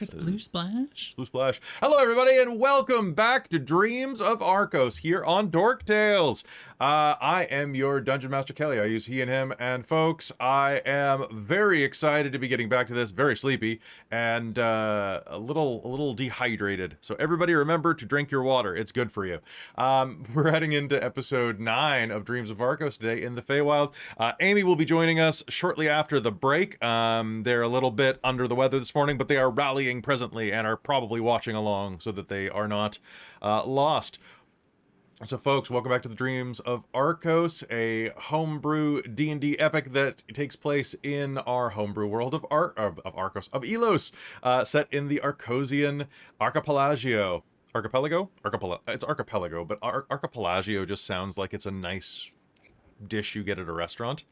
Sploosh splash. Sploosh splash. Hello, everybody, and welcome back to Dreams of Arkos here on Dork Tales. I am your Dungeon Master Kelle. I use he and him, and folks, I am very excited to be getting back to this. Very sleepy and a little dehydrated. So everybody, remember to drink your water. It's good for you. We're heading into episode 9 of Dreams of Arkos today in the Feywild. Amy will be joining us shortly after the break. They're a little bit under the weather this morning, but they are rallying presently and are probably watching along so that they are not lost. So folks, welcome back to the Dreams of Arkos, a homebrew D&D epic that takes place in our homebrew world of Arkos, of Ylos, set in the Arkosian Archipelago. It's archipelago, but archipelago just sounds like it's a nice dish you get at a restaurant.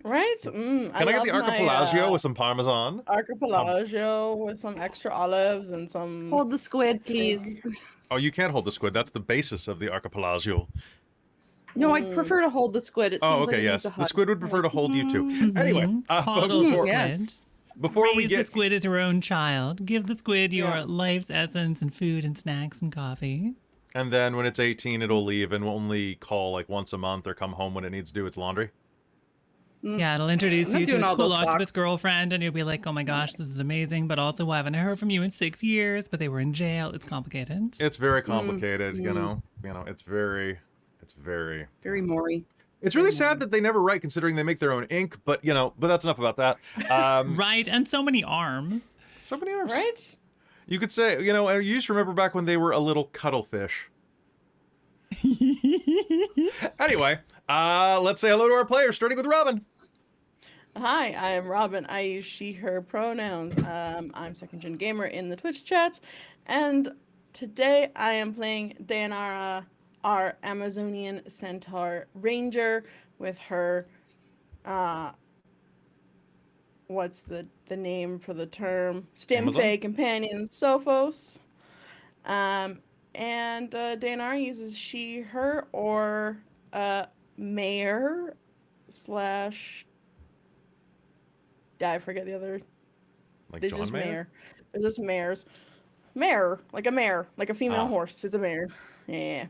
Right? Can I get the archipelago with some parmesan? Archipelago with some extra olives and some... Hold the squid, please. Oh, you can't hold the squid. That's the basis of the archipelago. No, I'd prefer to hold the squid. It seems Oh, okay, like yes. The squid would prefer to hold you too. Anyway, Coddle the squid. Yes. before Raise we get... the squid as your own child. Give the squid your life's essence and food and snacks and coffee. And then when it's 18, it'll leave and will only call like once a month or come home when it needs to do its laundry. Yeah, it'll introduce I'm you not to doing its all cool those octopus flocks. girlfriend, and you'll be like, oh my gosh, this is amazing, but also I haven't heard from you in 6 years, but they were in jail. It's complicated. It's very complicated, you know, it's very... Very Maury. It's really sad that they never write, considering they make their own ink, but, you know, but that's enough about that. Right, and so many arms. So many arms. Right? You could say, you know, you just remember back when they were a little cuttlefish. Anyway, let's say hello to our players, starting with Robin. Hi, I am Robin. I use she, her pronouns. I'm second gen gamer in the Twitch chat. And today I am playing Deianera, our Amazonian centaur ranger, with her, what's the name for the term? Stimfey companion, Sophos. And Deianera uses she, her, or mayor / I forget the other. Like There's John just Mayer? mayor. There's just mayors. Mare, like a mare, like a female horse is a mare. Yeah.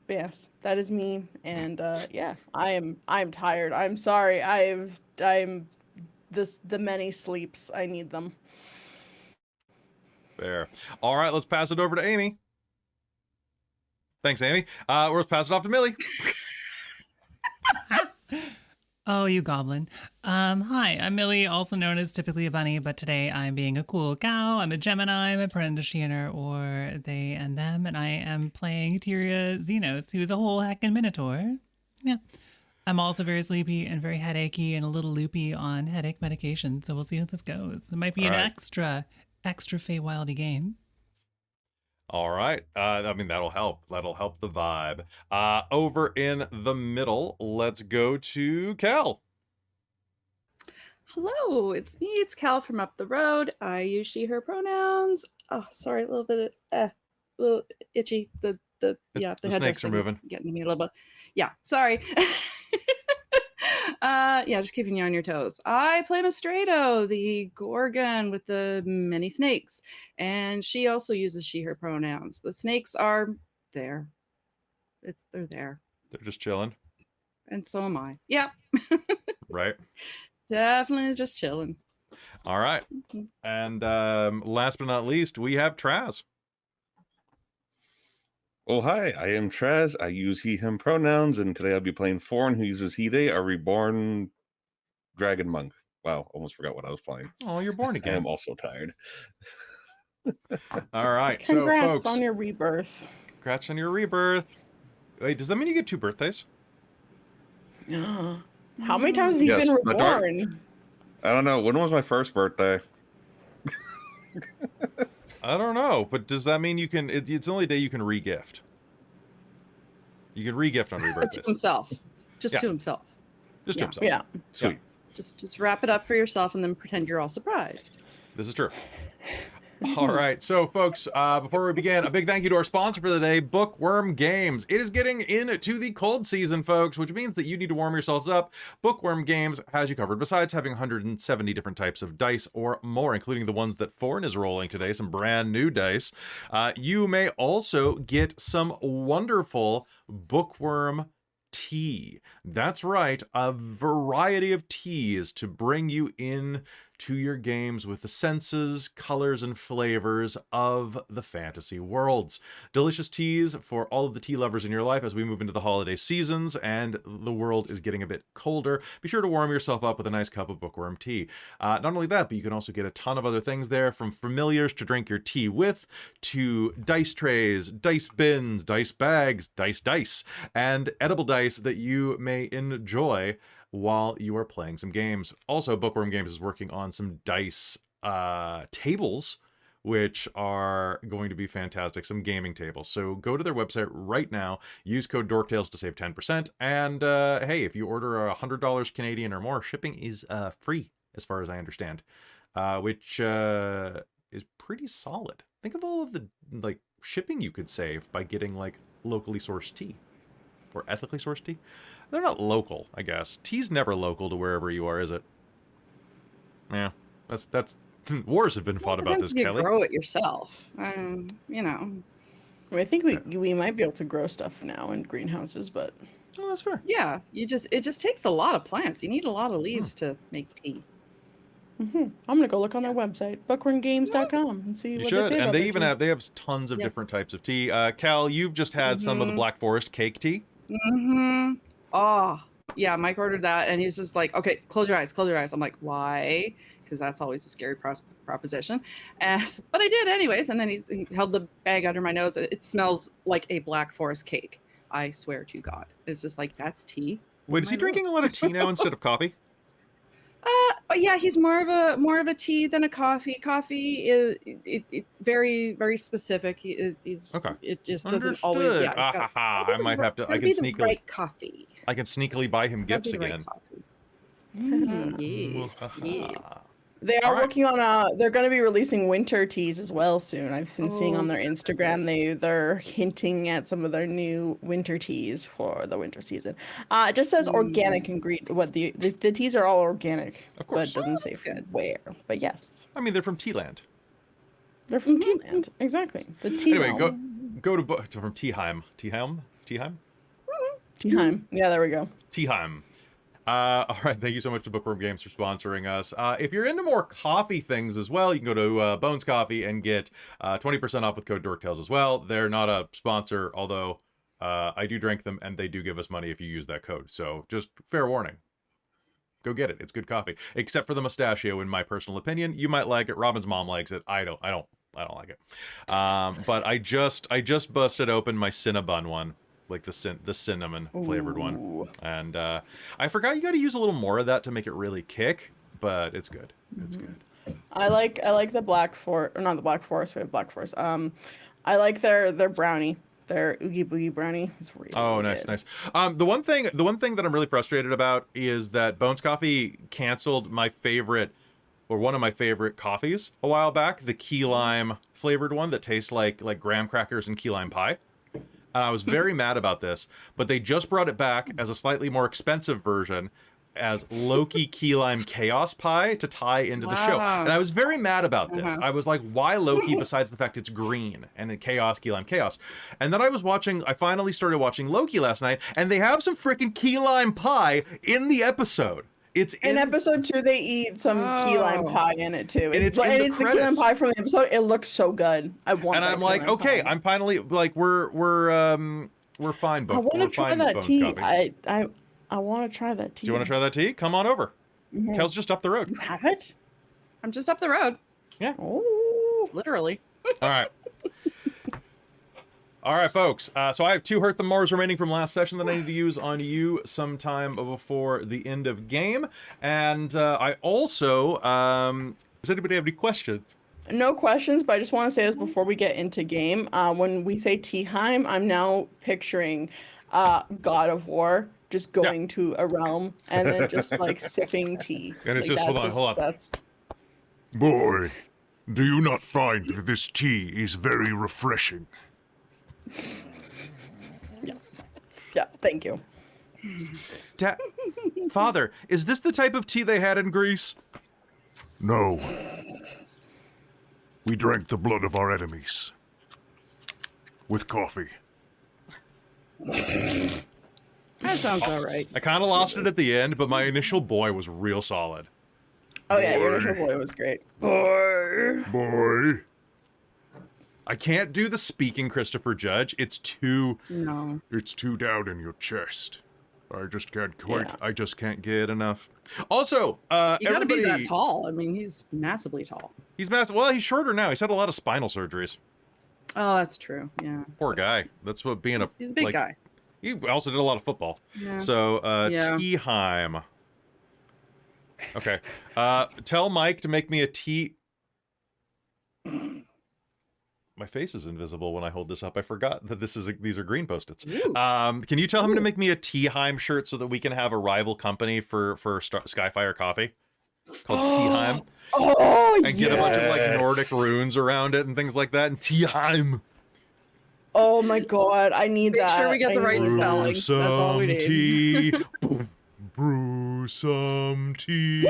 But yes, that is me, and yeah, I'm tired. I'm sorry. The many sleeps. I need them. There. All right, let's pass it over to Amy. Thanks, Amy. Let's pass it off to Millie. Oh, you goblin. Hi, I'm Millie, also known as typically a bunny, but today I'm being a cool cow. I'm a Gemini, I'm a Prendishiner, or they and them, and I am playing Tyria Zenos, who is a whole heckin' minotaur. Yeah. I'm also very sleepy and very headachy and a little loopy on headache medication, so we'll see how this goes. It might be an extra Feywildy game. All right. I mean, that'll help. That'll help the vibe. Over in the middle, let's go to Kelle. Hello, it's me. It's Cal from up the road. I use she, her pronouns. Oh, sorry, a little bit, a little itchy. The The head snakes are moving. getting me a little bit. Yeah, sorry. Yeah, just keeping you on your toes. I play Mystredo, the Gorgon with the many snakes, and she also uses she, her pronouns. The snakes are there. They're there. They're just chilling. And so am I. Yep. Right. Definitely just chilling. All right. And last but not least, we have Traz. Oh, hi, I am Traz. I use he, him pronouns, and today I'll be playing Forn, who uses he, they, a reborn dragon monk. Wow, almost forgot what I was playing. Oh, you're born I again. am also tired. All right. Congrats so, folks, on your rebirth. congrats on your rebirth. Wait, does that mean you get 2 birthdays? How many times has he been my daughter- reborn? I don't know. When was my first birthday? I don't know, but does that mean you can... it's the only day you can re-gift. You can re-gift on To rebirthdays. himself. Just Yeah. to himself. Just to himself. Yeah. Sweet. Just wrap it up for yourself and then pretend you're all surprised. This is true. All right, so folks, before we begin, a big thank you to our sponsor for the day, Bookwyrm Games. It is getting into the cold season, folks, which means that you need to warm yourselves up. Bookwyrm Games has you covered. Besides having 170 different types of dice or more, including the ones that Forn is rolling today, some brand new dice, you may also get some wonderful Bookwyrm tea. That's right, a variety of teas to bring you in to your games with the senses, colors, and flavors of the fantasy worlds. Delicious teas for all of the tea lovers in your life as we move into the holiday seasons and the world is getting a bit colder. Be sure to warm yourself up with a nice cup of Bookwyrm tea. Not only that, but you can also get a ton of other things there, from familiars to drink your tea with, to dice trays, dice bins, dice bags, dice, and edible dice that you may enjoy while you are playing some games. Also, Bookwyrm Games is working on some dice tables, which are going to be fantastic, some gaming tables. So go to their website right now, use code DorkTales to save 10%, and hey, if you order $100 Canadian or more, shipping is free, as far as I understand, which is pretty solid. Think of all of the shipping you could save by getting locally sourced tea or ethically sourced tea. They're not local, I guess. Tea's never local to wherever you are, is it? Yeah, that's wars have been fought about this, you Kelly. Grow it yourself, you know. I mean, I think we might be able to grow stuff now in greenhouses, but Oh, that's fair. Yeah, it just takes a lot of plants. You need a lot of leaves to make tea. I'm gonna go look on their website, bookwyrmgames.com, and see You what should, they say and about they their even tea. have tons of Yes. different types of tea. Cal, you've just had some of the Black Forest cake tea. Oh, yeah, Mike ordered that, and he's just like, okay, close your eyes, close your eyes. I'm like, why? Because that's always a scary proposition. But I did anyways, and then he held the bag under my nose. It smells like a Black Forest cake. I swear to God. It's just like, that's tea. Wait, is he drinking a lot of tea now instead of coffee? But yeah, he's more of a tea than a coffee. Coffee is very, very specific. He's Okay. It just doesn't always. Understood. Yeah, it's got, I might have to. I can be the sneakily. right coffee. I can sneakily buy him Gotta gifts be the right again. coffee. Yes, yes. They are All right. working on they're going to be releasing winter teas as well soon. I've been seeing on their Instagram they're hinting at some of their new winter teas for the winter season. It just says organic ingredient. What the teas are all organic, Of course. but it doesn't say that's from good. where. But yes, I mean, they're from Tealand. they're from Tealand. Exactly, the tea. Anyway, realm. go to from Teeheim. Teeheim. Teaheim. Yeah, there we go. Teeheim. All right, thank you so much to Bookwyrm Games for sponsoring us. If you're into more coffee things as well, you can go to Bones Coffee and get 20% off with code DorkTales as well. They're not a sponsor, although I do drink them, and they do give us money if you use that code. So just fair warning. Go get it. It's good coffee. Except for the mustachio, in my personal opinion. You might like it. Robin's mom likes it. I don't like it. But I just busted open my Cinnabon one. Like the cinnamon flavored one, and I forgot you got to use a little more of that to make it really kick, but it's good. It's good. I like the Black Forest, or not the Black Forest. We have Black Forest. I like their brownie, their Oogie Boogie brownie. It's really Nice, good. nice. The one thing that I'm really frustrated about is that Bones Coffee canceled my favorite, or one of my favorite coffees a while back, the key lime flavored one that tastes like graham crackers and key lime pie. I was very mad about this, but they just brought it back as a slightly more expensive version as Loki Key Lime Chaos Pie to tie into the show. And I was very mad about this. I was like, why Loki besides the fact it's green and in Chaos, Key Lime Chaos? And then I finally started watching Loki last night, and they have some freaking Key Lime Pie in the episode. It's in episode 2, they eat some key lime pie in it too. And it's the in the key lime credits. pie from the episode. It looks so good. I want. And that I'm key like, lime okay, pie. I'm finally like, we're fine, I want to try that Bones tea. Coffee. I want to try that tea. Do you want to try that tea? Come on over. Kel's just up the road. You have it? I'm just up the road, Yeah. Oh. literally. All right. All right, folks. So I have 2 Hurt Them Mores remaining from last session that I need to use on you sometime before the end of game. And I also, does anybody have any questions? No questions, but I just want to say this before we get into game. When we say Teeheim, I'm now picturing God of War just going to a realm and then just like sipping tea. And it's Like, just, that's hold on. That's Boy, Do you not find that this tea is very refreshing? Yeah, thank you. Father, is this the type of tea they had in Greece? No. We drank the blood of our enemies. With coffee. That sounds all right. I kind of lost it at the end, but my initial boy was real solid. Oh yeah, your initial boy was great. Boy. Boy. I can't do the speaking Christopher Judge. It's too No. It's too down in your chest. I just can't quite. Yeah. I just can't get enough. Also, You gotta be that everybody, tall. I mean, he's massively tall. he's massive. Well, he's shorter now. He's had a lot of spinal surgeries. Oh, that's true. Yeah. Poor guy. That's what being He's a big guy. He also did a lot of football. Yeah. So, Yeah. Teaheim. Okay. Tell Mike to make me a tea. My face is invisible when I hold this up. I forgot that these are green Post-its. Ooh. Can you tell him to make me a Teaheim shirt so that we can have a rival company for Skyfire Coffee called Teaheim? Oh, And get a bunch of like Yes. Nordic runes around it and things like that. And Teaheim. Oh my god, I need Make that. sure we get the I right need that. spelling. That's all we need. Tea. Brew some tea.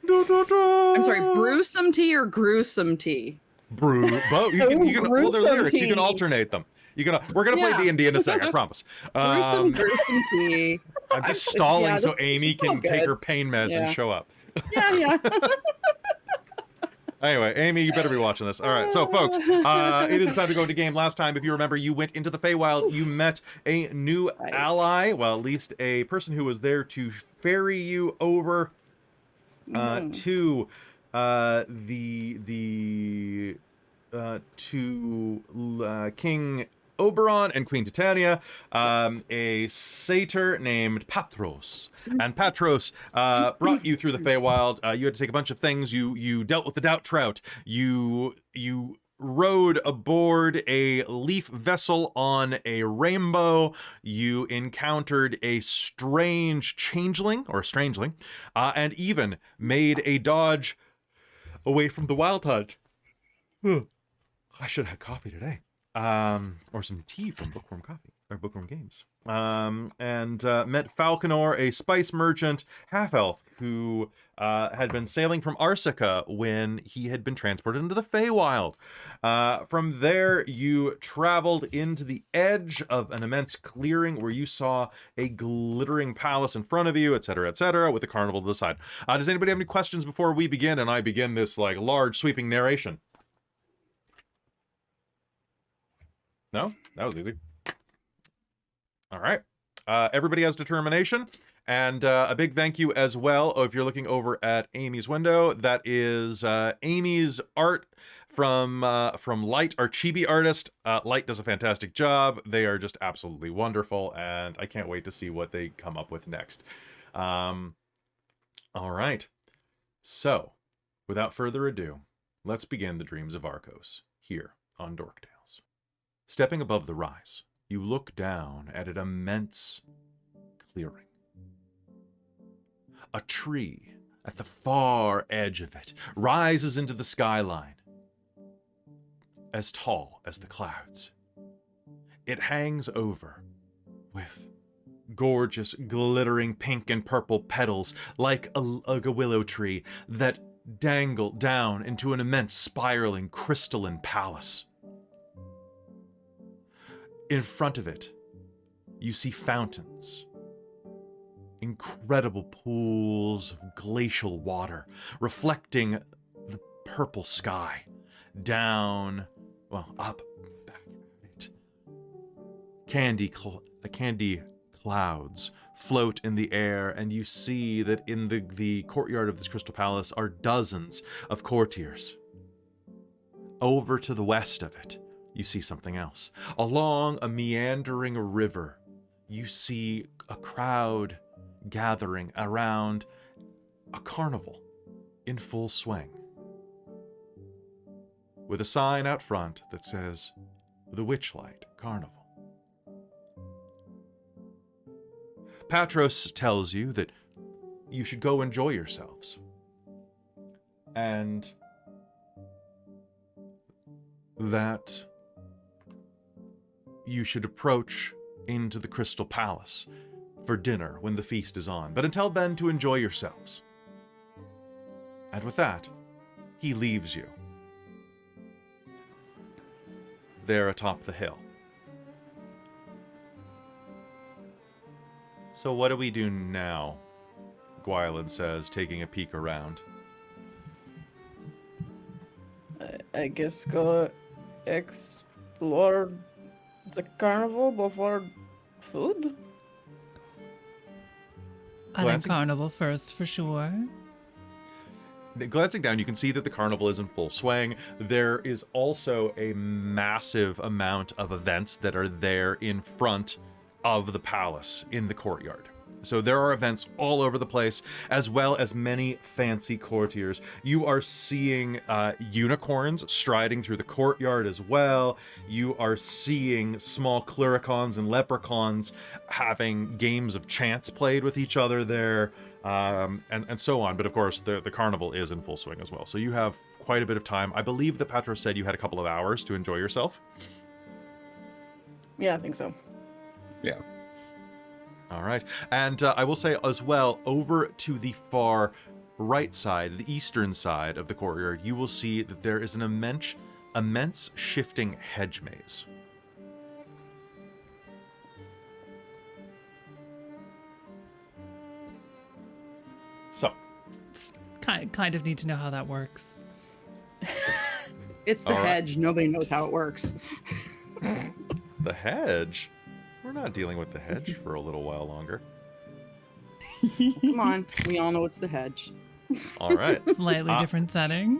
Da, da, da. I'm sorry, brewsome tea or gruesome tea? Brew. Both. You can well, they're Gruesome lyrics. You can tea. alternate them. We're gonna play Yeah. D&D in a second. I promise. Gruesome tea. I'm just stalling yeah, so this Amy is so can take good. her pain meds and Yeah. show up. Yeah, yeah. Anyway, Amy, you better be watching this. All right, so folks, it is time to go into game. Last time, if you remember, you went into the Feywild. You met a new Right. ally, well, at least a person who was there to ferry you over to King Oberon and Queen Titania, a satyr named Patros. And Patros brought you through the Feywild. You had to take a bunch of things. You dealt with the Doubt Trout. You rode aboard a leaf vessel on a rainbow. You encountered a strange changeling, and even made a dodge away from the Wild Hunt. I should have had coffee today. Or some tea from Bookwyrm Coffee, or Bookwyrm Games. And met Falconor, a spice merchant, half-elf, who had been sailing from Arsica when he had been transported into the Feywild. From there, you traveled into the edge of an immense clearing where you saw a glittering palace in front of you, etc., with a carnival to the side. Does anybody have any questions before we begin? And I begin this like large sweeping narration. No? That was easy. All right. Everybody has determination. And a big thank you as well. If you're looking over at Amy's window, that is Amy's art from Light, our chibi artist. Light does a fantastic job. They are just absolutely wonderful. And I can't wait to see what they come up with next. All right. So, without further ado, let's begin the Dreams of Arkos here on Dork Tales. Stepping above the rise, you look down at an immense clearing. A tree at the far edge of it rises into the skyline, as tall as the clouds. It hangs over with gorgeous, glittering pink and purple petals like a willow tree that dangle down into an immense, spiraling, crystalline palace. In front of it, you see fountains, incredible pools of glacial water reflecting the purple sky, down, well, up, back at it. Candy clouds float in the air, and you see that in the courtyard of this crystal palace are dozens of courtiers. Over to the west of it, you see something else. Along a meandering river, you see a crowd gathering around a carnival in full swing, with a sign out front that says, "The Witchlight Carnival." Patros tells you that you should go enjoy yourselves. And that you should approach into the Crystal Palace for dinner when the feast is on. But until then, to enjoy yourselves. And with that, he leaves you. There atop the hill. So what do we do now? Gwylan says, taking a peek around. I guess go explore the carnival before food? I think Glancing- carnival first for sure. Glancing down, you can see that the carnival is in full swing. There is also a massive amount of events that are there in front of the palace in the courtyard. So there are events all over the place, as well as many fancy courtiers. You are seeing unicorns striding through the courtyard as well. You are seeing small clericons and leprechauns having games of chance played with each other there, and so on. But of course, the carnival is in full swing as well. So you have quite a bit of time. I believe that Patros said you had a couple of hours to enjoy yourself. Yeah, I think so. Yeah. All right. And I will say as well, over to the far right side, the eastern side of the courtyard, you will see that there is an immense shifting hedge maze. So, Kind of need to know how that works. It's the All right. hedge. Nobody knows how it works. the hedge? We're not dealing with the hedge for a little while longer. Come on. We all know it's the hedge. All right. Slightly different setting.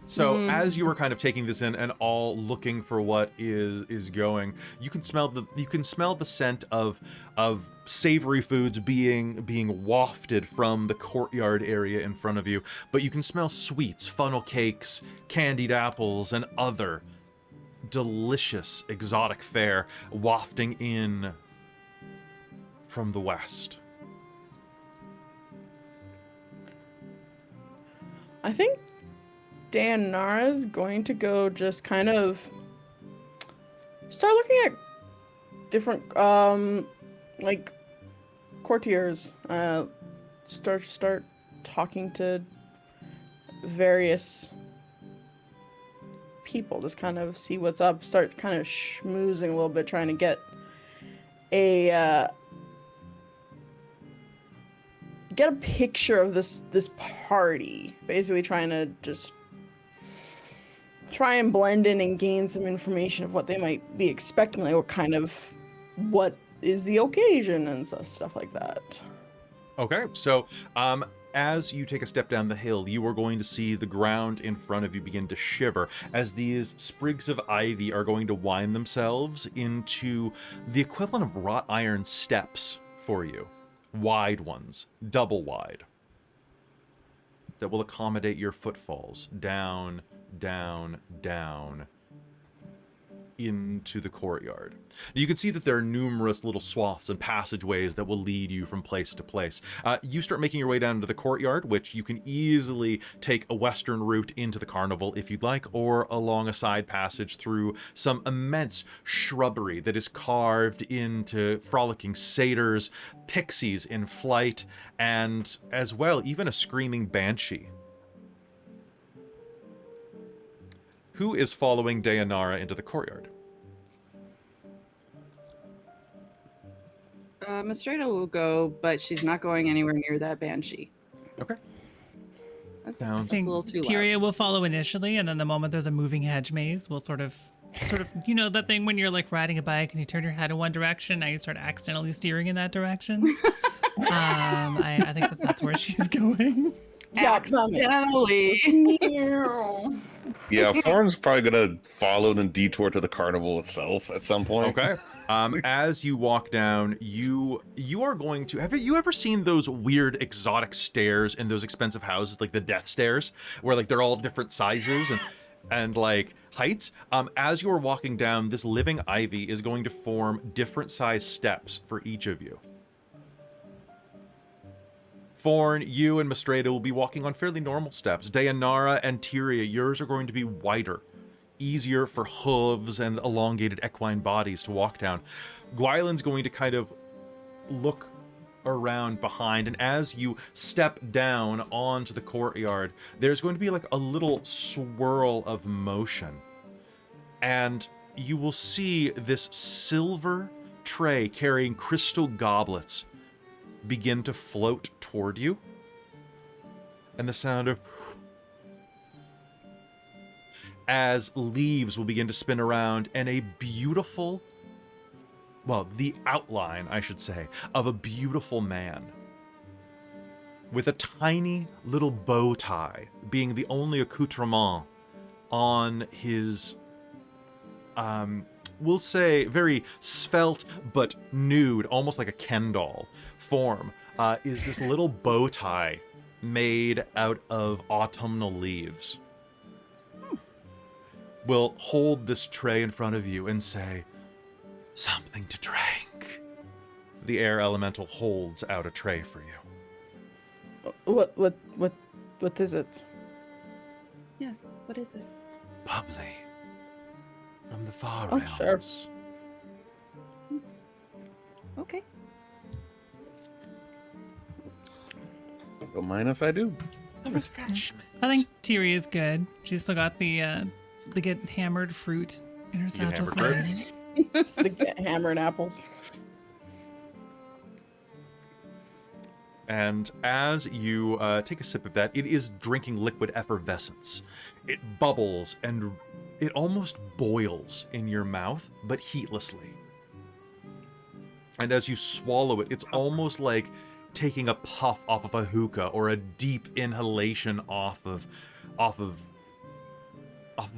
So as you were kind of taking this in and all looking for what is going, you can smell the scent of savory foods being wafted from the courtyard area in front of you, but you can smell sweets, funnel cakes, candied apples, and other delicious exotic fare wafting in from the west. I think Deianera's going to go just kind of start looking at different like courtiers. Start talking to various people, just kind of see what's up, start kind of schmoozing a little bit, trying to get a picture of this party, basically trying to just try and blend in and gain some information of what they might be expecting, like what is the occasion and stuff like that. Okay, so as you take a step down the hill, you are going to see the ground in front of you begin to shiver as these sprigs of ivy are going to wind themselves into the equivalent of wrought iron steps for you. Wide ones, double wide, that will accommodate your footfalls down, down, down into the courtyard. You can see that there are numerous little swaths and passageways that will lead you from place to place. You start making your way down to the courtyard, which you can easily take a western route into the carnival if you'd like, or along a side passage through some immense shrubbery that is carved into frolicking satyrs, pixies in flight, and as well, even a screaming banshee. Who is following Deianera into the courtyard? Mystredo will go, but she's not going anywhere near that banshee. Okay. That's, Sounds- that's a little too loud. Tyria will follow initially, and then the moment there's a moving hedge maze, we'll sort of, you know, that thing when you're like riding a bike and you turn your head in one direction, now you start accidentally steering in that direction. I think that's where she's going. Accidentally. Yeah, Forn's probably gonna follow the detour to the carnival itself at some point. Okay. As you walk down, you are going to... Have you ever seen those weird exotic stairs in those expensive houses, like the death stairs, where like they're all different sizes and like heights? As you are walking down, this living ivy is going to form different size steps for each of you. Forn, you and Mystredo will be walking on fairly normal steps. Deianera and Tyria, yours are going to be wider easier for hooves and elongated equine bodies to walk down, Gwylan's going to kind of look around behind, and as you step down onto the courtyard, there's going to be like a little swirl of motion, and you will see this silver tray carrying crystal goblets begin to float toward you, and the sound of as leaves will begin to spin around, and a beautiful, well, the outline, I should say, of a beautiful man with a tiny little bow tie being the only accoutrement on his, we'll say, very svelte but nude, almost like a Ken doll form, is this little bow tie made out of autumnal leaves. Will hold this tray in front of you and say, "Something to drink." The air elemental holds out a tray for you. What is it? Yes, what is it? Bubbly. From the far Oh, sure. realms. Okay. Don't mind if I do. A refreshment. I think Tyria is good. She's still got the get hammered fruit in her get satchel. hammered fruit? The hammer and apples. And as you take a sip of that, it is drinking liquid effervescence. It bubbles and it almost boils in your mouth, but heatlessly. And as you swallow it, it's almost like taking a puff off of a hookah or a deep inhalation off of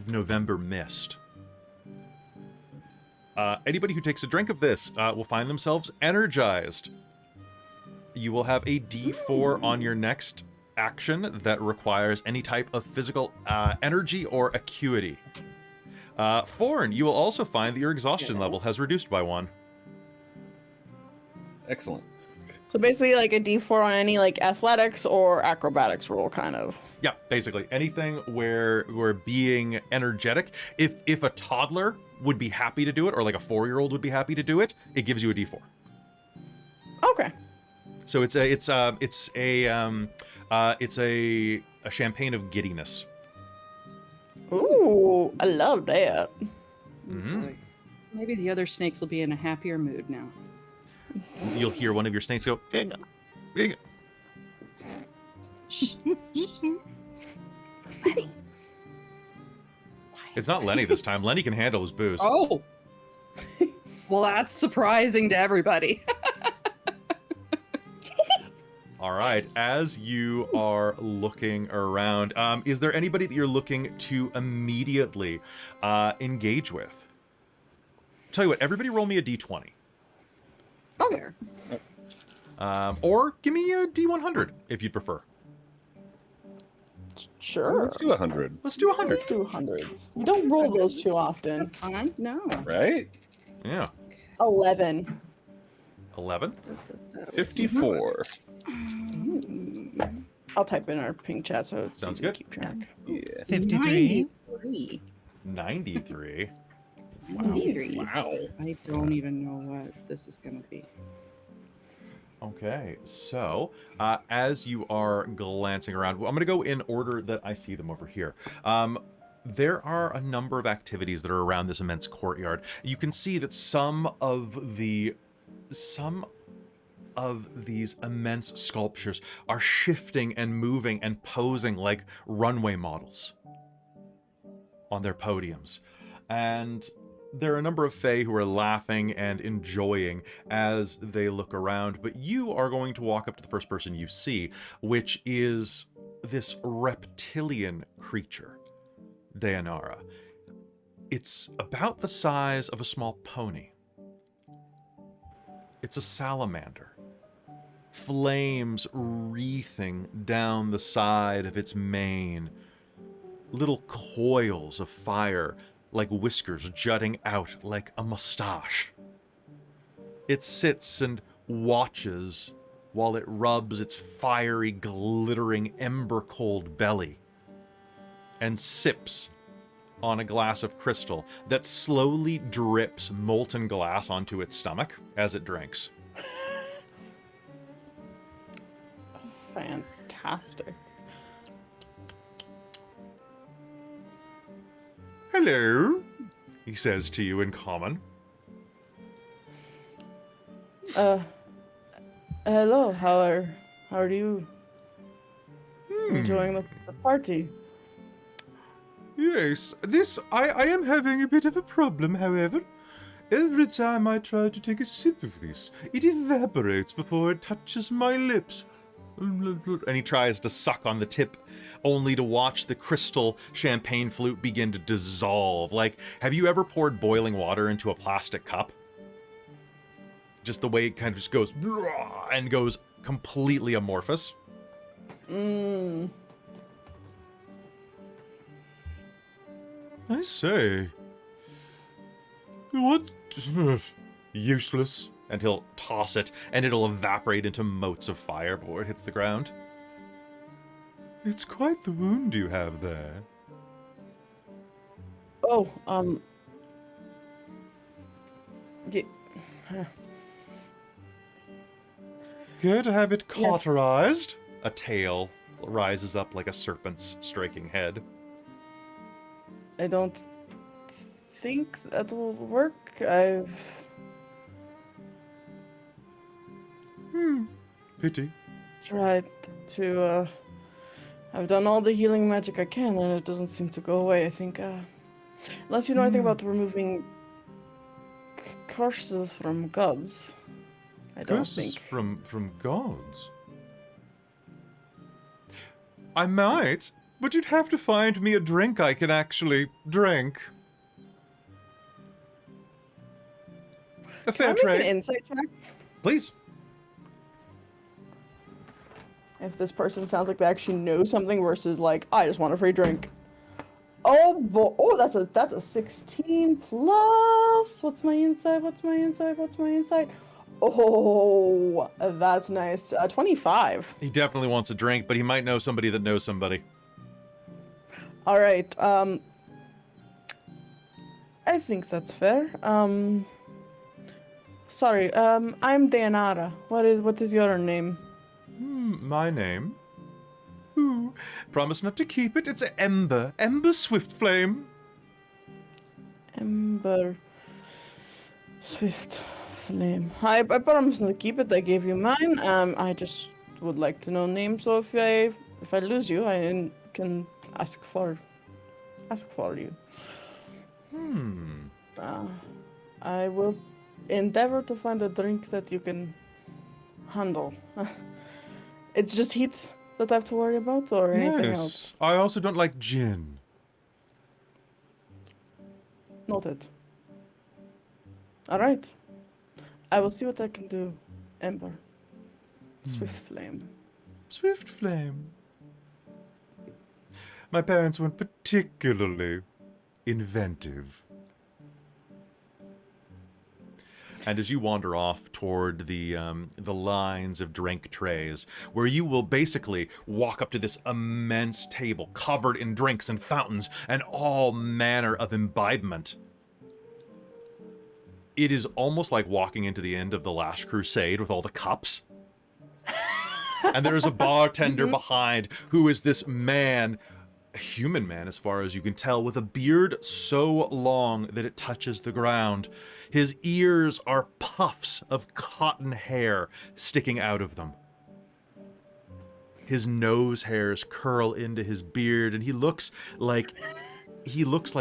November mist. Anybody who takes a drink of this will find themselves energized. You will have a D4 on your next action that requires any type of physical energy or acuity. Forn, you will also find that your exhaustion level has reduced by 1. Excellent. So basically like a D4 on any like athletics or acrobatics roll, kind of. Yeah, basically anything where being energetic. If a toddler would be happy to do it, or like a 4-year-old would be happy to do it, it gives you a D4. Okay. So it's a champagne of giddiness. Ooh, I love that. Mhm. Boy. Maybe the other snakes will be in a happier mood now. You'll hear one of your snakes go, "Ing, ing." It's not Lenny this time. Lenny can handle his booze. Oh. Well, that's surprising to everybody. All right. As you are looking around, is there anybody that you're looking to immediately engage with? Tell you what, everybody roll me a d20. Fair. Or give me a d100 if you'd prefer. Sure. Let's do 100, Let's do 100. Let's do 100. You don't roll those too often. Fine. No. right? Yeah. 11. 11. 54. I'll type in our ping chat so it's Sounds easy to good. keep track. Yeah. 53. 93. 93. 93. Wow. I don't even know what this is going to be. Okay, so as you are glancing around, well, I'm going to go in order that I see them over here. There are a number of activities that are around this immense courtyard. You can see that some of these immense sculptures are shifting and moving and posing like runway models on their podiums. And there are a number of Fae who are laughing and enjoying as they look around, but you are going to walk up to the first person you see, which is this reptilian creature, Deianera. It's about the size of a small pony. It's a salamander. Flames wreathing down the side of its mane. Little coils of fire like whiskers jutting out like a mustache. It sits and watches while it rubs its fiery, glittering, ember-cold belly and sips on a glass of crystal that slowly drips molten glass onto its stomach as it drinks. Fantastic. Hello, he says to you in common. Hello, how are you enjoying the party? Yes, I am having a bit of a problem, however. Every time I try to take a sip of this, it evaporates before it touches my lips. And he tries to suck on the tip, only to watch the crystal champagne flute begin to dissolve. Like, have you ever poured boiling water into a plastic cup? Just the way it kind of just goes and goes completely amorphous. I say, what? Useless. And he'll toss it, and it'll evaporate into motes of fire before it hits the ground. It's quite the wound you have there. Oh, Care to have it cauterized? Yes. A tail rises up like a serpent's striking head. I don't think that will work. I've... Pity. tried to, I've done all the healing magic I can, and it doesn't seem to go away. I think, unless you know anything about removing curses from gods. I don't Curses think. from gods? I might, but you'd have to find me a drink I can actually drink. A fair Can I make trade. an insight check? Please. If this person sounds like they actually know something versus like, I just want a free drink. Oh boy! Oh, that's a 16 plus. What's my insight? What's my insight? What's my insight? Oh, that's nice. 25. He definitely wants a drink, but he might know somebody that knows somebody. All right. I think that's fair. Sorry. I'm Deianera. What is your name? My name? Ooh, promise not to keep it. It's Ember. Ember Swiftflame. Ember Swift Flame. I promise not to keep it. I gave you mine. I just would like to know names. So if I lose you, I can ask for you. I will endeavor to find a drink that you can handle. It's just heat that I have to worry about, or anything else? I also don't like gin. Noted. All right. I will see what I can do, Ember. Swift Flame. Swiftflame. My parents weren't particularly inventive. And as you wander off toward the lines of drink trays, where you will basically walk up to this immense table covered in drinks and fountains and all manner of imbibement, it is almost like walking into the end of the Last Crusade with all the cups. And there is a bartender behind who is this man, a human man as far as you can tell, with a beard so long that it touches the ground. His ears are puffs of cotton hair sticking out of them. His nose hairs curl into his beard, and he looks like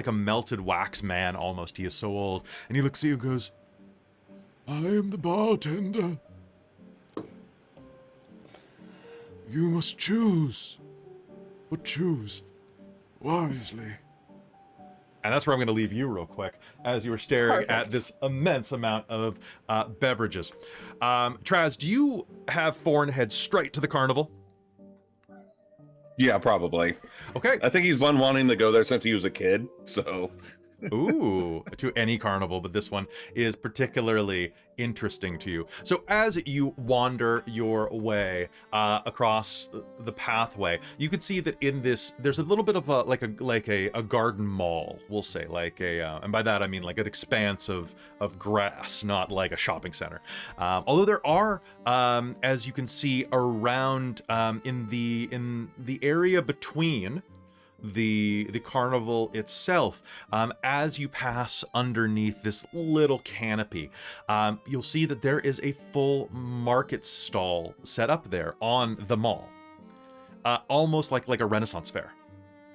a melted wax man almost. He is so old. And he looks at you and goes, I am the bartender. You must choose, but choose wisely. And that's where I'm going to leave you real quick, as you were staring at this immense amount of beverages. Traz, do you have Forn head straight to the carnival? Yeah, probably. Okay. I think he's one wanting to go there since he was a kid, so... Ooh, to any carnival, but this one is particularly interesting to you. So as you wander your way across the pathway, you can see that in this, there's a little bit of a garden mall, we'll say, and by that I mean like an expanse of grass, not like a shopping center. Although there are, as you can see around in the area between the carnival itself, as you pass underneath this little canopy, you'll see that there is a full market stall set up there on the mall, almost like a Renaissance fair,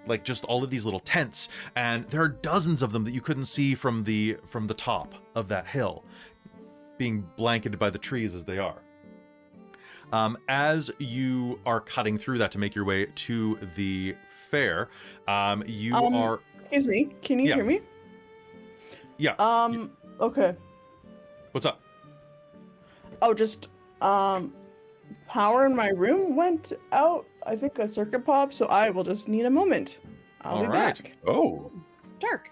like just all of these little tents, and there are dozens of them that you couldn't see from the top of that hill, being blanketed by the trees as they are. As you are cutting through that to make your way to the fair, you are... Excuse me, can you hear me? Yeah. Okay. What's up? Oh, just, power in my room went out. I think a circuit popped, so I will just need a moment. I'll be back. Oh. Dark.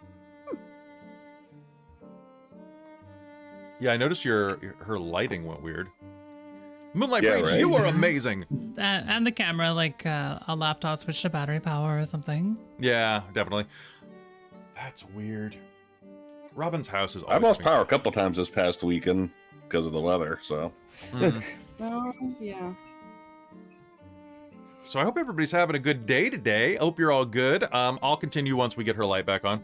Yeah, I noticed her lighting went weird. Moonlight Yeah, Breach, right? you are amazing. And the camera, like a laptop switched to battery power or something. Yeah, definitely. That's weird. Robin's house is always... I've lost power a couple times this past weekend because of the weather, so. Yeah. So I hope everybody's having a good day today. Hope you're all good. I'll continue once we get her light back on.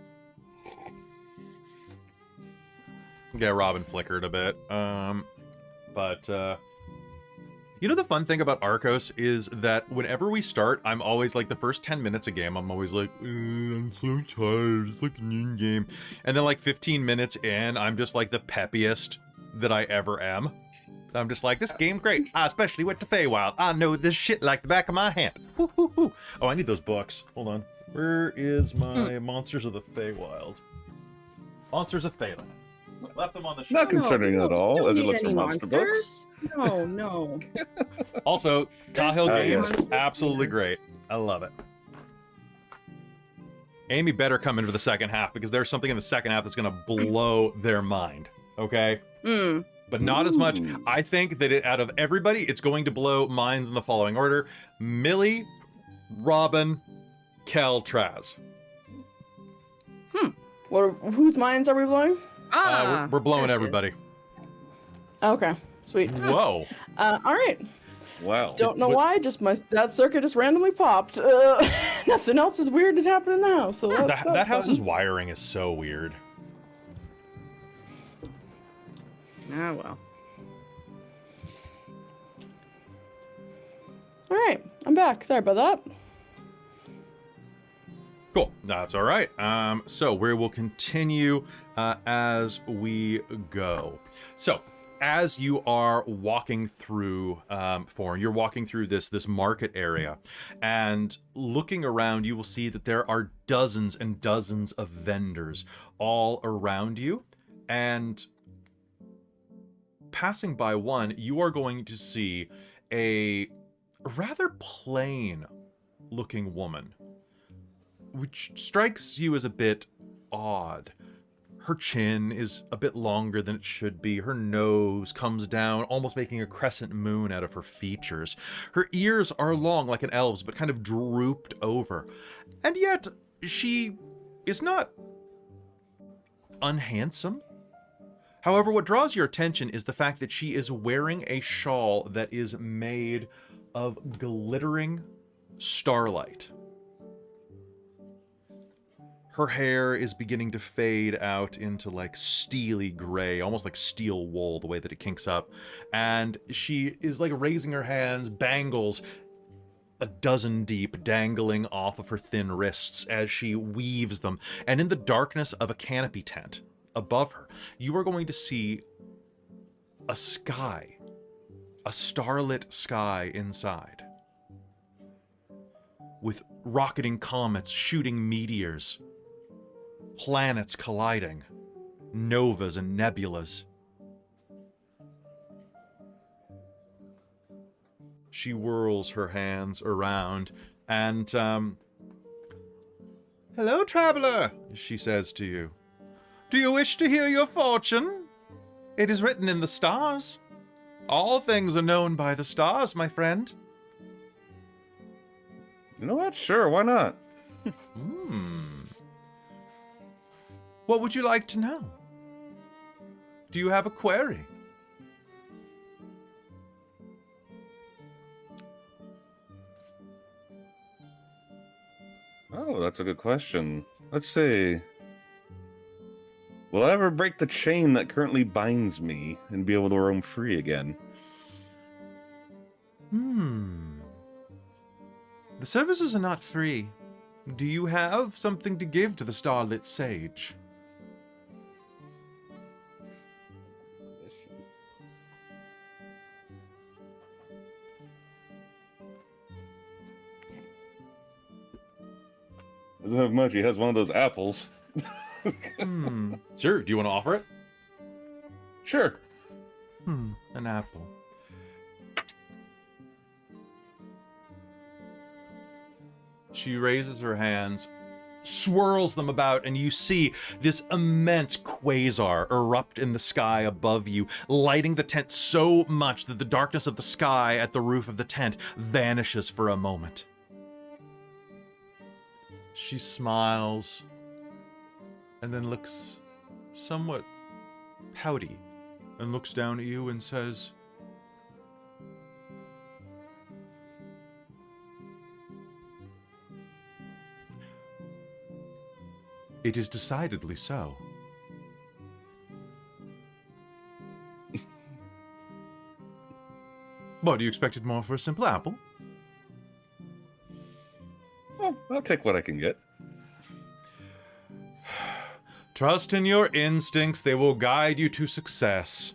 Yeah, Robin flickered a bit. You know, the fun thing about Arkos is that whenever we start, I'm always like, the first 10 minutes a game, I'm always like, I'm so tired, it's like a new game. And then like 15 minutes in, I'm just like the peppiest that I ever am. I'm just like, this game great. I especially went to Feywild. I know this shit like the back of my hand. Woo, woo, woo. Oh, I need those books. Hold on. Where is my Monsters of the Feywild? Monsters of Phelan. Left them on the shelf. Not concerning at all, don't as it need looks for any monster books. monsters. No. Also, Cahill Games, yes. absolutely great. I love it. Amy better come into the second half, because there's something in the second half that's going to blow their mind. Okay? But not as much. I think that out of everybody, it's going to blow minds in the following order: Millie, Robin, Kelle, Traz. Whose minds are we blowing? We're blowing gotcha. everybody. Okay, sweet. Whoa. All right. Wow. Don't know why, just that circuit just randomly popped. Nothing else is weird is happening now, so That house's wiring is so weird. Ah, well. All right, I'm back. Sorry about that. Cool. That's all right. So we will continue as we go. So as you are walking through Forn, you're walking through this market area, and looking around, you will see that there are dozens and dozens of vendors all around you. And passing by one, you are going to see a rather plain looking woman, which strikes you as a bit odd. Her chin is a bit longer than it should be. Her nose comes down, almost making a crescent moon out of her features. Her ears are long like an elf's, but kind of drooped over. And yet, she is not unhandsome. However, what draws your attention is the fact that she is wearing a shawl that is made of glittering starlight. Her hair is beginning to fade out into like steely gray, almost like steel wool, the way that it kinks up. And she is like raising her hands, bangles a dozen deep, dangling off of her thin wrists as she weaves them. And in the darkness of a canopy tent above her, you are going to see a sky, a starlit sky inside, with rocketing comets shooting meteors, planets colliding, novas and nebulas. She whirls her hands around, and Hello, traveler, she says to you. Do you wish to hear your fortune? It is written in the stars. All things are known by the stars, my friend. You know what? Sure, why not? What would you like to know? Do you have a query? Oh, that's a good question. Let's see. Will I ever break the chain that currently binds me and be able to roam free again? The services are not free. Do you have something to give to the starlit sage? Doesn't have much. He has one of those apples. Sure. Do you want to offer it? Sure. An apple. She raises her hands, swirls them about, and you see this immense quasar erupt in the sky above you, lighting the tent so much that the darkness of the sky at the roof of the tent vanishes for a moment. She smiles and then looks somewhat pouty and looks down at you and says, "It is decidedly so." What, do you expected more for a simple apple? Well, I'll take what I can get. Trust in your instincts, they will guide you to success.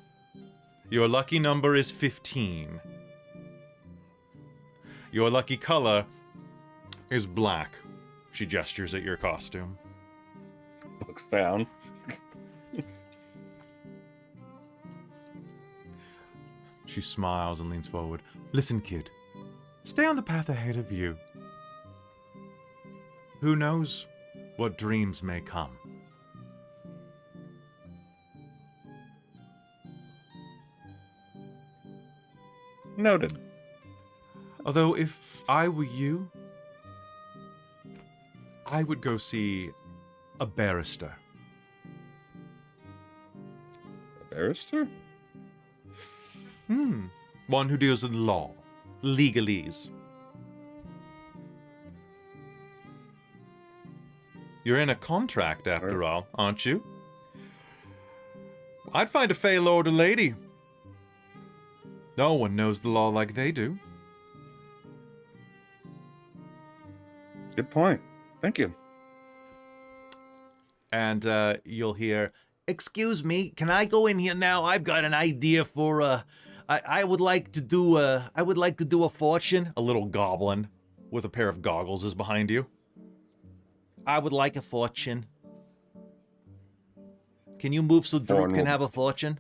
Your lucky number is 15. Your lucky color is black. She gestures at your costume. Looks down. She smiles and leans forward. Listen, kid. Stay on the path ahead of you. Who knows what dreams may come? Noted. Although, if I were you, I would go see a barrister. A barrister? One who deals with law, legalese. You're in a contract, after all, aren't you? I'd find a Fey Lord or lady. No one knows the law like they do. Good point. Thank you. And you'll hear, "Excuse me, can I go in here now? I've got an idea for I would like to do a fortune." A little goblin with a pair of goggles is behind you. "I would like a fortune. Can you move so Dork Forn can will- have a fortune?"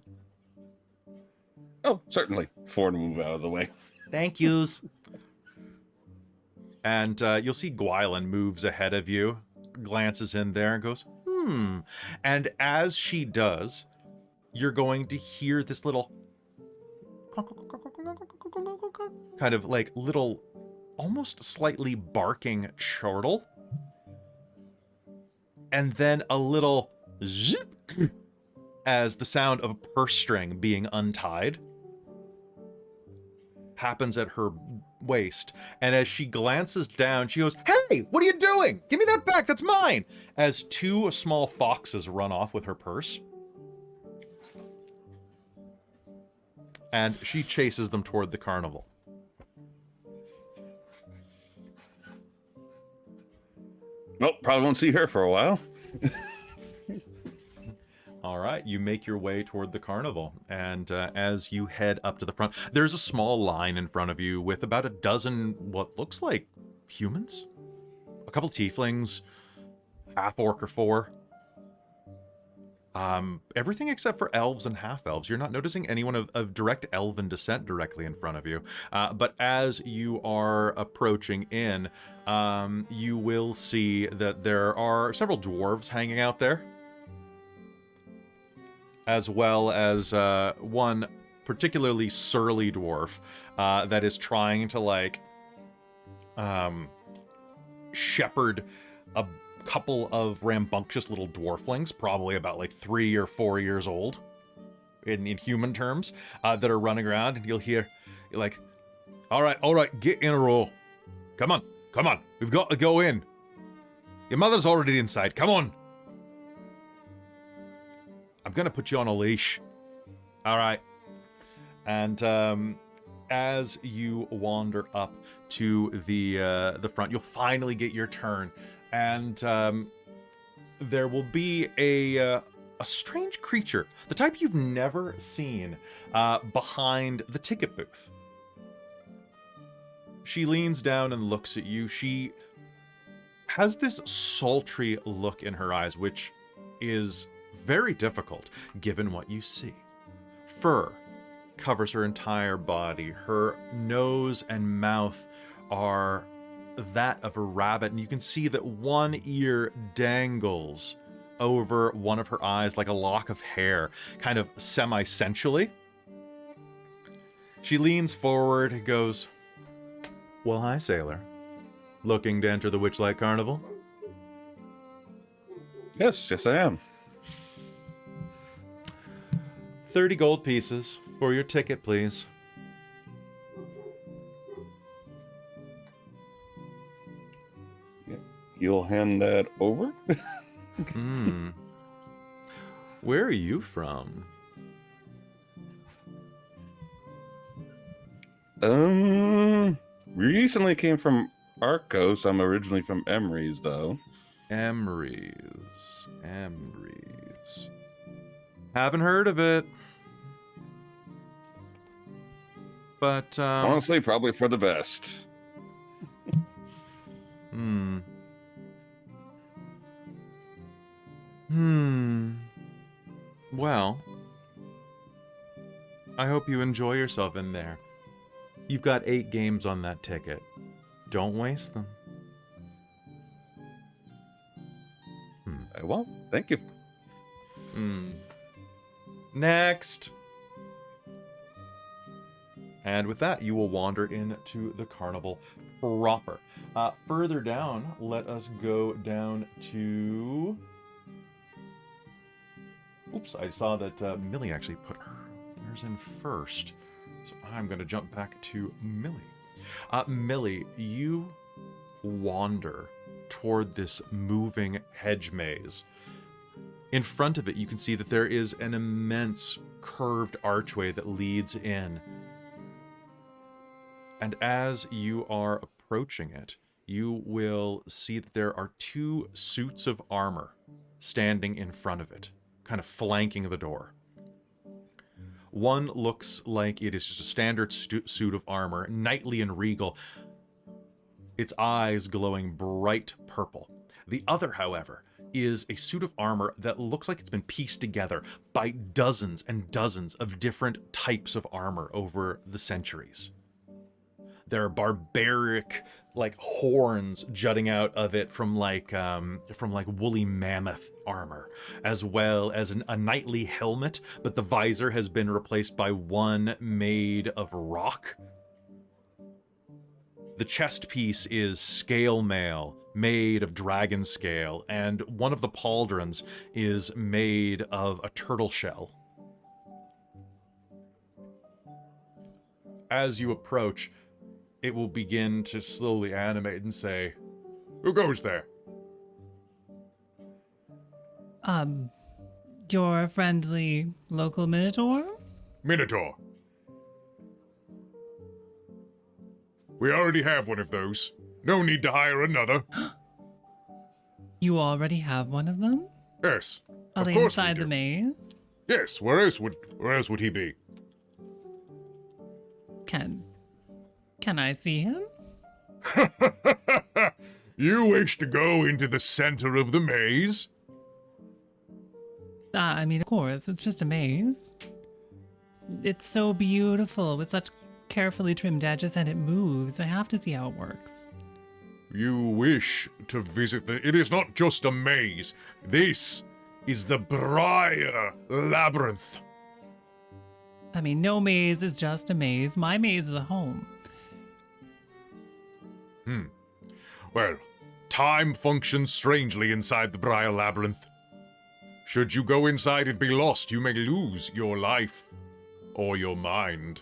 Oh, certainly. Forn, move out of the way. Thank yous. And you'll see Gwylan moves ahead of you, glances in there and goes, And as she does, you're going to hear this little kind of like little, almost slightly barking chortle. And then a little zip as the sound of a purse string being untied happens at her waist. And as she glances down, she goes, "Hey, what are you doing? Give me that back, that's mine!" As two small foxes run off with her purse. And she chases them toward the carnival. Well, probably won't see her for a while. All right, you make your way toward the carnival, and as you head up to the front, there's a small line in front of you with about a dozen what looks like humans, a couple tieflings, half orc or four, everything except for elves and half-elves. You're not noticing anyone of direct elven descent directly in front of you. But as you are approaching in, you will see that there are several dwarves hanging out there, as well as one particularly surly dwarf that is trying to, like, shepherd a couple of rambunctious little dwarflings, probably about like 3 or 4 years old in human terms, that are running around, and you'll hear, like, all right, get in a row. Come on, we've got to go in. Your mother's already inside, come on. I'm gonna put you on a leash. All right. And as you wander up to the front, you'll finally get your turn, and there will be a strange creature, the type you've never seen, behind the ticket booth. She leans down and looks at you. She has this sultry look in her eyes, which is very difficult given what you see. Fur covers her entire body. Her nose and mouth are that of a rabbit, and you can see that one ear dangles over one of her eyes like a lock of hair, kind of semi-sensually. She leans forward and goes, "Well, hi, sailor. Looking to enter the Witchlight Carnival?" Yes, I am. 30 gold pieces for your ticket, please. You'll hand that over? Where are you from? Recently came from Arkos. I'm originally from Emery's, though. Emery's. Haven't heard of it. But, honestly, probably for the best. Well, I hope you enjoy yourself in there. You've got 8 games on that ticket. Don't waste them. I won't. Thank you. Next. And with that, you will wander into the carnival proper. Further down, let us go down to... Oops, I saw that Millie actually put hers in first. So I'm going to jump back to Millie. Millie, you wander toward this moving hedge maze. In front of it, you can see that there is an immense curved archway that leads in. And as you are approaching it, you will see that there are 2 suits of armor standing in front of it, kind of flanking the door. One looks like it is just a standard suit of armor, knightly and regal, its eyes glowing bright purple. The other, however, is a suit of armor that looks like it's been pieced together by dozens and dozens of different types of armor over the centuries. There are barbaric, like, horns jutting out of it from woolly mammoth armor, as well as a knightly helmet, but the visor has been replaced by one made of rock. The chest piece is scale mail, made of dragon scale, and one of the pauldrons is made of a turtle shell. As you approach, it will begin to slowly animate and say, "Who goes there?" Your friendly local Minotaur? Minotaur. We already have one of those. No need to hire another. You already have one of them? Yes. Are of they course we inside do. the maze? Yes. Where else would he be? Can I see him? You wish to go into the center of the maze? I mean, of course, it's just a maze. It's so beautiful with such carefully trimmed edges, and it moves. I have to see how it works. You wish to visit the... It is not just a maze. This is the Briar Labyrinth. I mean, no maze is just a maze. My maze is a home. Well, time functions strangely inside the Briar Labyrinth. Should you go inside and be lost, you may lose your life or your mind.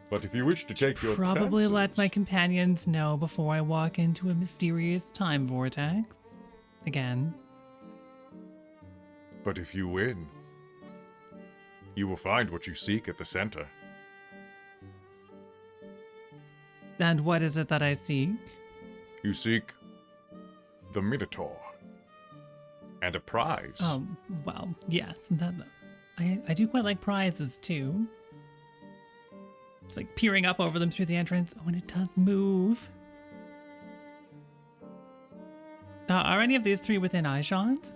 But if you wish to take your Probably chances, let my companions know before I walk into a mysterious time vortex. Again. But if you win, you will find what you seek at the center. And what is it that I seek? You seek the Minotaur and a prize. Oh, well, yes. I do quite like prizes, too. It's like peering up over them through the entrance. Oh, and it does move. Are any of these three within eye shots?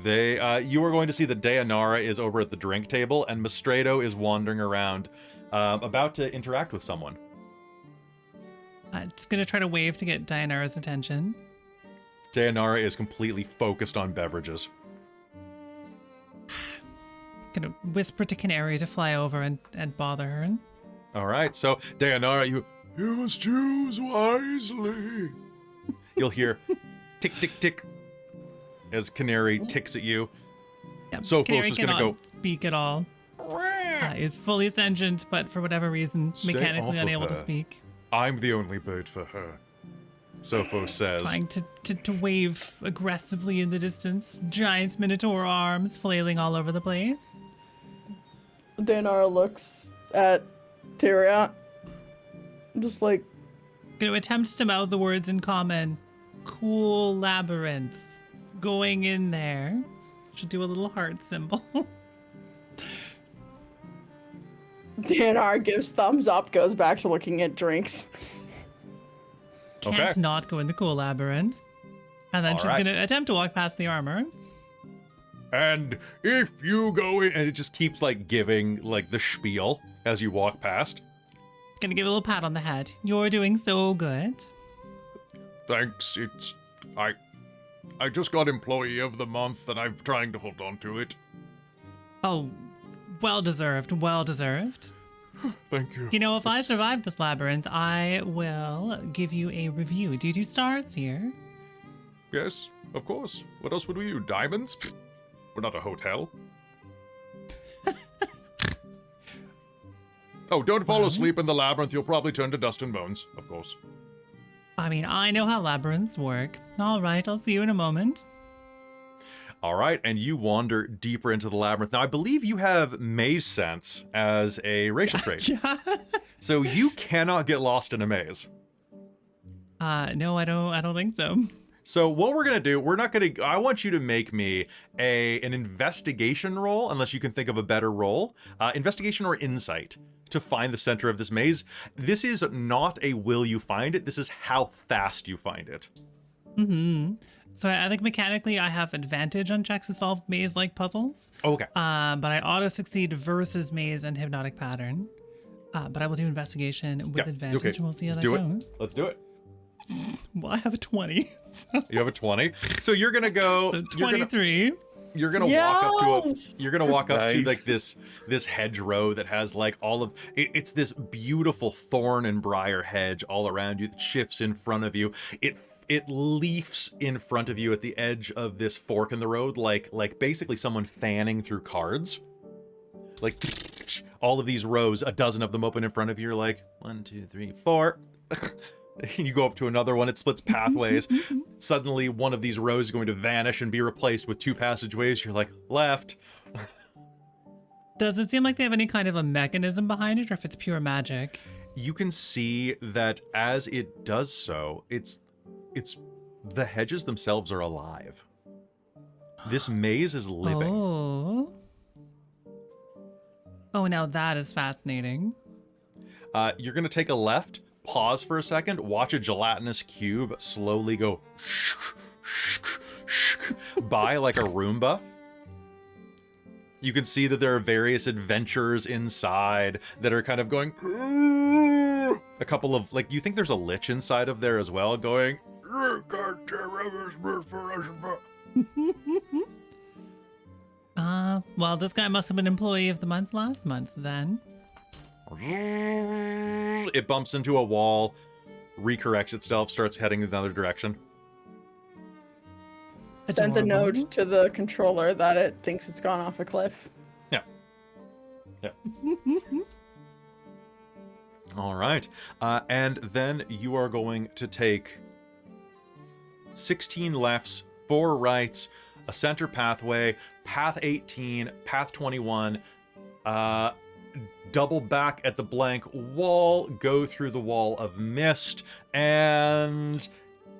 You are going to see that Deianera is over at the drink table, and Mystredo is wandering around, about to interact with someone. I'm just going to try to wave to get Deianera's attention. Deianera is completely focused on beverages. Going to whisper to Canary to fly over and bother her. All right, so Deianera, You must choose wisely. you'll hear tick, tick, tick as Canary ticks at you. Yep, So Canary Phil's just gonna cannot go- speak at all. Is fully sentient, but for whatever reason, Stay mechanically off of unable to her. speak. I'm the only bird for her. Sophos says, Trying to wave aggressively in the distance. Giant minotaur arms flailing all over the place. Deianera looks at Tyria, just like, Going to attempt to mouth the words in common. Cool labyrinth. Going in there. Should do a little heart symbol. Deianera gives thumbs up, goes back to looking at drinks. Can't Okay. not go in the cool labyrinth. And then All she's right. going to attempt to walk past the armor. And if you go in... and it just keeps like giving like the spiel as you walk past. Going to give a little pat on the head. You're doing so good. Thanks, it's... I just got Employee of the Month and I'm trying to hold on to it. Oh, well deserved. Well deserved. Thank you. You know, if I survive this labyrinth, I will give you a review. Do you do stars here? Yes, of course. What else would we do? Diamonds? We're not a hotel. Oh, don't fall Well. asleep in the labyrinth. You'll probably turn to dust and bones, of course. I mean, I know how labyrinths work. All right, I'll see you in a moment. All right, and you wander deeper into the labyrinth. Now, I believe you have maze sense as a racial trait, Yeah. so you cannot get lost in a maze. No, I don't think so. So what we're gonna do, I want you to make me an investigation roll, unless you can think of a better roll. Investigation or insight to find the center of this maze. This is not a will you find it, this is how fast you find it. Mm-hmm. So I think mechanically I have advantage on checks to solve maze-like puzzles. Okay. But I auto-succeed versus maze and hypnotic pattern. But I will do investigation with Yeah, advantage, okay. and we'll see how that Do goes. it. Let's do it. Well, I have a 20. So, You have a 20. So you're gonna go. so you're gonna- 23. You're gonna walk up to Yes! you're gonna walk up to Nice. like this hedgerow that has like all of it's this beautiful thorn and briar hedge all around you that shifts in front of you. It leafs in front of you at the edge of this fork in the road, like basically someone fanning through cards. Like all of these rows, a dozen of them open in front of you. You're like 1, 2, 3, 4. And you go up to another one, it splits pathways. Suddenly one of these rows is going to vanish and be replaced with 2 passageways. You're like, left. Does it seem like they have any kind of a mechanism behind it, or if it's pure magic? You can see that as it does so, it's the hedges themselves are alive. This maze is living. Oh, now that is fascinating. You're gonna take a left, pause for a second, watch a gelatinous cube slowly go by like a Roomba. You can see that there are various adventurers inside that are kind of going. A couple of, like, you think there's a lich inside of there as well going. Well, this guy must have been employee of the month last month then. It bumps into a wall, recorrects itself, starts heading in another direction. Sends a Adorable. note to the controller that it thinks it's gone off a cliff. Yeah. All right. And then you are going to take 16 lefts, 4 rights, a center pathway, path 18, path 21, double back at the blank wall, go through the wall of mist, and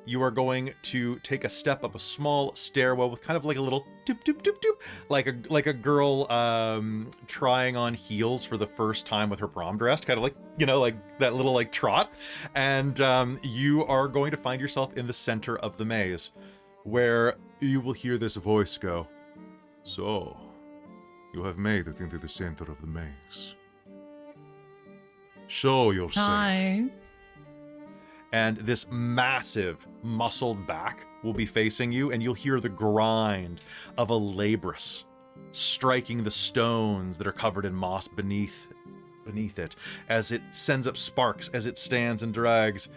you are going to take a step up a small stairwell with kind of like a little doop doop doop doop, like a girl trying on heels for the first time with her prom dress, kind of like, you know, like that little like trot, and you are going to find yourself in the center of the maze, where you will hear this voice go, So, you have made it into the center of the maze. Show yourself. Hi. and this massive muscled back will be facing you, and you'll hear the grind of a labrys striking the stones that are covered in moss beneath it, as it sends up sparks as it stands and drags.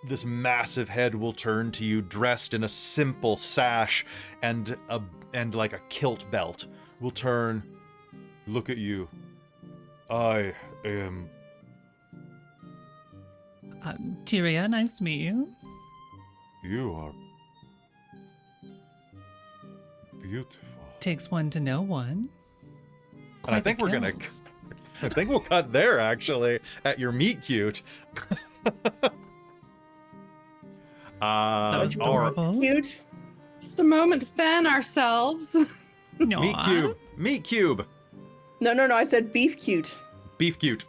This massive head will turn to you, dressed in a simple sash and like a kilt belt. Will turn, look at you. I am... Tyria, nice to meet you. You are beautiful. Takes one to know one. And I think we're gonna... I think we'll cut there, actually, at your meet cute. That was adorable. Cute. Just a moment to fan ourselves. Meat cube. Meat cube. No, I said beef cute. Beef cute.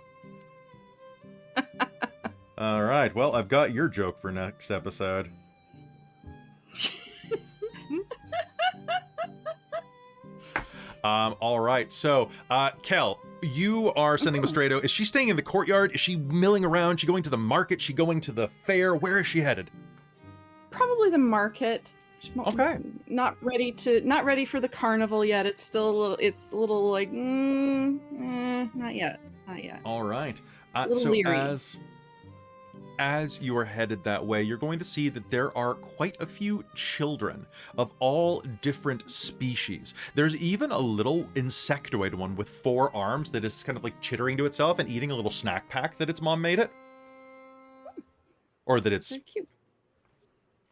All right. Well, I've got your joke for next episode. All right. So, Kelle, you are sending Mystredo. Is she staying in the courtyard? Is she milling around? Is she going to the market? Is she going to the fair? Where is she headed? Probably the market. Okay. Not ready for the carnival yet. It's still a little like, not yet. All right. A little So leery. as you are headed that way, you're going to see that there are quite a few children of all different species. There's even a little insectoid one with 4 arms that is kind of like chittering to itself and eating a little snack pack that its mom made it. Or that it's They're cute.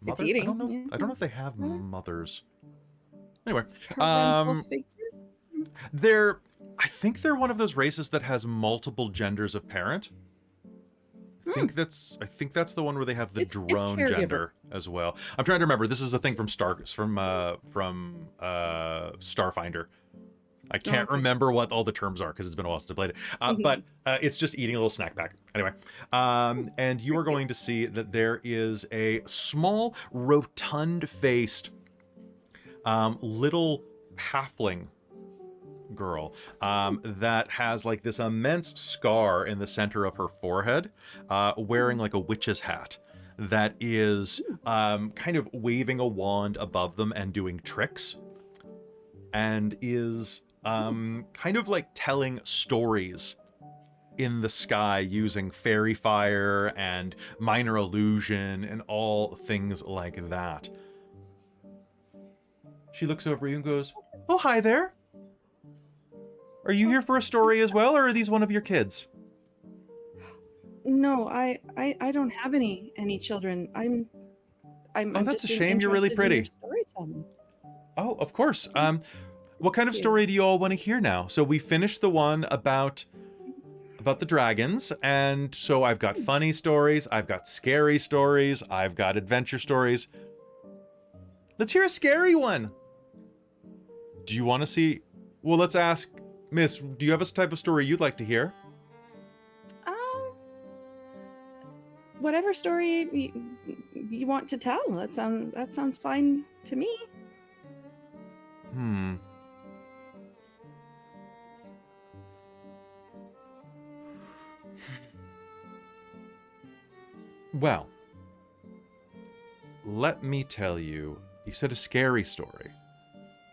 mother? It's eating. I don't know if they have mothers. Anyway, Parental figure? I think they're one of those races that has multiple genders of parent. I think that's the one where they have the It's drone caregiver. gender as well. I'm trying to remember. This is a thing from Starfinder. I can't Okay. remember what all the terms are because it's been a while since I played it. But it's just eating a little snack pack. Anyway, and you are going to see that there is a small, rotund-faced little halfling girl that has like this immense scar in the center of her forehead, wearing like a witch's hat that is kind of waving a wand above them and doing tricks, and is kind of like telling stories in the sky using fairy fire and minor illusion and all things like that. She looks over you and goes, "Oh, hi there. Are you here for a story as well, or are these one of your kids?" No, I don't have any children. I'm Oh, that's just a shame. You're really interested in your pretty. storytelling. Oh, of course. What kind of Thank you. story do you all want to hear now? So we finished the one about the dragons, and so I've got funny stories, I've got scary stories, I've got adventure stories. Let's hear a scary one. Do you want to see? Well, let's ask Miss, do you have a type of story you'd like to hear? Whatever story you want to tell. That sounds fine to me. Well, let me tell you, you said a scary story.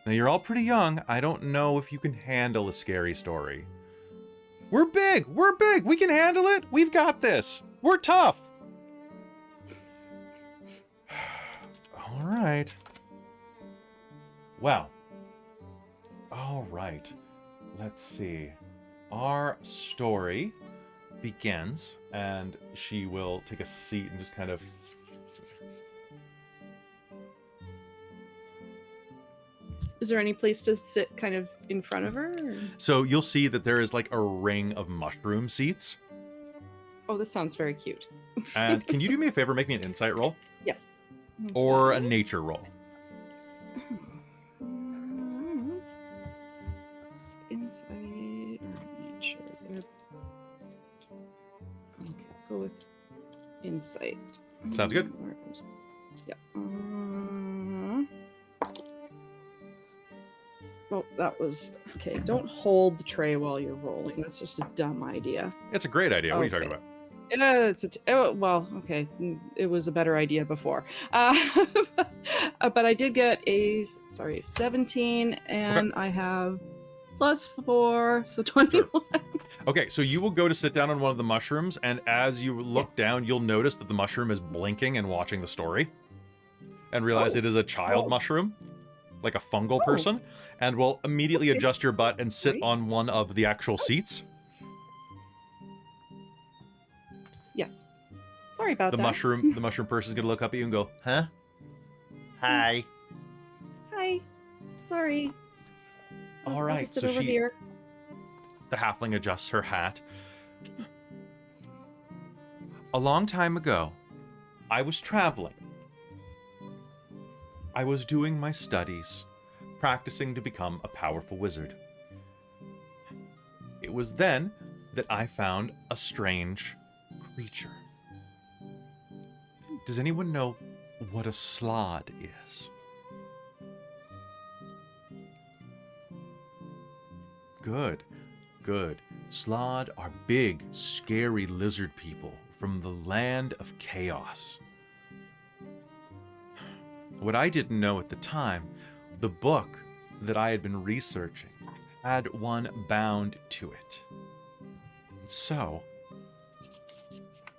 Now, you're all pretty young. I don't know if you can handle a scary story. We're big! We're big! We can handle it! We've got this! We're tough! All right. Well. All right. Let's see. Our story begins, and she will take a seat and just kind of... Is there any place to sit kind of in front of her? Or? So you'll see that there is like a ring of mushroom seats. Oh, this sounds very cute. And can you do me a favor, make me an insight roll? Yes. Or a nature roll? It's insight or nature. Okay, I'll go with insight. Sounds good. Yeah. Oh, that was okay. Don't hold the tray while you're rolling. That's just a dumb idea. It's a great idea. What are you talking about? Well, okay. It was a better idea before. But I did get a 17, and Okay. I have +4, so 21. Okay, so you will go to sit down on one of the mushrooms, and as you look down, you'll notice that the mushroom is blinking and watching the story, and realize it is a child mushroom, like a fungal person, and will immediately adjust your butt and sit on one of the actual seats. Yes. Sorry about The that. mushroom person is gonna look up at you and go, "Huh? Hi." Hi. Sorry. All I'll right, just sit so over she, here. the halfling adjusts her hat. A long time ago, I was traveling. I was doing my studies, practicing to become a powerful wizard. It was then that I found a strange creature. Does anyone know what a slod is? Good, good. Slod are big, scary lizard people from the land of chaos. What I didn't know at the time, the book that I had been researching had one bound to it. So,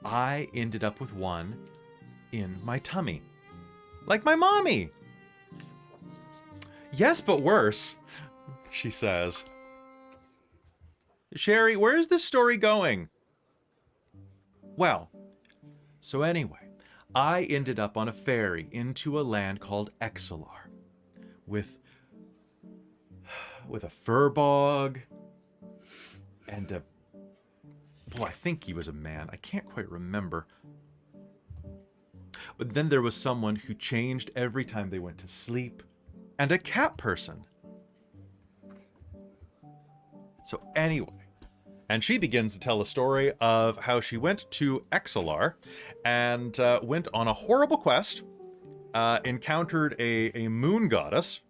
I ended up with one in my tummy. Like my mommy! Yes, but worse, she says. Sherry, where is this story going? Well, so anyway, I ended up on a ferry into a land called Exelar with a furbog and a... Well, I think he was a man. I can't quite remember. But then there was someone who changed every time they went to sleep, and a cat person. So anyway, and she begins to tell a story of how she went to Exelar and went on a horrible quest, encountered a moon goddess,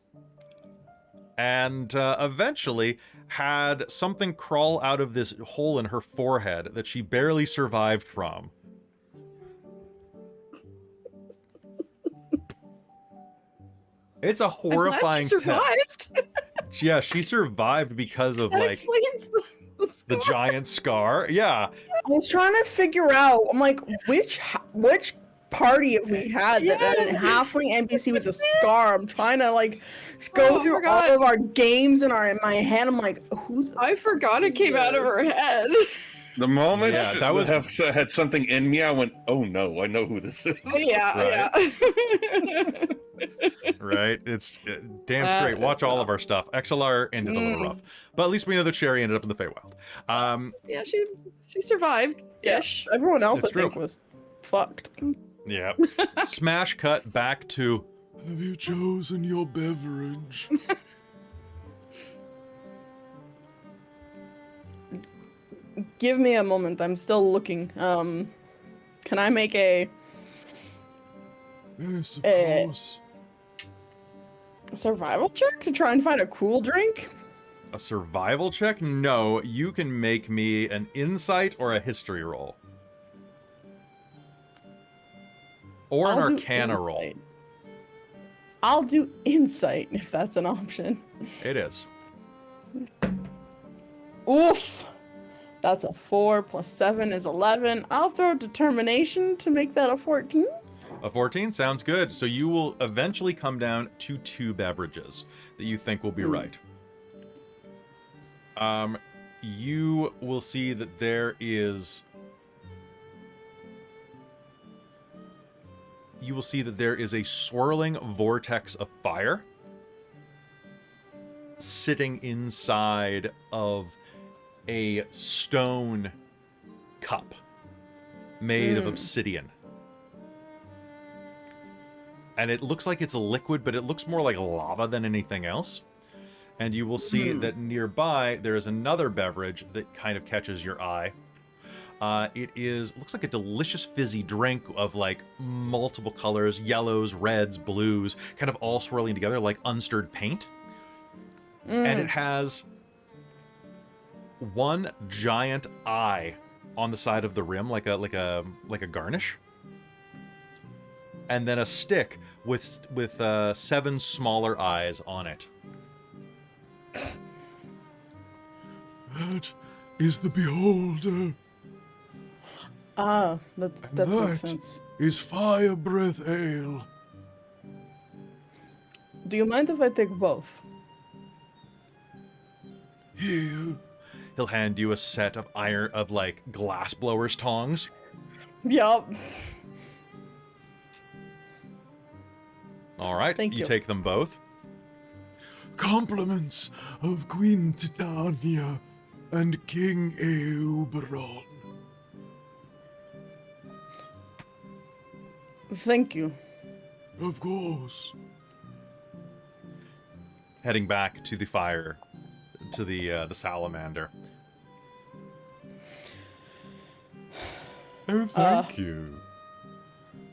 and eventually had something crawl out of this hole in her forehead that she barely survived from. It's a horrifying I'm glad she survived. Yeah, she survived because of That like explains the giant scar. Yeah. I was trying to figure out. I'm like, which party have we had that had a halfling NPC with a scar? I'm trying to like go through all of our games in my head. I'm like, who's? I forgot it came out of her head. The moment that was had something in me, I went, "Oh no, I know who this is." Yeah. Right? It's damn straight. Watch all of our stuff. XLR ended a little rough, but at least we know that Sherry ended up in the Feywild. Yeah, she survived. Ish. Everyone else, It's I think, true. was fucked. Yeah. Smash cut back to. Have you chosen your beverage? Give me a moment. I'm still looking. Can I make a Yes, of Eh. course. Survival check to try and find a cool drink? A survival check? No, you can make me an insight or a history roll. Or an I'll do arcana roll. insight. I'll do insight if that's an option. It is. Oof. That's a 4 plus 7 is 11. I'll throw determination to make that a 14. A 14 sounds good. So you will eventually come down to 2 beverages that you think will be right. You will see that there is... You will see that there is a swirling vortex of fire sitting inside of a stone cup made of obsidian. And it looks like it's a liquid, but it looks more like lava than anything else. And you will see that nearby there is another beverage that kind of catches your eye. It looks like a delicious fizzy drink of like multiple colors, yellows, reds, blues, kind of all swirling together like unstirred paint. And it has one giant eye on the side of the rim, like a garnish, and then a stick with 7 smaller eyes on it. That is the beholder. Ah, that And makes that sense. is fire breath ale. Do you mind if I take both? Here. He'll hand you a set of like glass blowers tongs. Yup. All right, Thank you. take them both. Compliments of Queen Titania and King Euberon. Thank you. Of course. Heading back to the fire, to the salamander. Oh, thank you.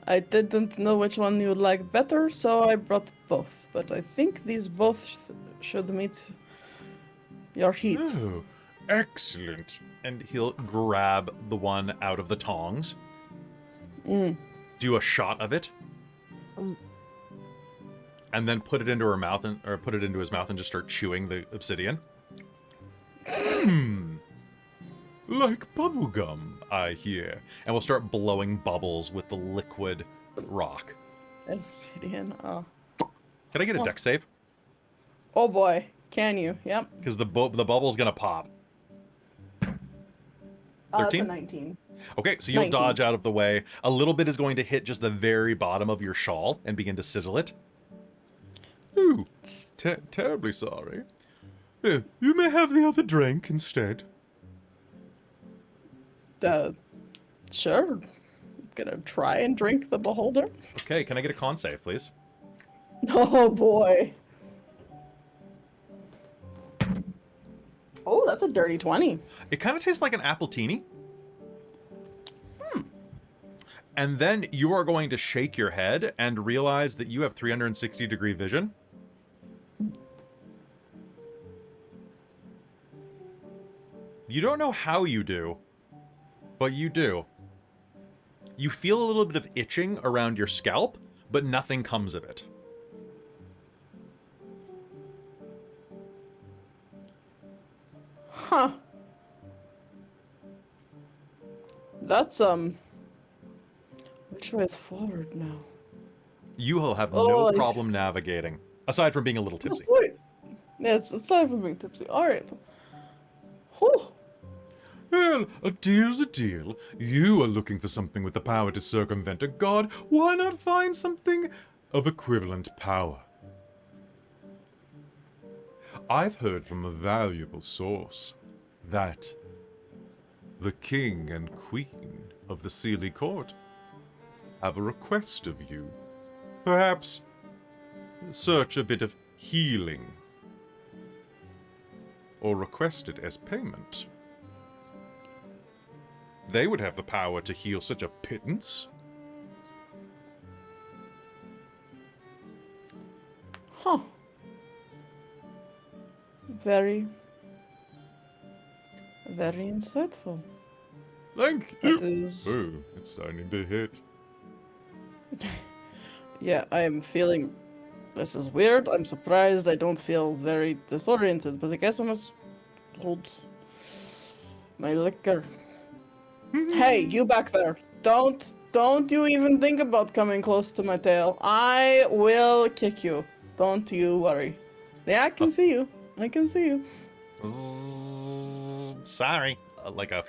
I didn't know which one you'd like better, so I brought both. But I think these both should meet your heat. Oh, excellent. And he'll grab the one out of the tongs. Do a shot of it. And then put it into her mouth, or put it into his mouth and just start chewing the obsidian. Like bubblegum, I hear. And we'll start blowing bubbles with the liquid rock. Obsidian. Oh. Can I get a dex save? Oh boy. Can you? Yep. Because the bubble's gonna pop. That's a 13? 19. Okay, so you'll 19. dodge out of the way. A little bit is going to hit just the very bottom of your shawl and begin to sizzle it. Ooh, terribly sorry. You may have the other drink instead. Sure. Gonna try and drink the beholder. Okay, can I get a con save, please? Oh boy. Oh, that's a dirty 20. It kind of tastes like an appletini. And then you are going to shake your head and realize that you have 360-degree vision. You don't know how you do, but you do. You feel a little bit of itching around your scalp, but nothing comes of it. Huh. That's, which way is forward now? You will have Oh, no I- problem navigating, aside from being a little tipsy. Sweet. Yeah, it's time for being tipsy. Alright. Whew. Well, a deal's a deal. You are looking for something with the power to circumvent a god. Why not find something of equivalent power? I've heard from a valuable source that the king and queen of the Sealy Court have a request of you. Perhaps search a bit of healing, or request it as payment. They would have the power to heal such a pittance. Huh. Very, very insightful. Thank you. That is... Ooh, it's starting to hit. Yeah, I am feeling... This is weird. I'm surprised I don't feel very disoriented, but I guess I must hold my liquor. Hey, you back there. Don't you even think about coming close to my tail. I will kick you. Don't you worry. Yeah, I can see you. I can see you. Sorry. Like a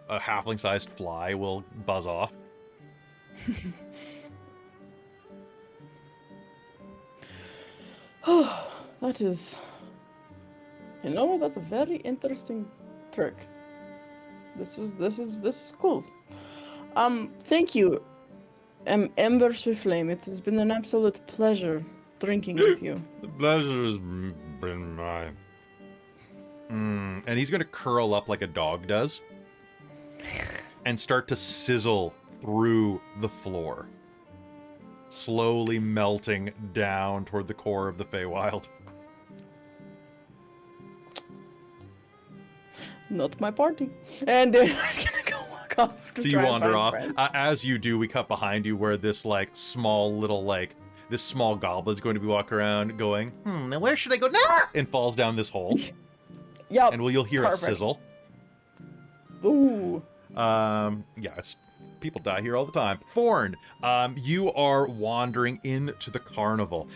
halfling-sized fly will buzz off. That is... You know what? That's a very interesting trick. This is cool. Thank you, Ember Swiftflame. It has been an absolute pleasure drinking with you. The pleasure has been mine. And he's going to curl up like a dog does and start to sizzle through the floor, slowly melting down toward the core of the Feywild. Not my party. And then I was gonna go walk off to So you try and wander find off. friends. As you do, we cut behind you where this small goblin's going to be walking around going, now where should I go? Nah! And falls down this hole. Yup. And you'll hear Perfect. a sizzle. Ooh. People die here all the time. Forn, you are wandering into the carnival.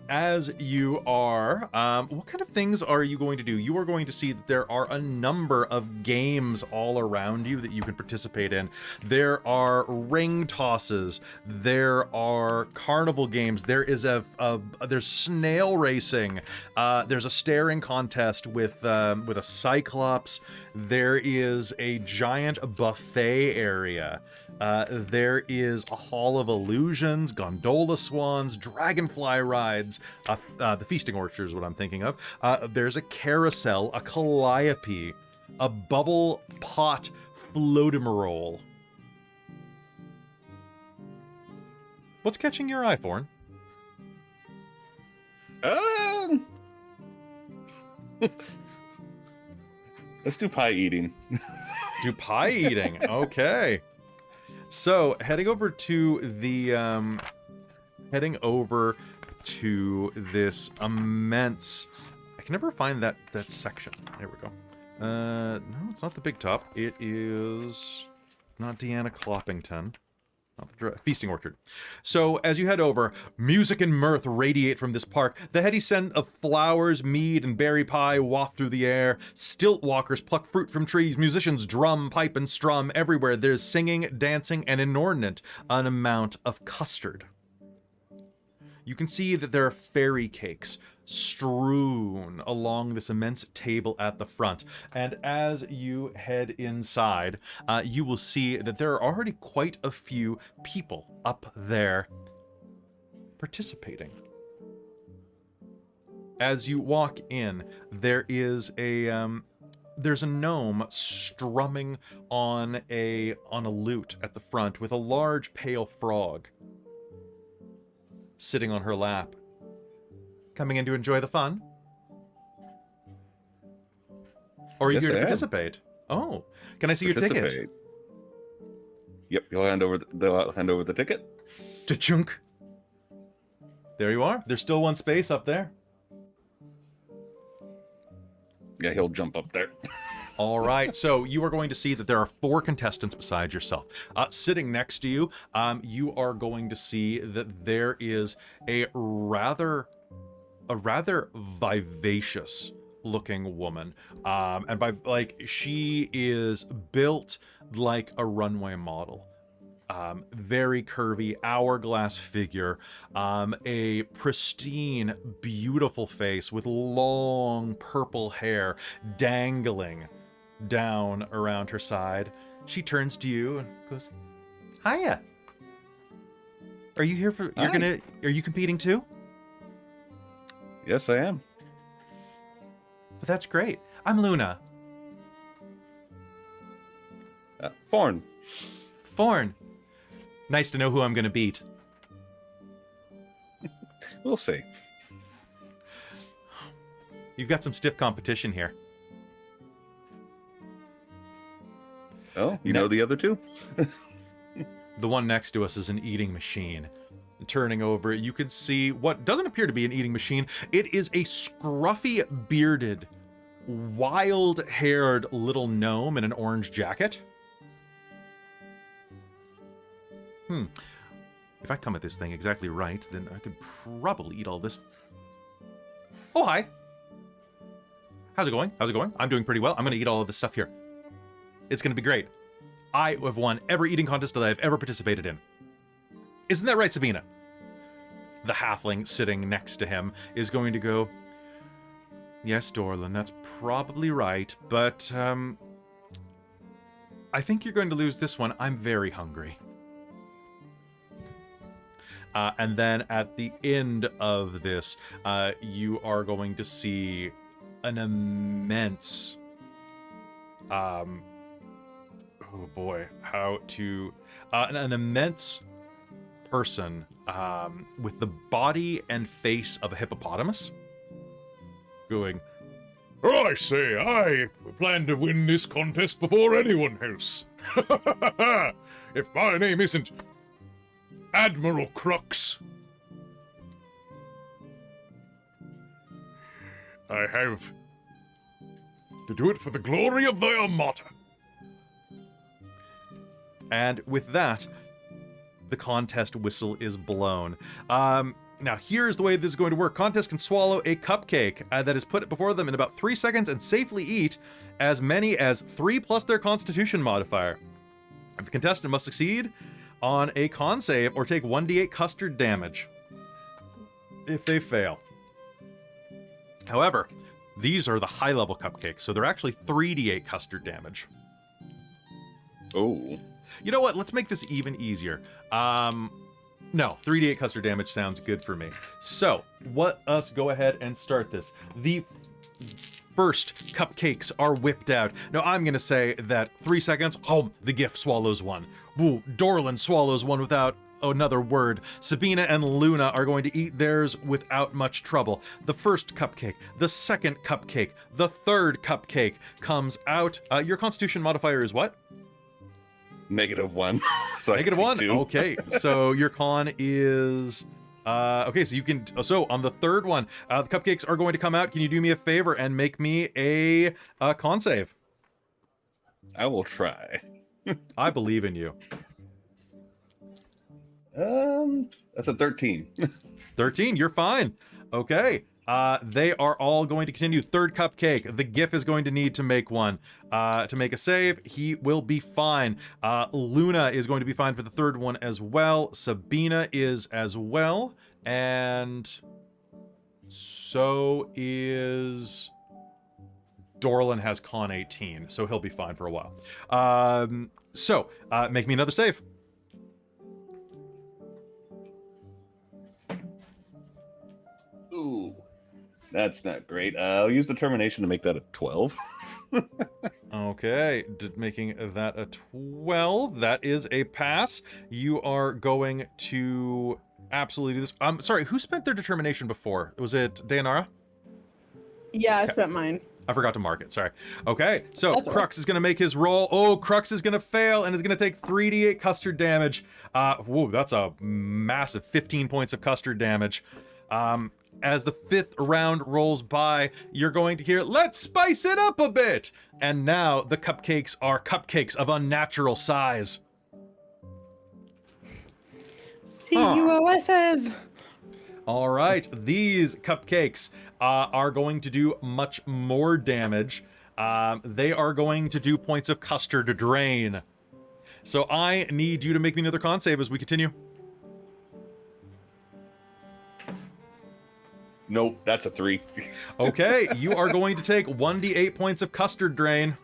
As you are, what kind of things are you going to do? You are going to see that there are a number of games all around you that you can participate in. There are ring tosses. There are carnival games. There is there's snail racing. There's a staring contest with a cyclops. There is a giant buffet area. There is a Hall of Illusions, gondola swans, dragonfly rides, the feasting orchard is what I'm thinking of. There's a carousel, a calliope, a bubble pot floatimorole. What's catching your eye, Forn? Let's do pie eating. Do pie eating. Okay. So heading over to this immense. I can never find that section. There we go. No, it's not the big top. It is not Deanna Cloppington. Not the feasting orchard. So as you head over, music and mirth radiate from this park. The heady scent of flowers, mead, and berry pie waft through the air. Stilt walkers pluck fruit from trees. Musicians drum, pipe, and strum. Everywhere there's singing, dancing, and inordinate an amount of custard. You can see that there are fairy cakes strewn along this immense table at the front. And as you head inside, you will see that there are already quite a few people up there participating. As you walk in, there's a gnome strumming on a lute at the front with a large pale frog sitting on her lap. Coming in to enjoy the fun? Or are you Yes, here to I am. participate? Oh, can I see your ticket? Participate. Yep, they'll hand over the ticket. Cha-chunk. There you are. There's still one space up there. Yeah, he'll jump up there. All right, so you are going to see that there are 4 contestants besides yourself. Sitting next to you, you are going to see that there is a rather vivacious looking woman. And she is built like a runway model. Very curvy, hourglass figure, a pristine, beautiful face with long purple hair dangling down around her side. She turns to you and goes, "Hiya. Are you here for? Hi. Are you competing too?" Yes, I am. But that's great. I'm Luna. Forn. Forn. Nice to know who I'm going to beat. We'll see. You've got some stiff competition here. Oh, you know the other two? The one next to us is an eating machine. Turning over, you can see what doesn't appear to be an eating machine. It is a scruffy, bearded, wild-haired little gnome in an orange jacket. If I come at this thing exactly right, then I could probably eat all this. Oh, hi. How's it going? How's it going? I'm doing pretty well. I'm going to eat all of this stuff here. It's going to be great. I have won every eating contest that I've ever participated in. Isn't that right, Sabina? The halfling sitting next to him is going to go, yes, Dorlan, that's probably right, but I think you're going to lose this one. I'm very hungry. And then at the end of this, you are going to see an immense... oh boy, an immense person with the body and face of a hippopotamus going, Oh, I say, I plan to win this contest before anyone else. If my name isn't Admiral Crux, I have to do it for the glory of the Armada. and with that, the contest whistle is blown. Now, here's the way this is going to work. Contest can swallow a cupcake that is put before them in about 3 seconds and safely eat as many as 3 plus their constitution modifier. The contestant must succeed on a con save or take 1d8 custard damage if they fail. However, these are the high-level cupcakes, so they're actually 3d8 custard damage. Oh. You know what? Let's make this even easier. No, 3d8 custard damage sounds good for me. So, let us go ahead and start this. The first cupcakes are whipped out. Now, I'm going to say that 3 seconds, the GIF swallows one. Woo, Dorlan swallows one without another word. Sabina and Luna are going to eat theirs without much trouble. The first cupcake, the second cupcake, the third cupcake comes out. Your constitution modifier is what? -1. So -1. 2. Okay, so your con is okay. So you can. So on the third one, the cupcakes are going to come out. Can you do me a favor and make me a con save? I will try. I believe in you. That's a 13. 13. You're fine. Okay. They are all going to continue. Third cupcake. The GIF is going to need to make one. To make a save, he will be fine. Luna is going to be fine for the third one as well. Sabina is as well. And so is... Dorlan has con 18, so he'll be fine for a while. Make me another save. Ooh. That's not great. I'll use determination to make that a 12. Okay, making that a 12. That is a pass. You are going to absolutely do this. Sorry, who spent their determination before? Was it Deianera? Yeah, I spent mine. I forgot to mark it. Sorry. Okay, so That's all Crux is going to make his roll. Oh, Crux is going to fail and is going to take 3d8 custard damage. Whoa, that's a massive 15 points of custard damage. As the 5th round rolls by, you're going to hear, let's spice it up a bit. And now the cupcakes are cupcakes of unnatural size. CUOSs. All right, these cupcakes are going to do much more damage. They are going to do points of custard drain. So I need you to make me another con save as we continue. Nope, that's a 3. Okay, you are going to take 1d8 points of custard drain.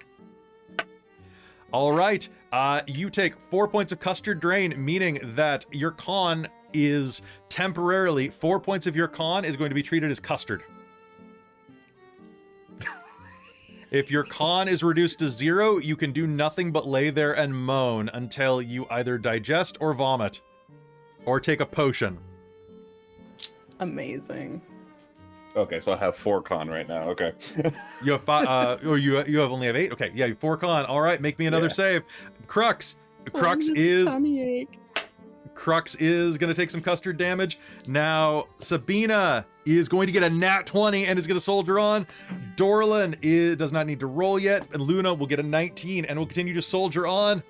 All right, you take 4 points of custard drain, meaning that your con is temporarily, 4 points of your con is going to be treated as custard. If your con is reduced to 0, you can do nothing but lay there and moan until you either digest or vomit, or take a potion. Amazing. Okay, so I have 4 con right now. Okay. You have 5, or you only have 8. Okay, yeah, 4 con. All right, make me another Yeah. save. Crux Forn is has a tummy ache. Crux is going to take some custard damage. Now, Sabina is going to get a nat 20 and is going to soldier on. Dorlan does not need to roll yet, and Luna will get a 19 and will continue to soldier on.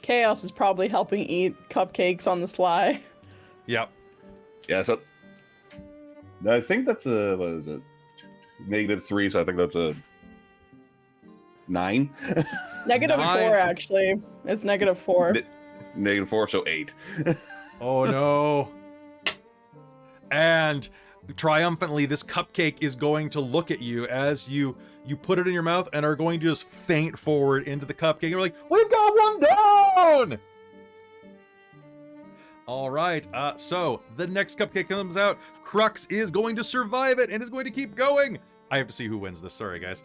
Chaos is probably helping eat cupcakes on the sly. Yep. Yeah, so I think that's a, what is it? -3, so I think that's a 9. Negative Nine. 4, actually. It's -4. -4, so 8. Oh no. And triumphantly, this cupcake is going to look at you as you put it in your mouth and are going to just faint forward into the cupcake. You're like, we've got one down! All right, so the next cupcake comes out. Crux is going to survive it and is going to keep going. I have to see who wins this. Sorry, guys.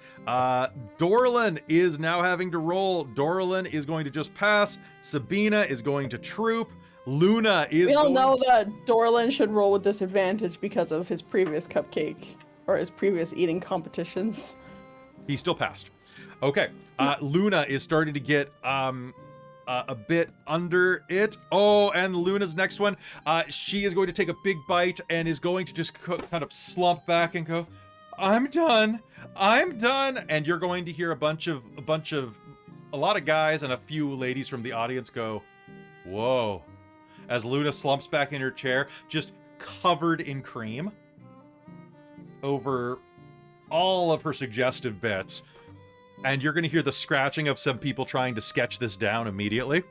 Dorlan is now having to roll. Dorlan is going to just pass. Sabina is going to troop. Luna is We all going know to... that Dorlan should roll with disadvantage because of his previous cupcake, or his previous eating competitions. He still passed. Okay. Luna is starting to get a bit under it. Oh, and Luna's next one. She is going to take a big bite and is going to just kind of slump back and go, I'm done. I'm done. And you're going to hear a lot of guys and a few ladies from the audience go, whoa. As Luna slumps back in her chair, just covered in cream over all of her suggestive bits. And you're going to hear the scratching of some people trying to sketch this down immediately.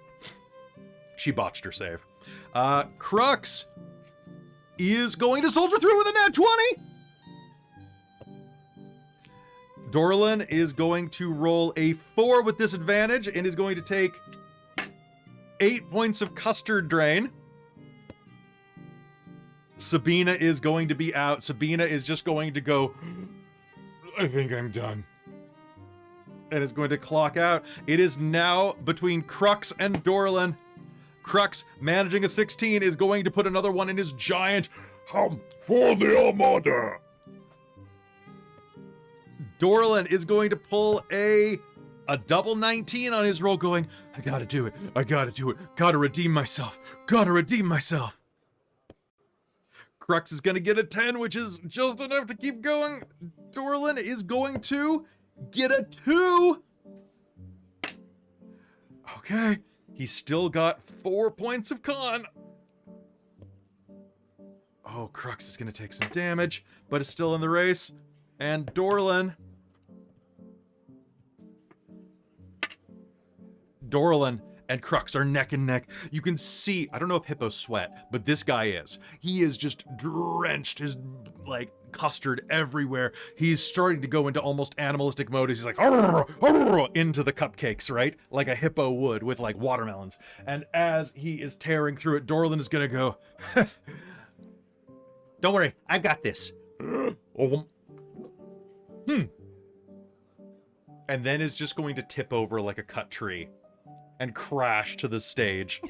She botched her save. Crux is going to soldier through with a nat 20. Dorlan is going to roll a 4 with disadvantage and is going to take 8 points of custard drain. Sabina is going to be out. Sabina is just going to go, I think I'm done. And is going to clock out. It is now between Crux and Dorlan. Crux, managing a 16, is going to put another one in his giant Hum for the Armada. Dorlan is going to pull a double 19 on his roll, going, I gotta do it. I gotta do it. Gotta redeem myself. Gotta redeem myself. Crux is gonna get a 10, which is just enough to keep going. Dorlan is going to get a 2. Okay. He's still got 4 points of con. Oh, Crux is gonna take some damage, but is still in the race. And Dorlan and Crux are neck and neck. You can see, I don't know if hippos sweat, but this guy is. He is just drenched, his like custard everywhere. He's starting to go into almost animalistic mode. He's like, "Arr, arr," into the cupcakes, right? Like a hippo would with like watermelons. And as he is tearing through it, Dorlan is gonna go, don't worry, I got this. And then is just going to tip over like a cut tree and crash to the stage.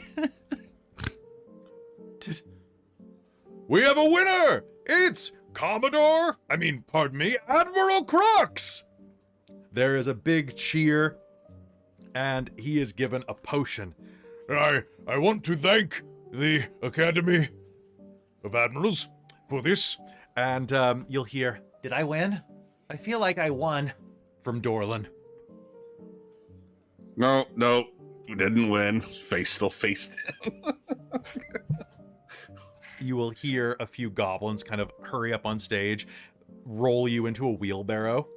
We have a winner! It's Admiral Crux! There is a big cheer, and he is given a potion. I want to thank the Academy of Admirals for this. And you'll hear, did I win? I feel like I won, from Dorlan. No, you didn't win. Still face down. You will hear a few goblins kind of hurry up on stage, roll you into a wheelbarrow,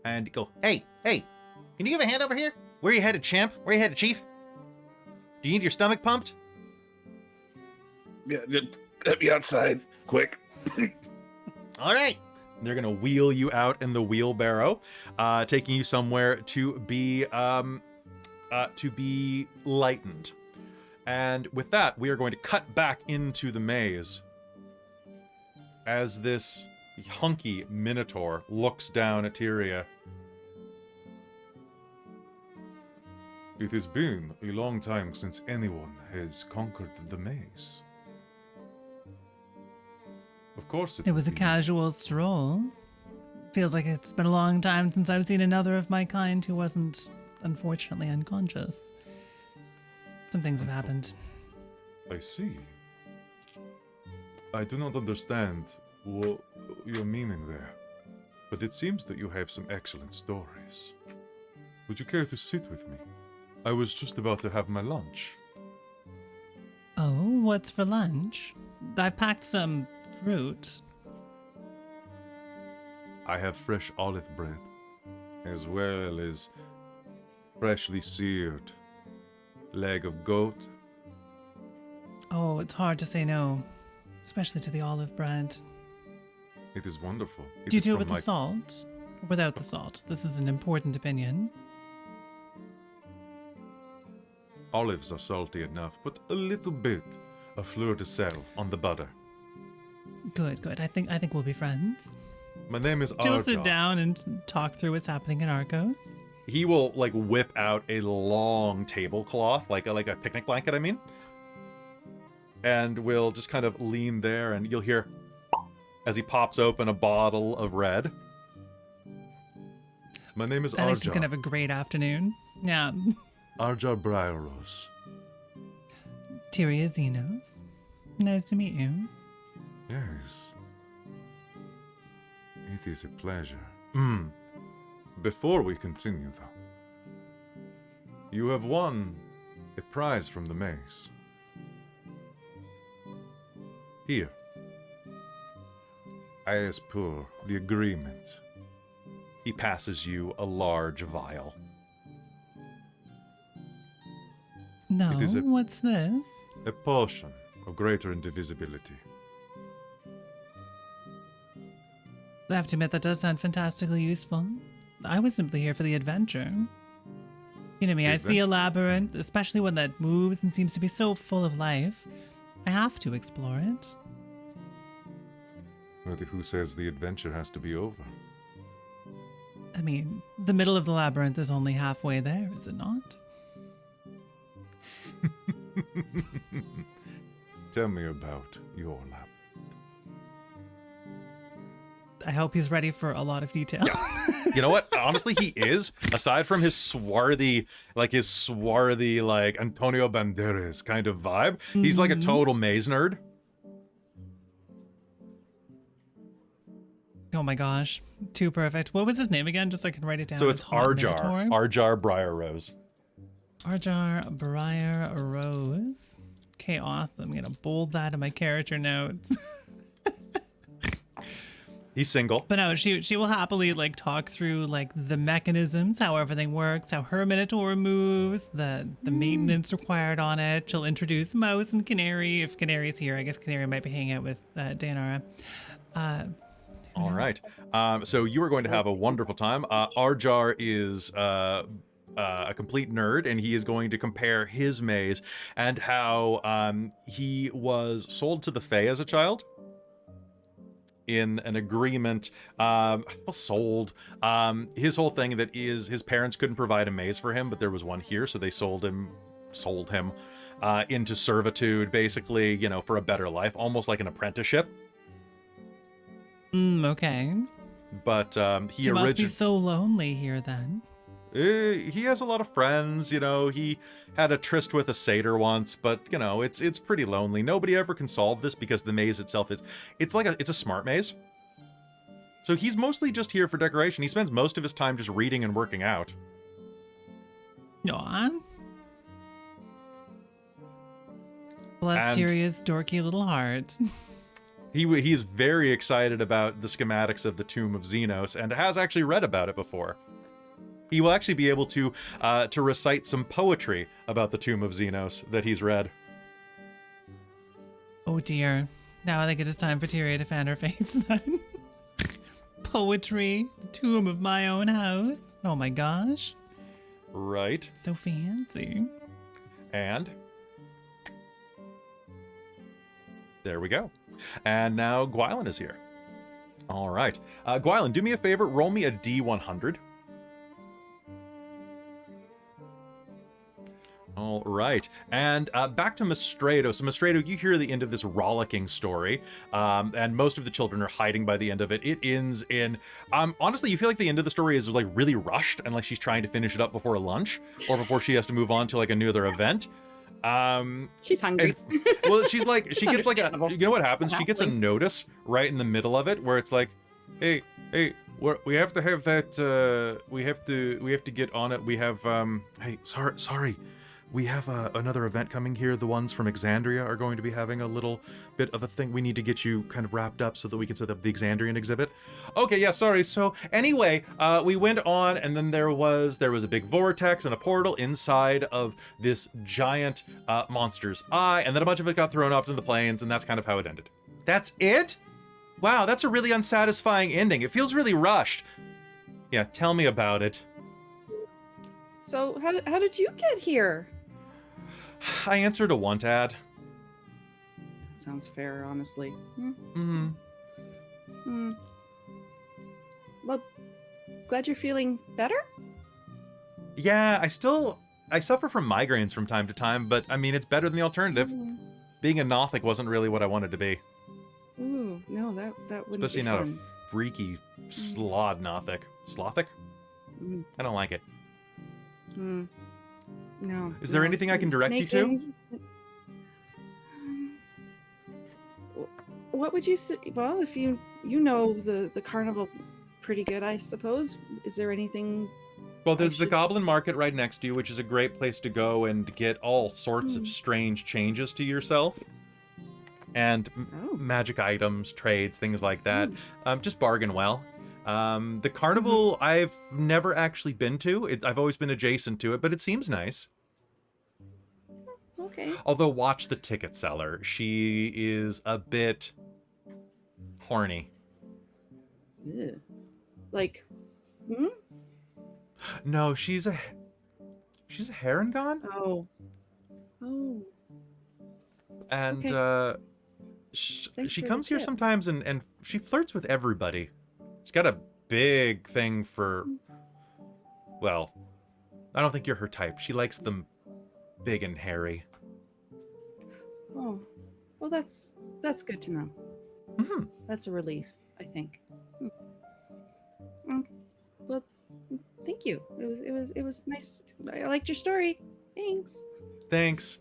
and go, hey, can you give a hand over here? Where you headed, champ? Where you headed, chief? Do you need your stomach pumped? Yeah, get me outside, quick. All right. They're gonna wheel you out in the wheelbarrow, taking you somewhere to be lightened. And with that, we are going to cut back into the maze as this hunky minotaur looks down at Tyria. It has been a long time since anyone has conquered the maze. course It was a would be. casual stroll. Feels like it's been a long time since I've seen another of my kind who wasn't, unfortunately, unconscious. Some things have happened. I see. I do not understand what your meaning there, but it seems that you have some excellent stories. Would you care to sit with me? I was just about to have my lunch. Oh, what's for lunch? I've packed some fruit. I have fresh olive bread, as well as freshly seared leg of goat. Oh, it's hard to say no, especially to the olive bread. It is wonderful. Do you is do it from with my- the salt or without the salt? This is an important opinion. Olives are salty enough, but a little bit of fleur de sel on the butter. Good, good. I think we'll be friends. My name is She'll sit Arja. down and talk through what's happening in Arkos. He will like whip out a long tablecloth, like a picnic blanket, I mean, and will just kind of lean there, and you'll hear as he pops open a bottle of red. My name is I think she's Arja. gonna have a great afternoon. Yeah. Arja Briarrose. Tyria Zenos. Nice to meet you. Yes. It is a pleasure. Before we continue, though, you have won a prize from the maze. Here. As per the agreement. He passes you a large vial. No, It is a- what's this? A potion of greater indivisibility. I have to admit, that does sound fantastically useful. I was simply here for the adventure. You know me, The I see a adventure? labyrinth, especially one that moves and seems to be so full of life. I have to explore it. But who says the adventure has to be over? I mean, the middle of the labyrinth is only halfway there, is it not? Tell me about your lab. I hope he's ready for a lot of detail. You know what? Honestly, he is. Aside from his swarthy, like Antonio Banderas kind of vibe, he's like a total maze nerd. Oh my gosh, too perfect. What was his name again, just so I can write it down? So it's Hot Arjar. Minotaur. Arjar Briarrose. Arjar Briar Rose. Okay, awesome. I'm gonna bold that in my character notes. He's single. But no, she will happily like talk through like the mechanisms, how everything works, how her Minotaur moves, the maintenance required on it. She'll introduce Mouse and Canary if Canary's here. I guess Canary might be hanging out with Deianera. All right. So you are going to have a wonderful time. Arjar is a complete nerd, and he is going to compare his maze and how he was sold to the Fae as a child in an agreement. Sold. His whole thing that is his parents couldn't provide a maze for him, but there was one here, so they sold him into servitude, basically, you know, for a better life, almost like an apprenticeship. Okay. But he You must be originally so lonely here then. he has a lot of friends, you know. He had a tryst with a satyr once, but you know, it's pretty lonely. Nobody ever can solve this because the maze itself it's a smart maze. So he's mostly just here for decoration. He spends most of his time just reading and working out. Aw. Bless And- Tyria's dorky little heart. He's very excited about the schematics of the Tomb of Zenos and has actually read about it before. He will actually be able to recite some poetry about the Tomb of Zenos that he's read. Oh dear. Now I think it is time for Tyria to fan her face then. Poetry, the tomb of my own house. Oh my gosh. Right. So fancy. And there we go. And now Gwylan is here. All right. Gwylan, do me a favor. Roll me a D100. All right, and back to Mystredo. So Mystredo, you hear the end of this rollicking story, and most of the children are hiding by the end of it. It ends in, honestly, you feel like the end of the story is like really rushed, and like she's trying to finish it up before lunch, or before she has to move on to like another event. She's hungry. And, well, she's like, she gets like a, understandable. you know what happens? She gets a Halfling. notice right in the middle of it where it's like, hey, we have to have that, we have to get on it. We have, hey, sorry. We have another event coming here. The ones from Exandria are going to be having a little bit of a thing. We need to get you kind of wrapped up so that we can set up the Exandrian exhibit. Okay, yeah, sorry. So anyway, we went on, and then there was a big vortex and a portal inside of this giant monster's eye, and then a bunch of it got thrown off into the plains, and that's kind of how it ended. That's it? Wow, that's a really unsatisfying ending. It feels really rushed. Yeah, tell me about it. So how did you get here? I answered a want ad. Sounds fair, honestly. Mm-hmm. Well, glad you're feeling better. Yeah, I suffer from migraines from time to time, but I mean, it's better than the alternative. Being a Nothic wasn't really what I wanted to be. Ooh, no, that wouldn't Especially be not fun. a freaky slod Nothic. Slothic? Mm. I don't like it. No. Is there anything I can direct you to? What would you say? Well, if you know the carnival pretty good, I suppose. Is there anything? Well, there's the should- Goblin Market right next to you, which is a great place to go and get all sorts of strange changes to yourself. And Oh. magic items, trades, things like that. Just bargain well. The carnival I've never actually been to. I've always been adjacent to it, but it seems nice. Okay. Although, watch the ticket seller. She is a bit horny. Ew. Like, No, she's a Harengon, oh, and okay. Thanks she for the comes here tip. sometimes, and she flirts with everybody. She's got a big thing for, well, I don't think you're her type. She likes them big and hairy. Oh, well, that's good to know. Mm-hmm. That's a relief, I think. Well, thank you. It was nice. I liked your story. Thanks. Thanks.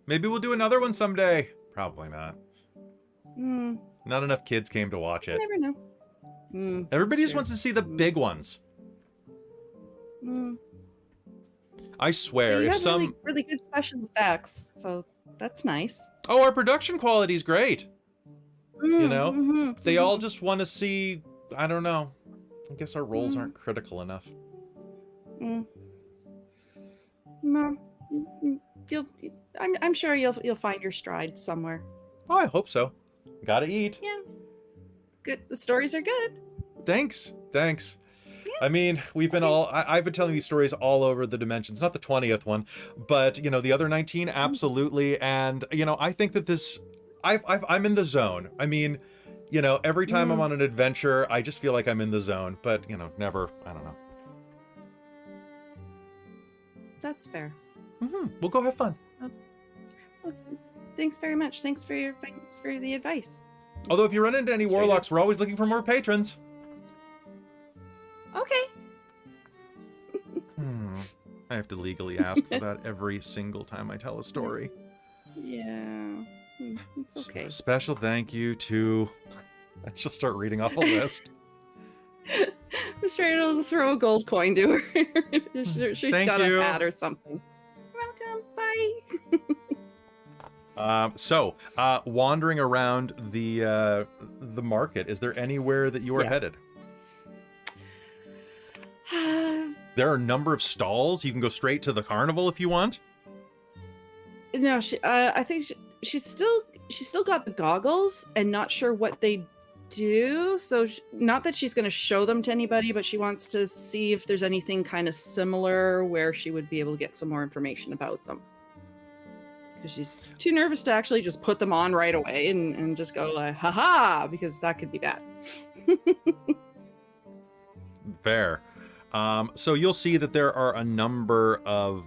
Maybe we'll do another one someday. Probably not. Not enough kids came to watch You it. never know. Everybody That's just wants to see the big ones. true. I swear, You if have some... really good special effects, so that's nice. Oh, our production quality is great. You know? Mhm. They all just want to see... I don't know. I guess our roles aren't critical enough. No, I'm sure you'll find your stride somewhere. Oh, I hope so. Gotta eat. Yeah. Good. The stories are good. Thanks. I mean, we've been I've been telling these stories all over the dimensions. Not the 20th one, but, you know, the other 19, absolutely. And, you know, I think that this... I'm in the zone. I mean, you know, every time I'm on an adventure, I just feel like I'm in the zone. But, you know, never... I don't know. That's fair. We'll go have fun. Well, thanks very much. Thanks for the advice. Although, if you run into any Straight warlocks, we're always looking for more patrons. Okay. I have to legally ask for that every single time I tell a story. Yeah. It's okay. Special thank you to... I shall start reading off a list. Mystredo will throw a gold coin to her. She's Thank got you. a hat or something. You're welcome. Bye. Wandering around the market, is there anywhere that you are Yeah. headed? There are a number of stalls. You can go straight to the carnival if you want. No, I think she's still got the goggles and not sure what they do. So not that she's going to show them to anybody, but she wants to see if there's anything kind of similar where she would be able to get some more information about them. Because she's too nervous to actually just put them on right away and just go like, haha, because that could be bad. Fair. So you'll see that there are a number of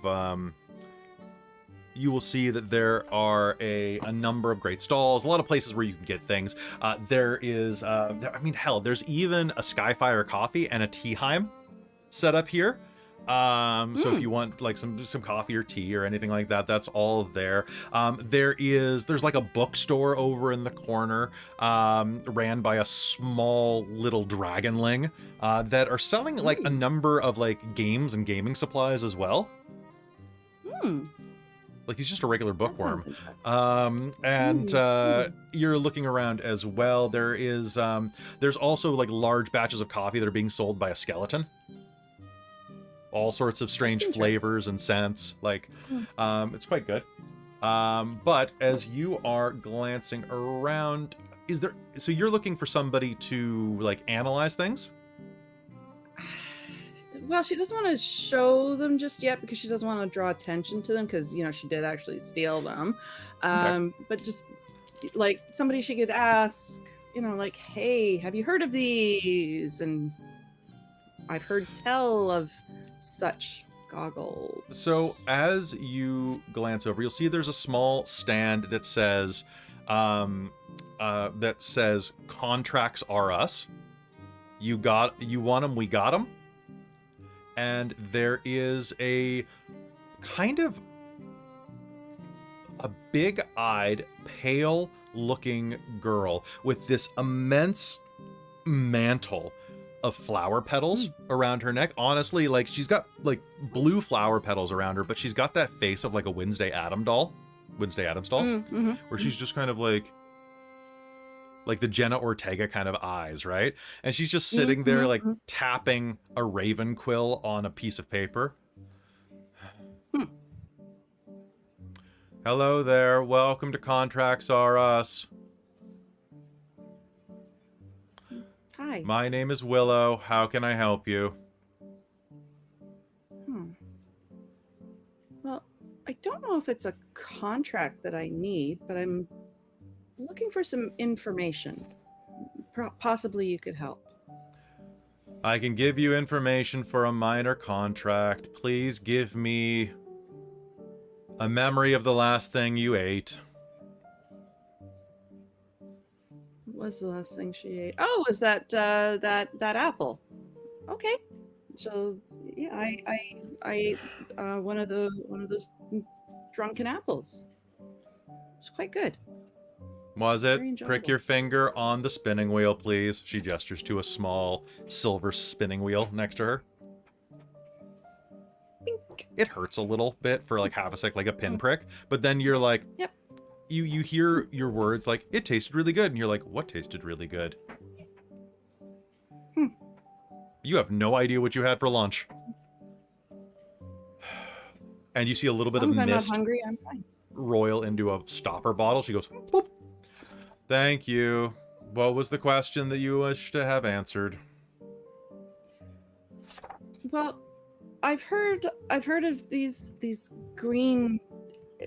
you will see that there are a number of great stalls, a lot of places where you can get things. There is, hell, there's even a Skyfire coffee and a Teaheim set up here. So if you want like some coffee or tea or anything like that, that's all there. There's like a bookstore over in the corner, ran by a small little dragonling, that are selling like a number of like games and gaming supplies as well. Like he's just a regular bookworm. You're looking around as well. There's also like large batches of coffee that are being sold by a skeleton. All sorts of strange flavors and scents. Like, it's quite good. But as you are glancing around, so you're looking for somebody to like analyze things? Well, she doesn't want to show them just yet because she doesn't want to draw attention to them because, you know, she did actually steal them. But just like somebody she could ask, you know, like, hey, have you heard of these? And I've heard tell of such goggles. So as you glance over, you'll see there's a small stand that says contracts are us. You want them, we got them. And there is a kind of a big-eyed, pale-looking girl with this immense mantle of flower petals around her neck. Honestly, like she's got like blue flower petals around her, but she's got that face of like a Wednesday Addams doll, where she's just kind of like the Jenna Ortega kind of eyes, right? And she's just sitting there like tapping a raven quill on a piece of paper. Hello there, welcome to Contracts Are Us. Hi. My name is Willow. How can I help you? Well, I don't know if it's a contract that I need, but I'm looking for some information. Possibly you could help. I can give you information for a minor contract. Please give me a memory of the last thing you ate. What was the last thing she ate? Oh, was that apple? Okay. So yeah, I ate one of those drunken apples. It's quite good. Was it? Very enjoyable. Prick your finger on the spinning wheel, please. She gestures to a small silver spinning wheel next to her. Bink. It hurts a little bit for like half a sec, like a pinprick, but then you're like, yep. You hear your words like, it tasted really good, and you're like, what tasted really good? You have no idea what you had for lunch. And you see a little bit of I'm mist not hungry, I'm fine. roil into a stopper bottle. She goes, boop. Thank you. What was the question that you wish to have answered? Well, I've heard of these green,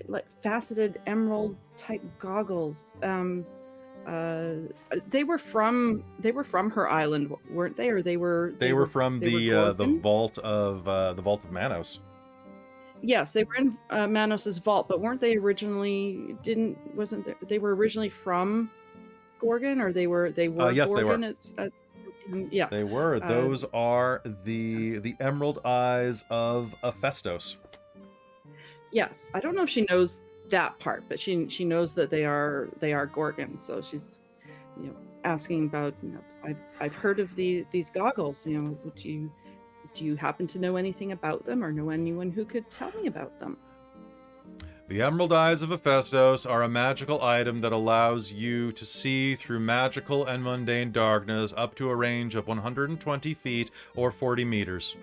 like faceted emerald type goggles. They were from her island, weren't they? Or they were from the vault of Manos. Yes, they were in Manos's vault, but weren't they originally? They were originally from Gorgon, or they were? Yes, Gorgon? they were. It's yeah. They were. Those are the emerald eyes of Hephaestus. Yes, I don't know if she knows that part, but she knows that they are Gorgon. So she's, asking about. I've heard of these goggles. Do you happen to know anything about them, or know anyone who could tell me about them? The emerald eyes of Hephaestus are a magical item that allows you to see through magical and mundane darkness up to a range of 120 feet or 40 meters.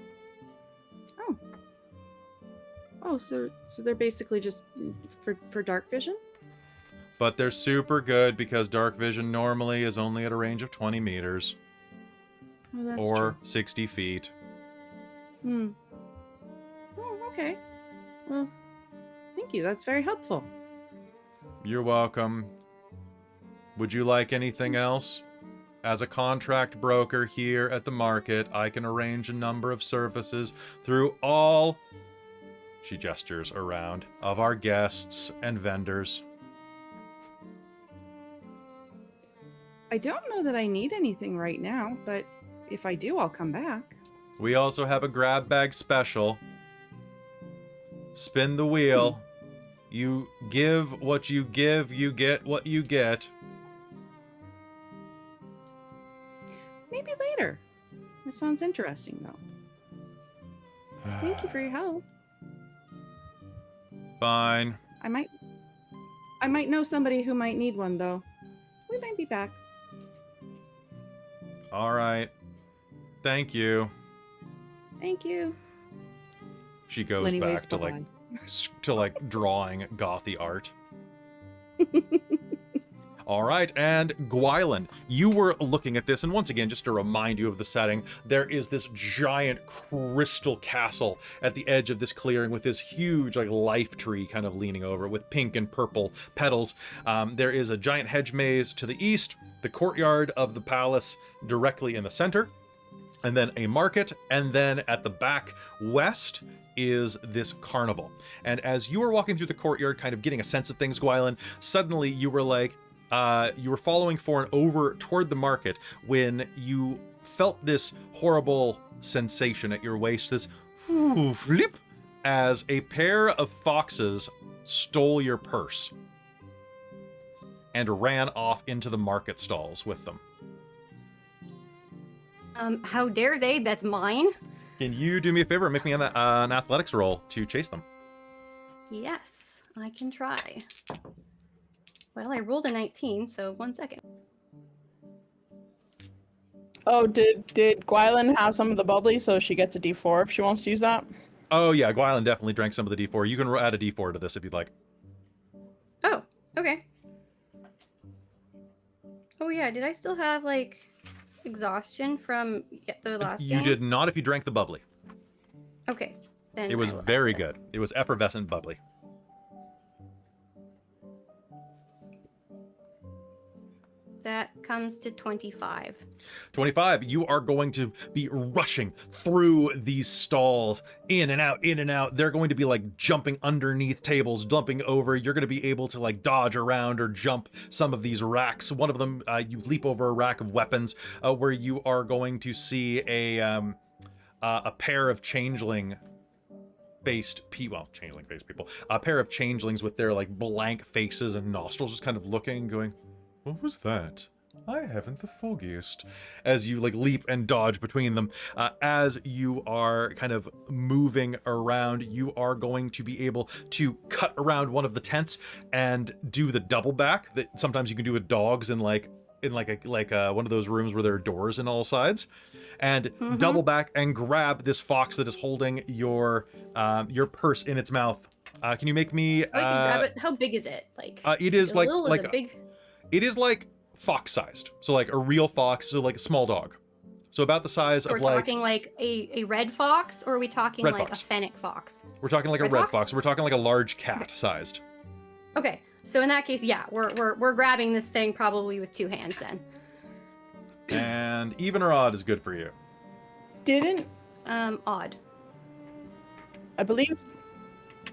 Oh, so they're basically just for dark vision? But they're super good because dark vision normally is only at a range of 20 meters. Oh, that's or true. 60 feet. Oh, okay. Well, thank you. That's very helpful. You're welcome. Would you like anything else? As a contract broker here at the market, I can arrange a number of services through all she gestures around, of our guests and vendors. I don't know that I need anything right now, but if I do, I'll come back. We also have a grab bag special. Spin the wheel. You give what you give, you get what you get. Maybe later. That sounds interesting, though. Thank you for your help. Fine. I might know somebody who might need one, though. We might be back. All right. Thank you. Thank you. She goes Lenny back waves to bye-bye. like drawing gothy art. All right, and Gwylan, you were looking at this, and once again, just to remind you of the setting, there is this giant crystal castle at the edge of this clearing with this huge like life tree kind of leaning over it with pink and purple petals. There is a giant hedge maze to the east, the courtyard of the palace directly in the center, and then a market, and then at the back west is this carnival. And as you were walking through the courtyard, kind of getting a sense of things, Gwylan, suddenly you were like, you were following Forn over toward the market when you felt this horrible sensation at your waist, this flip, as a pair of foxes stole your purse and ran off into the market stalls with them. How dare they? That's mine. Can you do me a favor and make me an athletics roll to chase them? Yes, I can try. Well, I rolled a 19, so 1 second. Oh, did Gwylan have some of the bubbly so she gets a D4 if she wants to use that? Oh yeah, Gwylan definitely drank some of the D4. You can add a D4 to this if you'd like. Oh, okay. Oh yeah, did I still have like exhaustion from the last You game? did not if you drank the bubbly. Okay, then It was I will add very that. good. It was effervescent bubbly. That comes to 25. 25, you are going to be rushing through these stalls, in and out, in and out. They're going to be like jumping underneath tables, dumping over. You're going to be able to like dodge around or jump some of these racks. One of them, you leap over a rack of weapons where you are going to see a pair of changeling faced people, a pair of changelings with their like blank faces and nostrils just kind of looking, going, what was that? I haven't the foggiest. As you like leap and dodge between them, as you are kind of moving around, you are going to be able to cut around one of the tents and do the double back that sometimes you can do with dogs in one of those rooms where there are doors in all sides, and double back and grab this fox that is holding your purse in its mouth. Can you make me? I can grab it. How big is it? Like it is like little, like is it big? It is like fox-sized, so like a real fox, so like a small dog, so about the size We're of like. talking like a red fox, or are we talking Red like fox. a fennec fox? We're talking like a Red red fox? fox. We're talking like a large cat-sized. Okay, so in that case, yeah, we're grabbing this thing probably with 2 hands then. And even or odd is good for you. Didn't Odd. I believe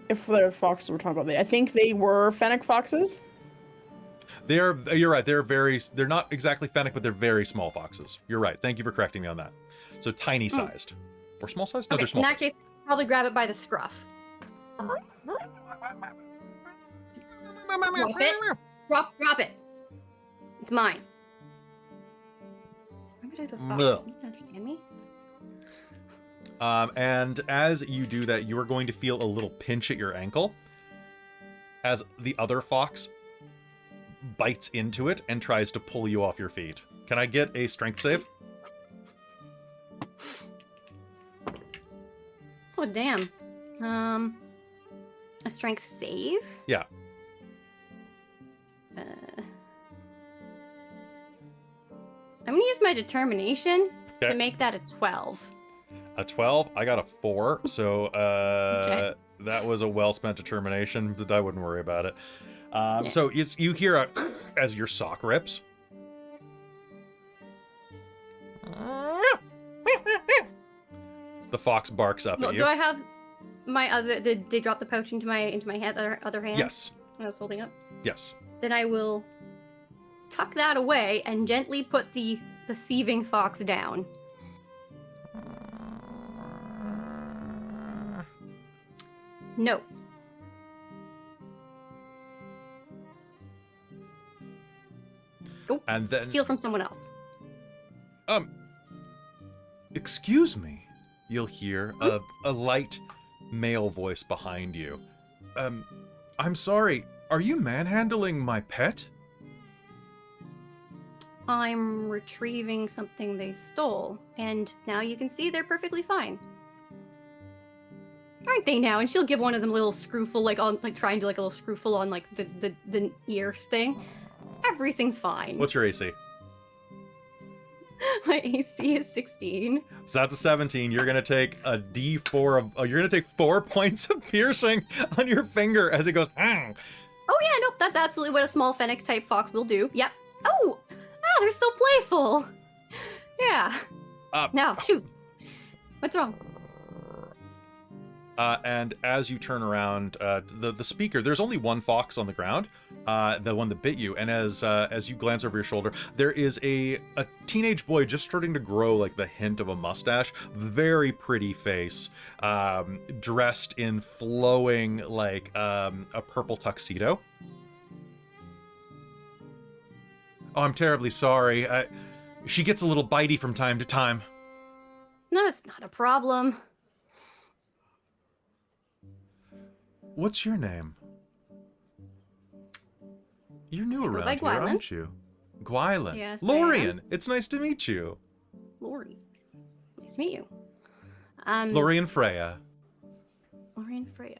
if they're foxes we're talking about, I think they were fennec foxes. You're right. They're not exactly fennec, but they're very small foxes. You're right. Thank you for correcting me on that. So tiny sized. Or small sized? No, Okay, they're small in that sized. case, probably grab it by the scruff. Drop it. Drop it. It's mine. Remember to do a fox. Ugh. You can understand me? And as you do that, you are going to feel a little pinch at your ankle as the other fox bites into it and tries to pull you off your feet. Can I get a strength save? Oh, damn. A strength save? Yeah. I'm gonna use my determination Okay. to make that a 12. A 12. I got a 4. So Okay. that was a well-spent determination, but I wouldn't worry about it. So you hear a as your sock rips. The fox barks up Well, at you. do I have my other, they drop the pouch into my other hand. Yes. When I was holding up. Yes. Then I will tuck that away and gently put the thieving fox down. No. Oh, And then steal from someone else. Excuse me. You'll hear a light male voice behind you. I'm sorry. Are you manhandling my pet? I'm retrieving something they stole, and now you can see they're perfectly fine. Aren't they now? And she'll give one of them a little screwful, trying to like a little screwful on like the ears thing. Everything's fine. What's your AC? My AC is 16. So that's a 17. You're gonna take a D4 of. You're gonna take 4 points of piercing on your finger as it goes. "Ah." Oh yeah, nope, that's absolutely what a small fennec type fox will do. Yep. Oh, they're so playful. Yeah. Now shoot. What's wrong? And as you turn around, the speaker, there's only one fox on the ground, the one that bit you. And as you glance over your shoulder, there is a teenage boy just starting to grow like the hint of a mustache, very pretty face, dressed in flowing like a purple tuxedo. Oh, I'm terribly sorry. She gets a little bitey from time to time. No, it's not a problem. What's your name? You're new I go around by here, Gwylan. aren't you? Gwylan. Yes, I Lorian, it's nice to meet you. Lori. Nice to meet you. Lorian Freya. Lorian Freya.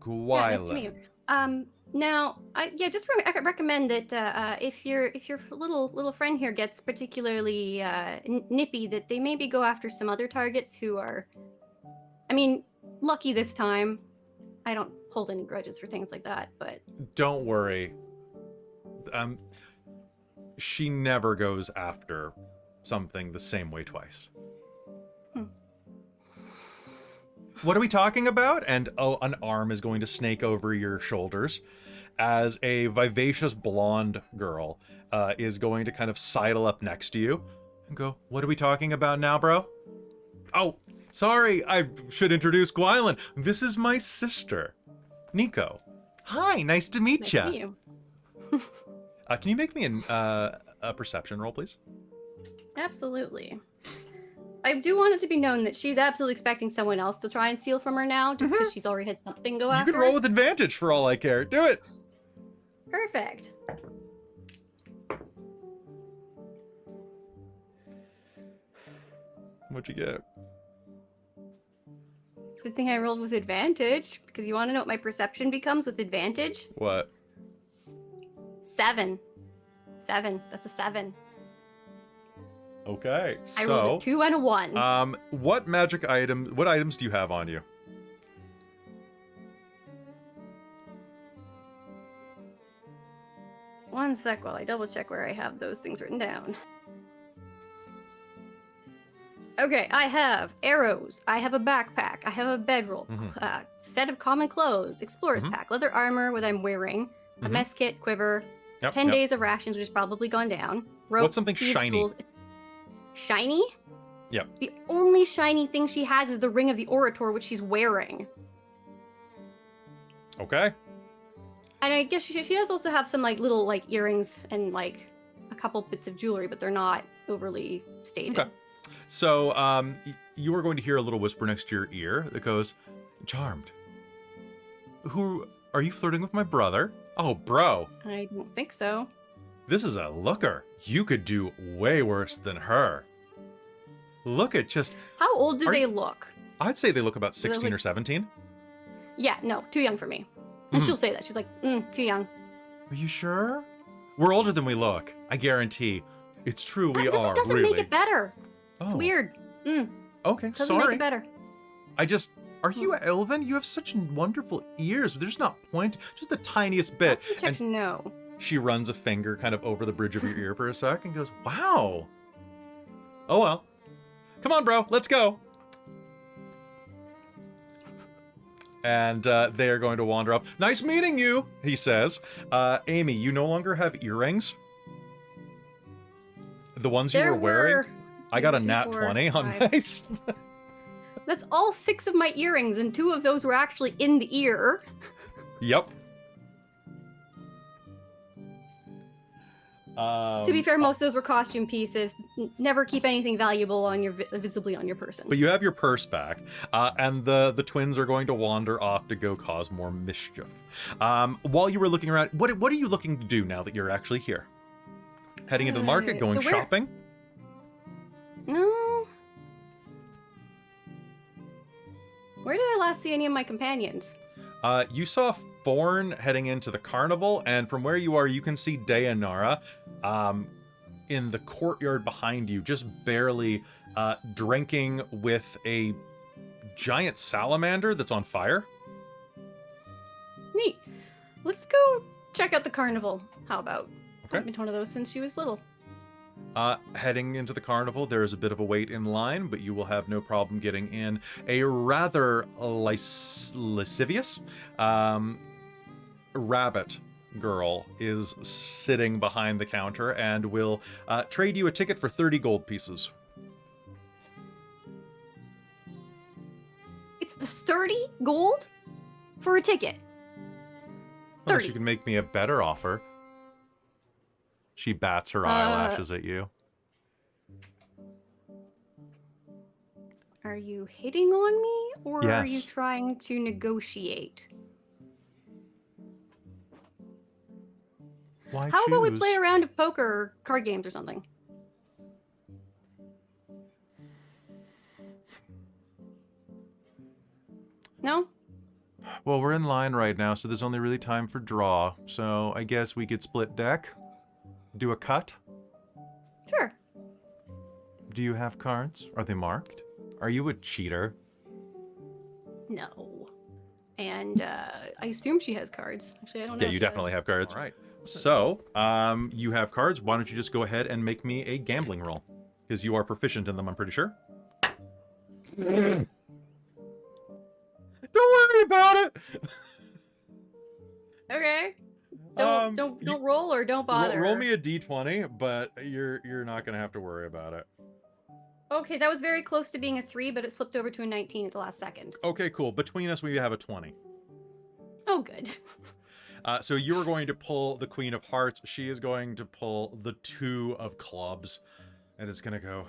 Gwylan. Yeah, nice to meet you. Now, I could recommend that if your little friend here gets particularly nippy, that they maybe go after some other targets who are, I mean, lucky this time. I don't hold any grudges for things like that, but Don't worry. She never goes after something the same way twice. What are we talking about? And an arm is going to snake over your shoulders as a vivacious blonde girl is going to kind of sidle up next to you and go, "What are we talking about now, bro?" "Oh, sorry, I should introduce Gwylan. This is my sister, Nico. Hi, nice to meet nice ya." to meet you. Can you make me a perception roll, please? Absolutely. I do want it to be known that she's absolutely expecting someone else to try and steal from her now, just because she's already had something go You after can roll her. with advantage for all I care. Do it. Perfect. What'd you get? Good thing I rolled with advantage, because you want to know what my perception becomes with advantage? What? 7. 7. That's a 7. Okay, I rolled a 2 and a 1. what items do you have on you? One sec while I double check where I have those things written down. Okay, I have arrows, I have a backpack, I have a bedroll, set of common clothes, explorer's pack, leather armor, what I'm wearing, a mess kit, quiver, 10 days of rations, which has probably gone down. Rope, What's something thieves' shiny? tools. Shiny? Yep. The only shiny thing she has is the ring of the Orator, which she's wearing. Okay. And I guess she does also have some like little like earrings and like a couple bits of jewelry, but they're not overly stated. Okay. So, you are going to hear a little whisper next to your ear that goes, "Charmed. Who are you flirting with my brother? Oh, bro. I don't think so. This is a looker. You could do way worse than her. Look at just, How old do Are they you- look? I'd say they look about they're 16 or like- 17. Yeah, no, too young for me. And Mhm. she'll say that. She's like, too young. Are you sure? We're older than we look. I guarantee. It's true, we That really are, doesn't really. make it better. It's Oh, weird. Okay, Doesn't sorry. make it better. Are you elven? You have such wonderful ears. They're just not pointed, just the tiniest bit. Let's check And to know. she runs a finger kind of over the bridge of your ear for a sec and goes, "Wow. Oh well. Come on, bro, let's go." And they are going to wander off. Nice meeting you, he says. Amy, you no longer have earrings. The ones you were wearing. I got a nat 20 on nice. That's all 6 of my earrings, and 2 of those were actually in the ear. Yep. To be fair, most of those were costume pieces. Never keep anything valuable on your visibly on your person. But you have your purse back, and the twins are going to wander off to go cause more mischief. While you were looking around, what are you looking to do now that you're actually here? Heading into the market, going shopping? No. Where did I last see any of my companions? You saw Forn heading into the carnival, and from where you are, you can see Deianera in the courtyard behind you, just barely drinking with a giant salamander that's on fire. Neat. Let's go check out the carnival. How about? Okay. I've been to one of those since she was little. Heading into the carnival, there is a bit of a wait in line, but you will have no problem getting in. A rather lascivious rabbit girl is sitting behind the counter and will trade you a ticket for 30 gold pieces. It's 30 gold for a ticket. 30. Unless you can make me a better offer. She bats her eyelashes at you. Are you hitting on me, or Yes. are you trying to negotiate? Why How about we choose? play a round of poker or card games or something? No? Well, we're in line right now, so there's only really time for draw. So I guess we could split deck. Do a cut. Sure. Do you have cards? Are they marked? Are you a cheater? No. And I assume she has cards. Actually, I don't know. Yeah, you definitely have cards. All right. So, you have cards. Why don't you just go ahead and make me a gambling roll? Because you are proficient in them, I'm pretty sure. Don't worry about it. Okay. Don't roll or don't bother. Roll me a d20, but you're not gonna have to worry about it. Okay, that was very close to being a 3, but it slipped over to a 19 at the last second. Okay, cool. Between us, we have a 20. Oh, good. So you're going to pull the Queen of Hearts. She is going to pull the 2 of Clubs. And it's going to go,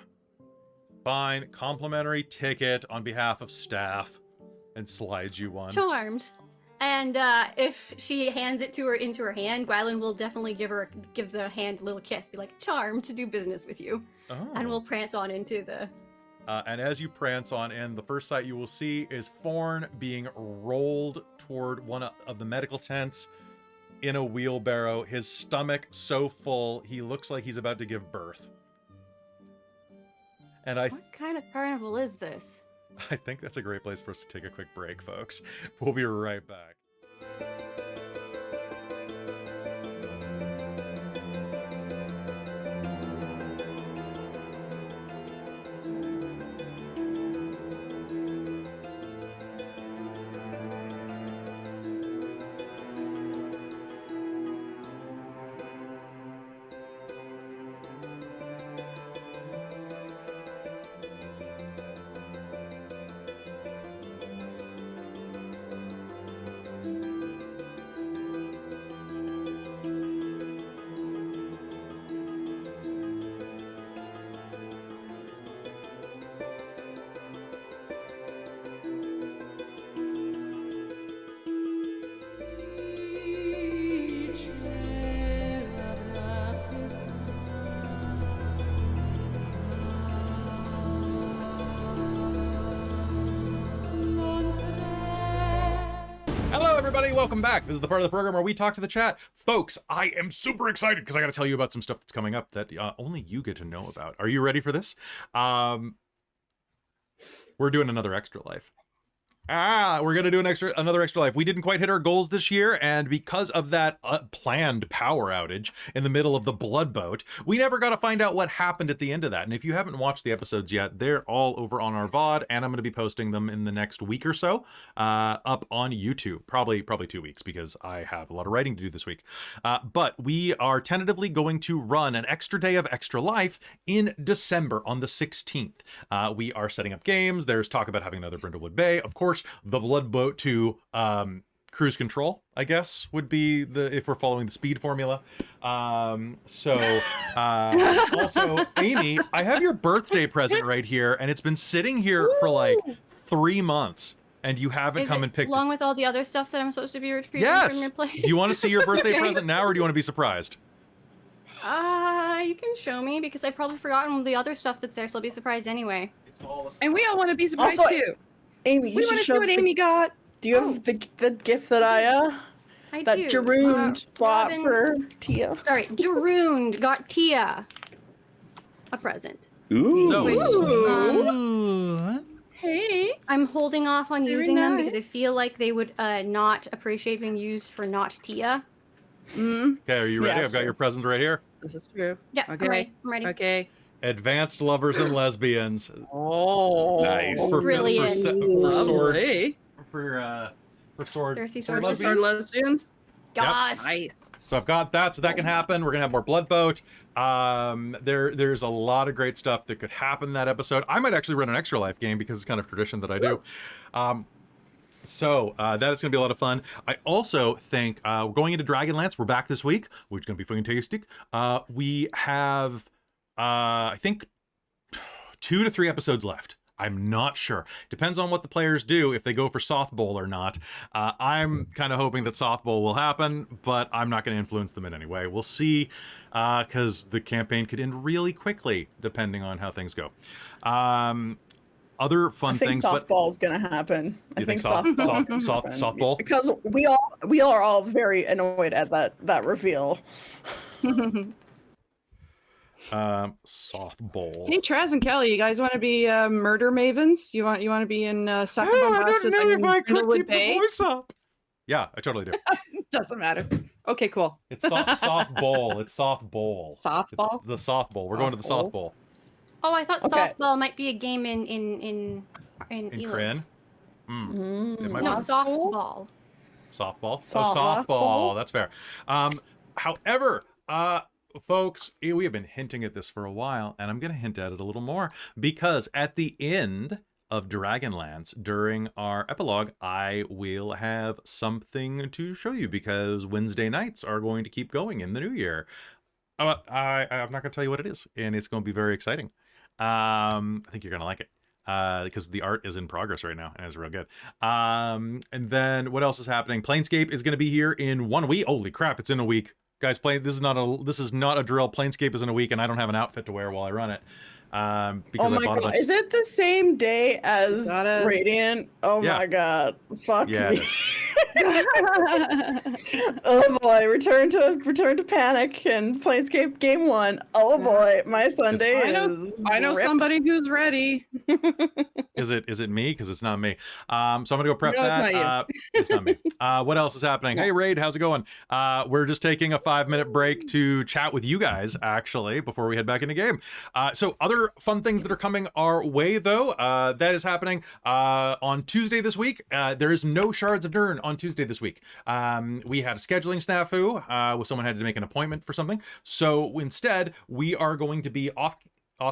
fine, complimentary ticket on behalf of staff. And slides you one. Charmed. And if she hands it to her into her hand, Gwylan will definitely give the hand a little kiss. Be like, charmed to do business with you. Oh. And we'll prance on into the... And as you prance on in, the first sight you will see is Forn being rolled toward one of the medical tents in a wheelbarrow, his stomach so full, he looks like he's about to give birth. And What kind of carnival is this? I think that's a great place for us to take a quick break, folks. We'll be right back. Everybody, welcome back. This is the part of the program where we talk to the chat. Folks, I am super excited because I got to tell you about some stuff that's coming up that only you get to know about. Are you ready for this? We're doing another Extra Life. We're gonna do another extra life. We didn't quite hit our goals this year, and because of that planned power outage in the middle of the blood boat, we never got to find out what happened at the end of that. And if you haven't watched the episodes yet, they're all over on our VOD, and I'm gonna be posting them in the next week or so, up on YouTube. Probably 2 weeks, because I have a lot of writing to do this week. But we are tentatively going to run an extra day of Extra Life in December on the 16th. We are setting up games. There's talk about having another Brindlewood Bay, of course. The blood boat to cruise control, I guess, would be if we're following the speed formula. Also, Amy, I have your birthday present right here, and it's been sitting here for like 3 months, and you haven't come and picked it. Along with all the other stuff that I'm supposed to be retrieving from your place? Do you want to see your birthday present now, or do you want to be surprised? You can show me, because I've probably forgotten the other stuff that's there, so I'll be surprised anyway. And we all want to be surprised Also, too. Amy, you We should want to see show what the- Amy got. Do you have the gift that I that do. Jeroen bought Robin- for Tia? Sorry, Jeroen got Tia a present. Ooh. So- Which, Ooh. Hey. I'm holding off on Very using them because I nice. feel like they would not appreciate being used for not Tia. Okay, are you ready? Yeah, I've got true. your present right here. This is true. Yeah, Okay. I'm ready. Okay. Advanced Lovers and Lesbians. Oh, Nice. Brilliant. For sword. Thirsty sword sword. lesbians. Lesbians. Gosh. Nice. So I've got that, so that can happen. We're gonna have more Blood Boat. There's a lot of great stuff that could happen in that episode. I might actually run an Extra Life game, because it's kind of tradition that I do. So that is going to be a lot of fun. I also think we're going into Dragonlance. We're back this week, which is going to be fucking tasty. We have, I think, 2 to 3 episodes left. I'm not sure. Depends on what the players do, if they go for Soft Bowl or not. I'm kind of hoping that Soft Bowl will happen, but I'm not going to influence them in any way. We'll see, because the campaign could end really quickly, depending on how things go. Other fun I think things, but softball's gonna happen. You think softball? Because we are all very annoyed at that reveal. Softball. Hey, Traz and Kelle, you guys want to be murder mavens? You want to be in Sucker Bombastus and Brindlewood Bay? voice up. Yeah, I totally do. Doesn't matter. Okay, cool. It's soft bowl. It's soft bowl. Softball? It's the soft bowl. We're going to the soft bowl. Oh, I thought Okay. softball might be a game in In Ylos. Kryn? It might No, be softball. softball. Softball. Softball. That's fair. However, folks, we have been hinting at this for a while, and I'm going to hint at it a little more, because at the end of Dragonlance, during our epilogue, I will have something to show you, because Wednesday nights are going to keep going in the new year. I'm not going to tell you what it is, and it's going to be very exciting. I think you're going to like it. Because the art is in progress right now, and it's real good. And then what else is happening? Planescape is going to be here in 1 week. Holy crap, it's in a week. Guys, this is not a drill. Planescape is in a week, and I don't have an outfit to wear while I run it. Because Oh I my bought a god, bunch. is it the same day as Gotta- Radiant? Oh Yeah. my god, fuck Yeah, me. it is. Oh boy, return to Panic and Planescape Game 1. Oh boy, my Sunday I know ripped. somebody who's ready. Is it me? Because it's not me. So I'm gonna go prep No, it's that. not It's not me. What else is happening? Hey Raid, how's it going? We're just taking a 5-minute break to chat with you guys, actually, before we head back into game. So other fun things that are coming our way, though, that is happening on Tuesday this week. There is no Shards of Nirn on Tuesday this week. We had a scheduling snafu where someone had to make an appointment for something. So instead, we are going to be off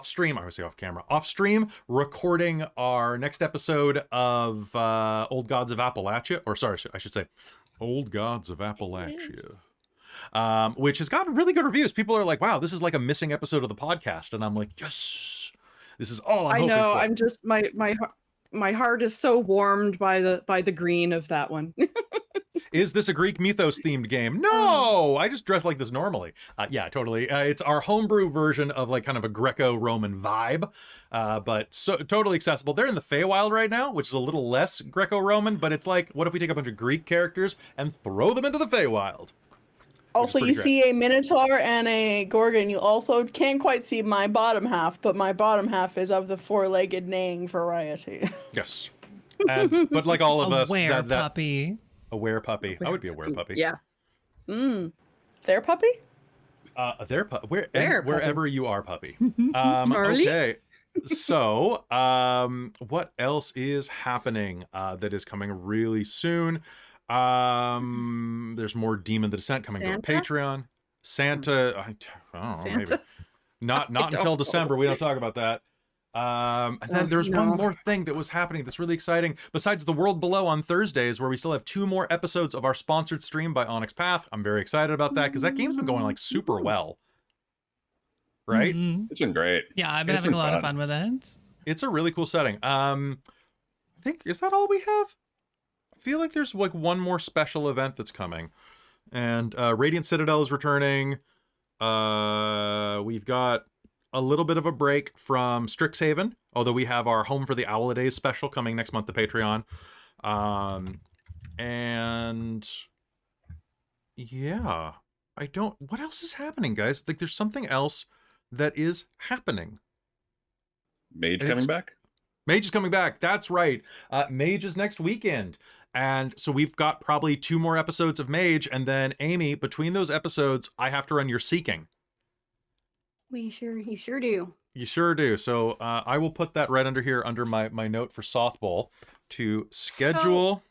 stream, I would say off camera, off stream, recording our next episode of Old Gods of Appalachia, or sorry, I should say Old Gods of Appalachia. Which has gotten really good reviews. People are like, wow, this is like a missing episode of the podcast. And I'm like, yes, this is all I'm I hoping know. for. I'm just my heart is so warmed by the green of that one. Is this a Greek mythos themed game? No, I just dress like this normally. Yeah, totally. It's our homebrew version of like kind of a Greco-Roman vibe, but so totally accessible. They're in the Feywild right now, which is a little less Greco-Roman, but it's like, what if we take a bunch of Greek characters and throw them into the Feywild? Also, pretty you great. see a Minotaur and a Gorgon. You also can't quite see my bottom half, but my bottom half is of the 4-legged neighing variety. Yes. but like all of us, Aware that puppy. aware puppy. I would be a were puppy. Yeah. Their puppy? Wherever you are, puppy. Charlie? Okay. So, what else is happening that is coming really soon? There's more Demon the Descent coming to Santa? Patreon. Santa, I don't know, maybe. Santa? Not until don't December. We don't talk about that. And then there's one more thing that was happening that's really exciting. Besides the World Below on Thursdays, where we still have 2 more episodes of our sponsored stream by Onyx Path. I'm very excited about that because that game's been going like super well. Right? Mhm. It's been great. Yeah, I've been It's having a been lot of fun. fun with it. It's a really cool setting. I think, is that all we have? I feel like there's like one more special event that's coming. And Radiant Citadel is returning. We've got a little bit of a break from Strixhaven, although we have our Home for the Holidays special coming next month to Patreon. And yeah, what else is happening, guys? Like there's something else that is happening. Mage It's- coming back? Mage is coming back. That's right. Mage is next weekend. And so we've got probably 2 more episodes of Mage. And then Amy, between those episodes, I have to run your Seeking. You sure do. You sure do. So I will put that right under here, under my note for Softball to schedule.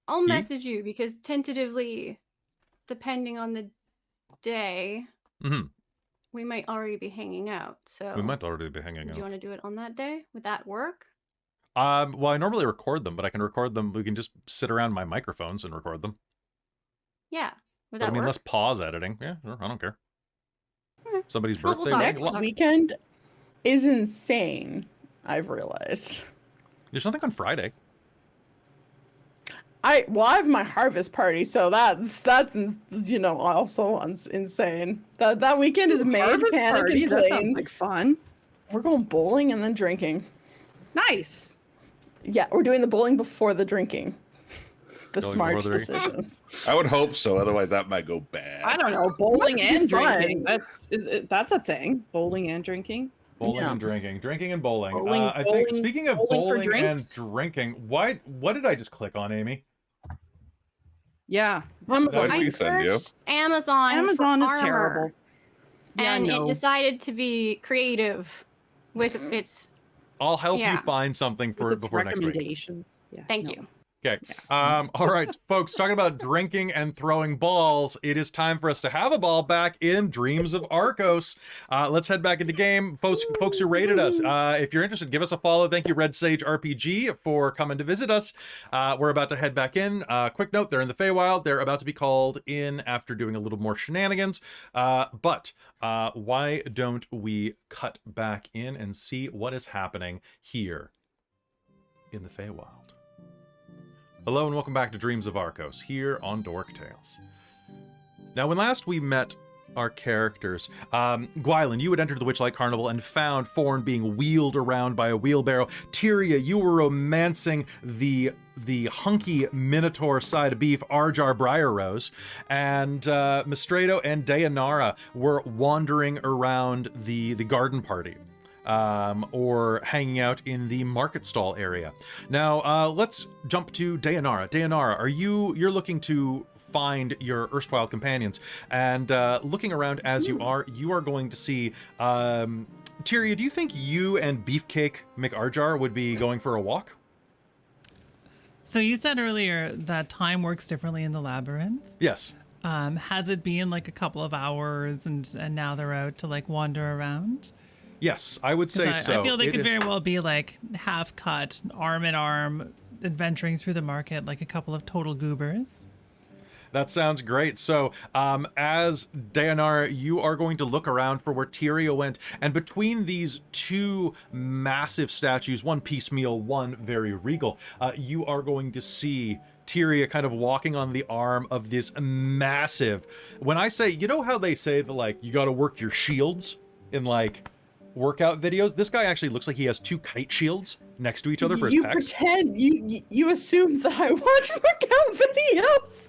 I'll message you because tentatively, depending on the day, Mhm. we might already be hanging out. So We might already be hanging do out. you want to do it on that day? Would that work? Well, I normally record them, but I can record them. We can just sit around my microphones and record them. Yeah. Would But, that I mean, work? less pause editing. Yeah, sure, I don't care. Okay. Somebody's Well, we'll birthday. talk. week? Next Well, weekend is insane, I've realized. there's nothing on Friday. I have my harvest party, so that's also insane. That weekend is made Harvest panic party? and That sounds playing. like fun. We're going bowling and then drinking. Nice. Yeah, we're doing the bowling before the drinking. The Going smart before the decisions. I would hope so. Otherwise, that might go bad. I don't know. Bowling Must be and fun. drinking. That's a thing. Bowling and drinking. Bowling Yeah. and drinking and bowling. Bowling, I think bowling, speaking of bowling for bowling and drinks? drinking, what did I just click on, Amy? Yeah. Amazon. I we send you? searched Amazon. Amazon for is armor, terrible. Yeah, I and know. it decided to be creative with its. I'll help you Yeah. find something for With its before next week. recommendations. Yeah. Thank no. you. Okay. All right, folks, talking about drinking and throwing balls, it is time for us to have a ball back in Dreams of Arkos. Let's head back into game. Folks who rated us, if you're interested, give us a follow. Thank you, Red Sage RPG, for coming to visit us. We're about to head back in. Quick note, they're in the Feywild. They're about to be called in after doing a little more shenanigans. But why don't we cut back in and see what is happening here in the Feywild? Hello and welcome back to Dreams of Arkos, here on Dork Tales. Now, when last we met our characters, Gwylan, you had entered the Witchlight Carnival and found Forn being wheeled around by a wheelbarrow. Tyria, you were romancing the hunky Minotaur side of beef, Arjar Briarrose, and Mystredo and Deianera were wandering around the garden party. Or hanging out in the market stall area. Now, let's jump to Deianera. Deianera, you're looking to find your erstwhile companions, and looking around as you are going to see, Tyria, do you think you and Beefcake McArjar would be going for a walk? So you said earlier that time works differently in the labyrinth. Yes. Has it been like a couple of hours and now they're out to like wander around? Yes, I would 'Cause say so. I feel they It could is- very well be like half cut, arm in arm, adventuring through the market like a couple of total goobers. That sounds great. So, as Deianera, you are going to look around for where Tyria went, and between these 2 massive statues, one piecemeal, one very regal, you are going to see Tyria kind of walking on the arm of this massive. When I say, you know how they say that like you got to work your shields in like workout videos? This guy actually looks like he has 2 kite shields next to each other for his You pecs. pretend you assume that I watch workout videos.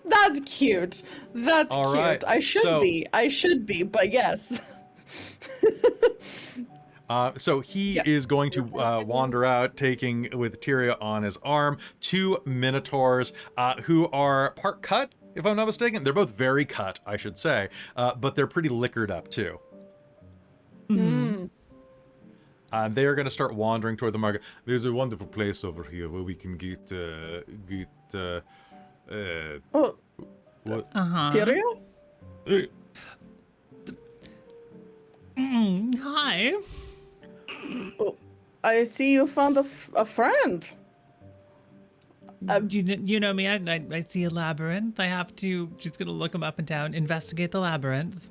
That's cute. That's All cute. right, I should so- be, but yes. So he Yeah. is going to wander out, taking with Tyria on his arm, 2 minotaurs who are part cut, if I'm not mistaken. They're both very cut, I should say, but they're pretty liquored up too. They are going to start wandering toward the market. There's a wonderful place over here where we can get Oh, what? Tyria? Hi. Oh, I see you found a friend. You know me. I see a labyrinth. I have to. She's gonna look him up and down, investigate the labyrinth.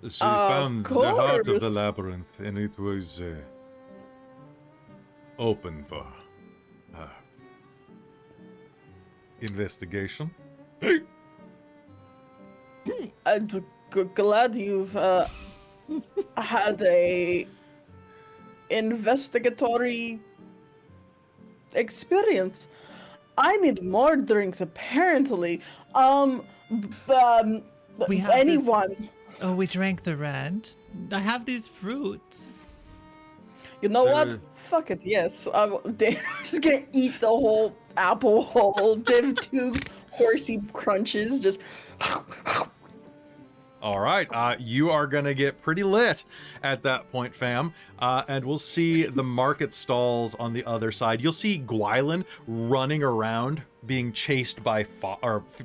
She found the heart of the course. labyrinth, and it was open for investigation. I'm glad you've had a investigatory experience. I need more drinks, apparently. We have anyone. Oh, we drank the red. I have these fruits. You know what? Fuck it, yes. They're just gonna eat the whole apple whole. They have 2 horsey crunches, just... All right, you are gonna get pretty lit at that point, fam, and we'll see the market stalls on the other side. You'll see Gwylan running around, being chased by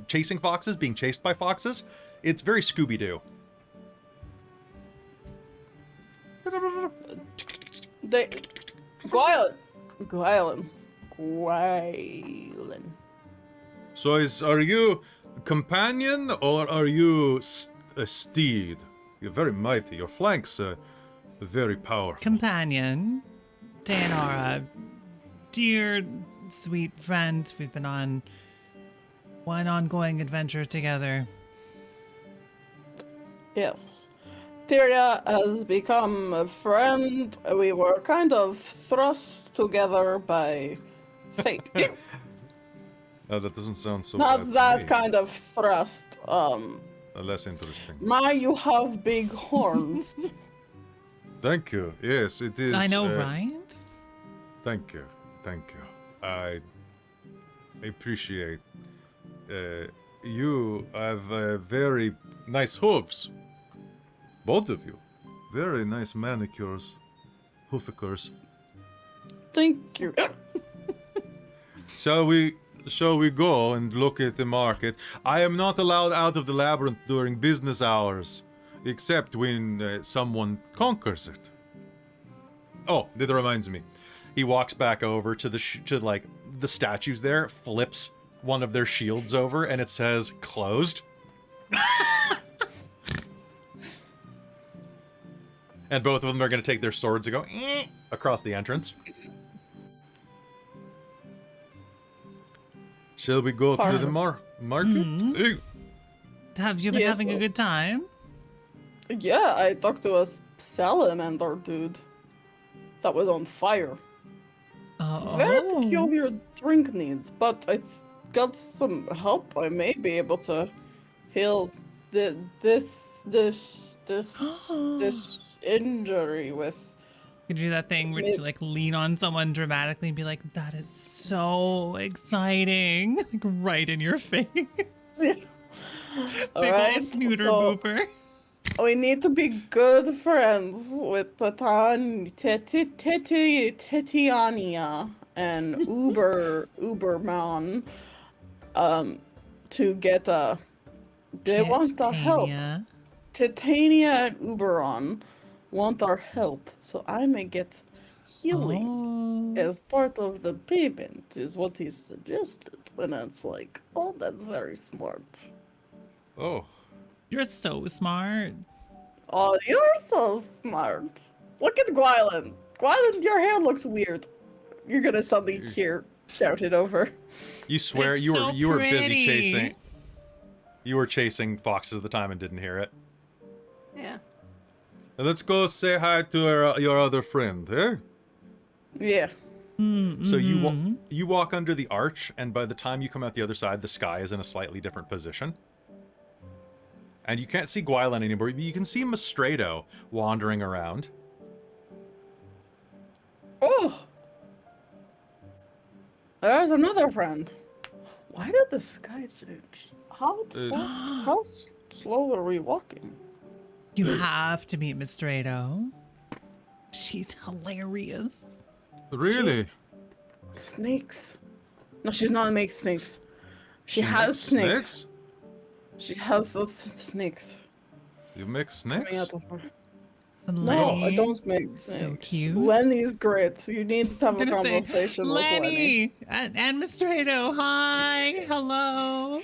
chasing foxes, being chased by foxes. It's very Scooby-Doo. Gwylan. So, are you companion or are you a steed? You're very mighty. Your flanks are very powerful. Companion, Deianera, dear sweet friend. We've been on one ongoing adventure together. Yes. Tyria has become a friend. We were kind of thrust together by fate. That doesn't sound so Not bad to that me. kind of thrust. Less interesting. You have big horns. Thank you. Yes, it is. I know, right? Thank you. I appreciate. You have very nice hooves. Both of you. Very nice manicures. Hoofikers. Thank you. Shall we go and look at the market? I am not allowed out of the labyrinth during business hours, except when someone conquers it. Oh, that reminds me. He walks back over to the statues there, flips one of their shields over, and it says closed. And both of them are going to take their swords and go across the entrance. Shall we go to the market? Hey, Have you been Yes, having a well- good time? Yeah, I talked to a salamander dude that was on fire. Oh, Very peculiar drink needs, but I got some help. I may be able to heal this injury with. You do that thing where you like lean on someone dramatically and be like, "That is so exciting!" Like right in your face. Big Alright, old snooter so booper. we need to be good friends with Titania and Uberman to get they want the help. Titania. Titania and Uberon want our help, so I may get healing Oh. as part of the payment, is what he suggested. And it's like, oh, that's very smart. oh, You're so smart. Oh, you're so smart. Look at Gwylan. Gwylan, your hair looks weird. You're gonna suddenly hear shouted over. You swear It's you so were busy pretty. chasing. You were chasing foxes at the time and didn't hear it. Yeah. let's go say hi to your other friend, eh? Yeah. So you walk under the arch, and by the time you come out the other side, the sky is in a slightly different position. And you can't see Gwylan anymore, but you can see Mystredo wandering around. Oh! There's another friend. Why did the sky change? How slow are we walking? You have to meet Mystredo. She's hilarious. Really? Snakes. No, she's not making snakes. She She has makes snakes. She has those snakes You make coming snakes? out of her. And No, I Lenny. don't make So snakes. cute. Lenny's great. You need to have a I'm gonna say, conversation with Lenny. Lenny and Mystredo. Hi, hello.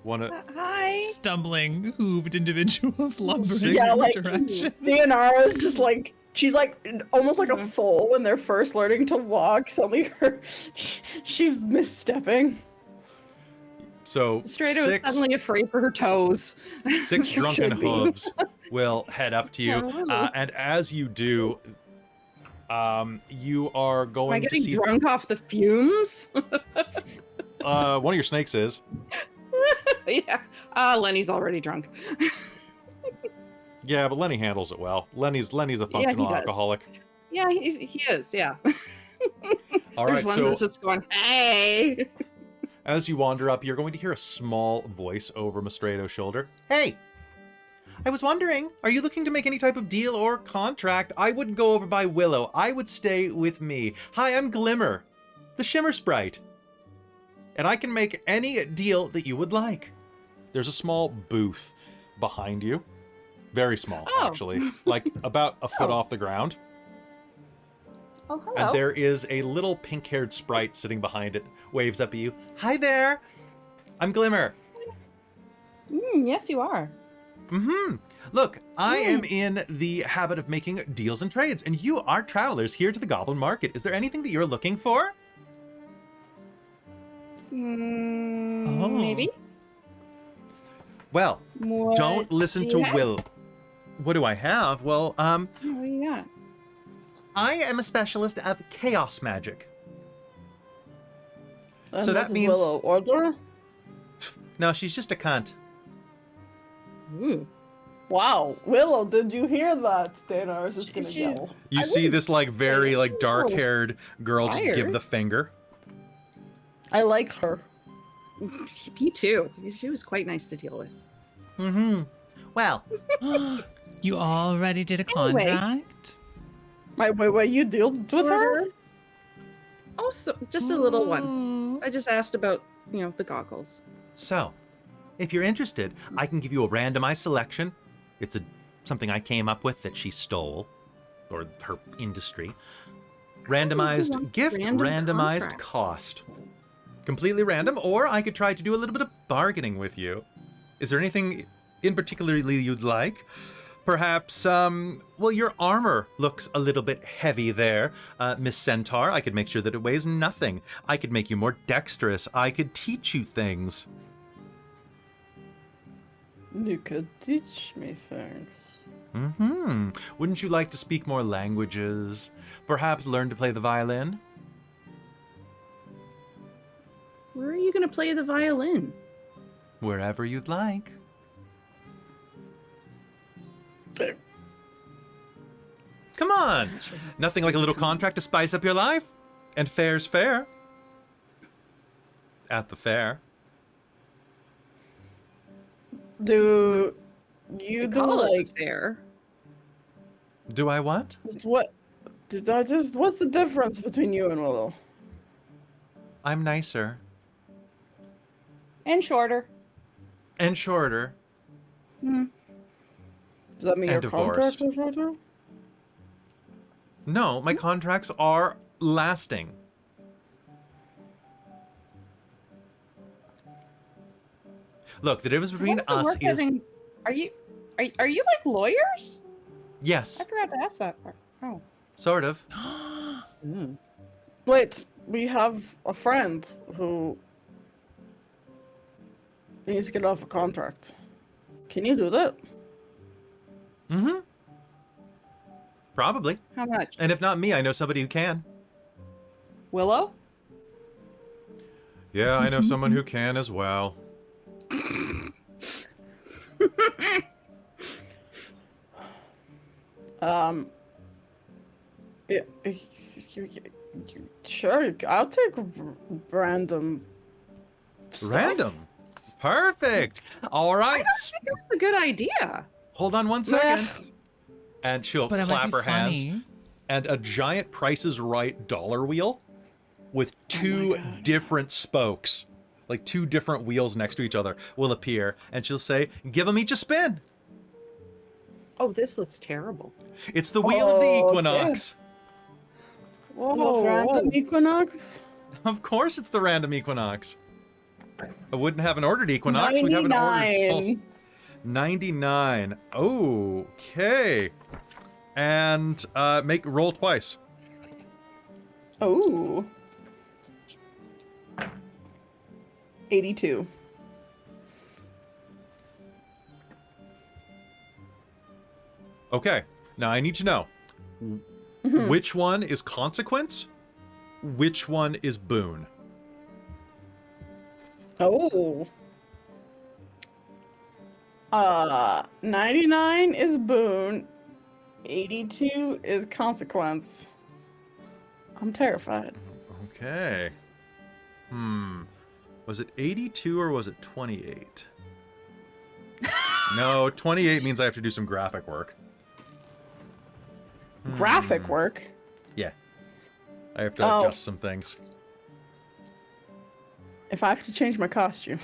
Hi. Stumbling, hooved individuals lumbering Yeah, in like direction. Deianera is just like she's like almost like a foal when they're first learning to walk. Suddenly, she's misstepping. So Mystredo is six, suddenly afraid for her toes. six drunken Should be. hooves will head up to you, Oh. and as you do, you are Am I going to getting see drunk off the fumes? one of your snakes is. Yeah. Lenny's already drunk. Yeah, but Lenny handles it well. Lenny's a functional does. alcoholic. Yeah, he is. Yeah. All There's right, one so that's just going, hey. as you wander up, you're going to hear a small voice over Mystredo's shoulder. Hey! I was wondering, are you looking to make any type of deal or contract? I wouldn't go over by Willow. I would stay with me. Hi, I'm Glimmer, the Shimmer Sprite. And I can make any deal that you would like. There's a small booth behind you. Very small, Oh. actually. Like about a foot Oh. off the ground. Oh, hello. And there is a little pink-haired sprite sitting behind it, waves up at you. Hi there! I'm Glimmer. Yes, you are. Mm-hmm. Look, I am in the habit of making deals and trades, and you are travelers here to the Goblin Market. Is there anything that you're looking for? Maybe. Well, What don't listen do to you have? Will. What do I have? Well, What do you got? I am a specialist of chaos magic. And So what that is means- Willow order. No, she's just a cunt. Ooh. Wow, Willow, did you hear that? Deianera is just gonna She- yell. You I see wouldn't this like very say- like dark-haired girl just Fire. give the finger. I like her. Me too. She was quite nice to deal with. Mm-hmm. Well, You already did a Anyway. contract? Wait, you dealt with her? Oh, so just a little one. Ooh. I just asked about, the goggles. so if you're interested, I can give you a randomized selection. It's something I came up with that she stole, or her industry. Randomized wants gift, random randomized contract? cost. Completely random, or I could try to do a little bit of bargaining with you. Is there anything in particularly you'd like? Perhaps, well, your armor looks a little bit heavy there, Miss Centaur. I could make sure that it weighs nothing. I could make you more dexterous. I could teach you things. You could teach me things. Mm-hmm. Wouldn't you like to speak more languages? Perhaps learn to play the violin? Where are you going to play the violin? Wherever you'd like. Come on! Nothing like a little contract to spice up your life? And fair's fair. At the fair. Do you do Call it like fair. Do I what? what? Did I just? What's the difference between you and Willow? I'm nicer. And shorter. And shorter. Does that mean And your contract divorced. is shorter? No, my contracts are lasting. Look, the difference between What does us the work is... having- Are you like lawyers? Yes, I forgot to ask that part. Oh. sort of. Wait, we have a friend who needs to get off a contract. Can you do that? Mm-hmm. Probably. How much? And if not me, I know somebody who can. Willow? Yeah, I know someone who can as well. Yeah, sure, I'll take random stuff. Random. Perfect. All right. That's a good idea. Hold on one second. And she'll But it might clap be her hands. funny. And a giant Price is Right dollar wheel with two God, different spokes, like two different wheels next to each other, will appear. And she'll say, give them each a spin. Oh, this looks terrible. It's the wheel of the Oh, equinox. Whoa, random equinox? Of course it's the random equinox. I wouldn't have an ordered equinox. We'd have an ordered 99. solstice. 99. Okay. And roll twice. Oh. 82. Okay. Now I need to know which one is consequence, which one is boon. Oh. 99 is boon. 82 is consequence. I'm terrified. Okay. Was it 82 or was it 28? No, 28 means I have to do some graphic work. Graphic work. Yeah. I have to adjust some things. If I have to change my costume.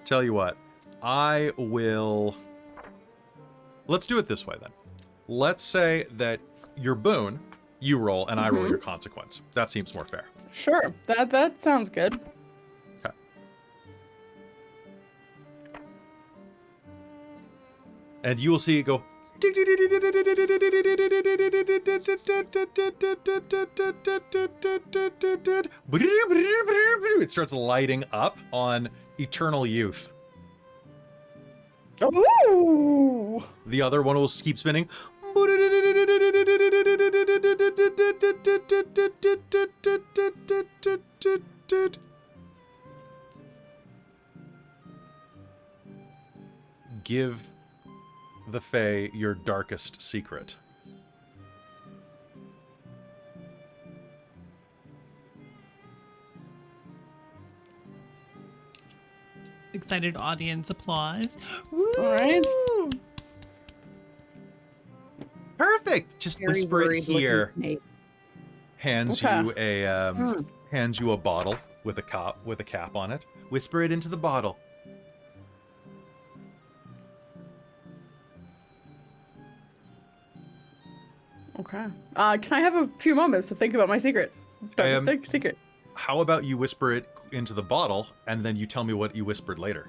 Tell you what. I will... Let's do it this way then. Let's say that your boon, you roll, and I roll your consequence. That seems more fair. Sure, that sounds good. Okay. And you will see it go... It starts lighting up on Eternal Youth. Ooh! The other one will keep spinning. Give the Fae your darkest secret. Excited audience applause. All right. Woo! Perfect. Just Very whisper it worried-looking here. snake. Hands Okay. you a hands you a bottle with a cap on it. Whisper it into the bottle. Okay. Can I have a few moments to think about my secret? Secret. How about you whisper it into the bottle and then you tell me what you whispered later?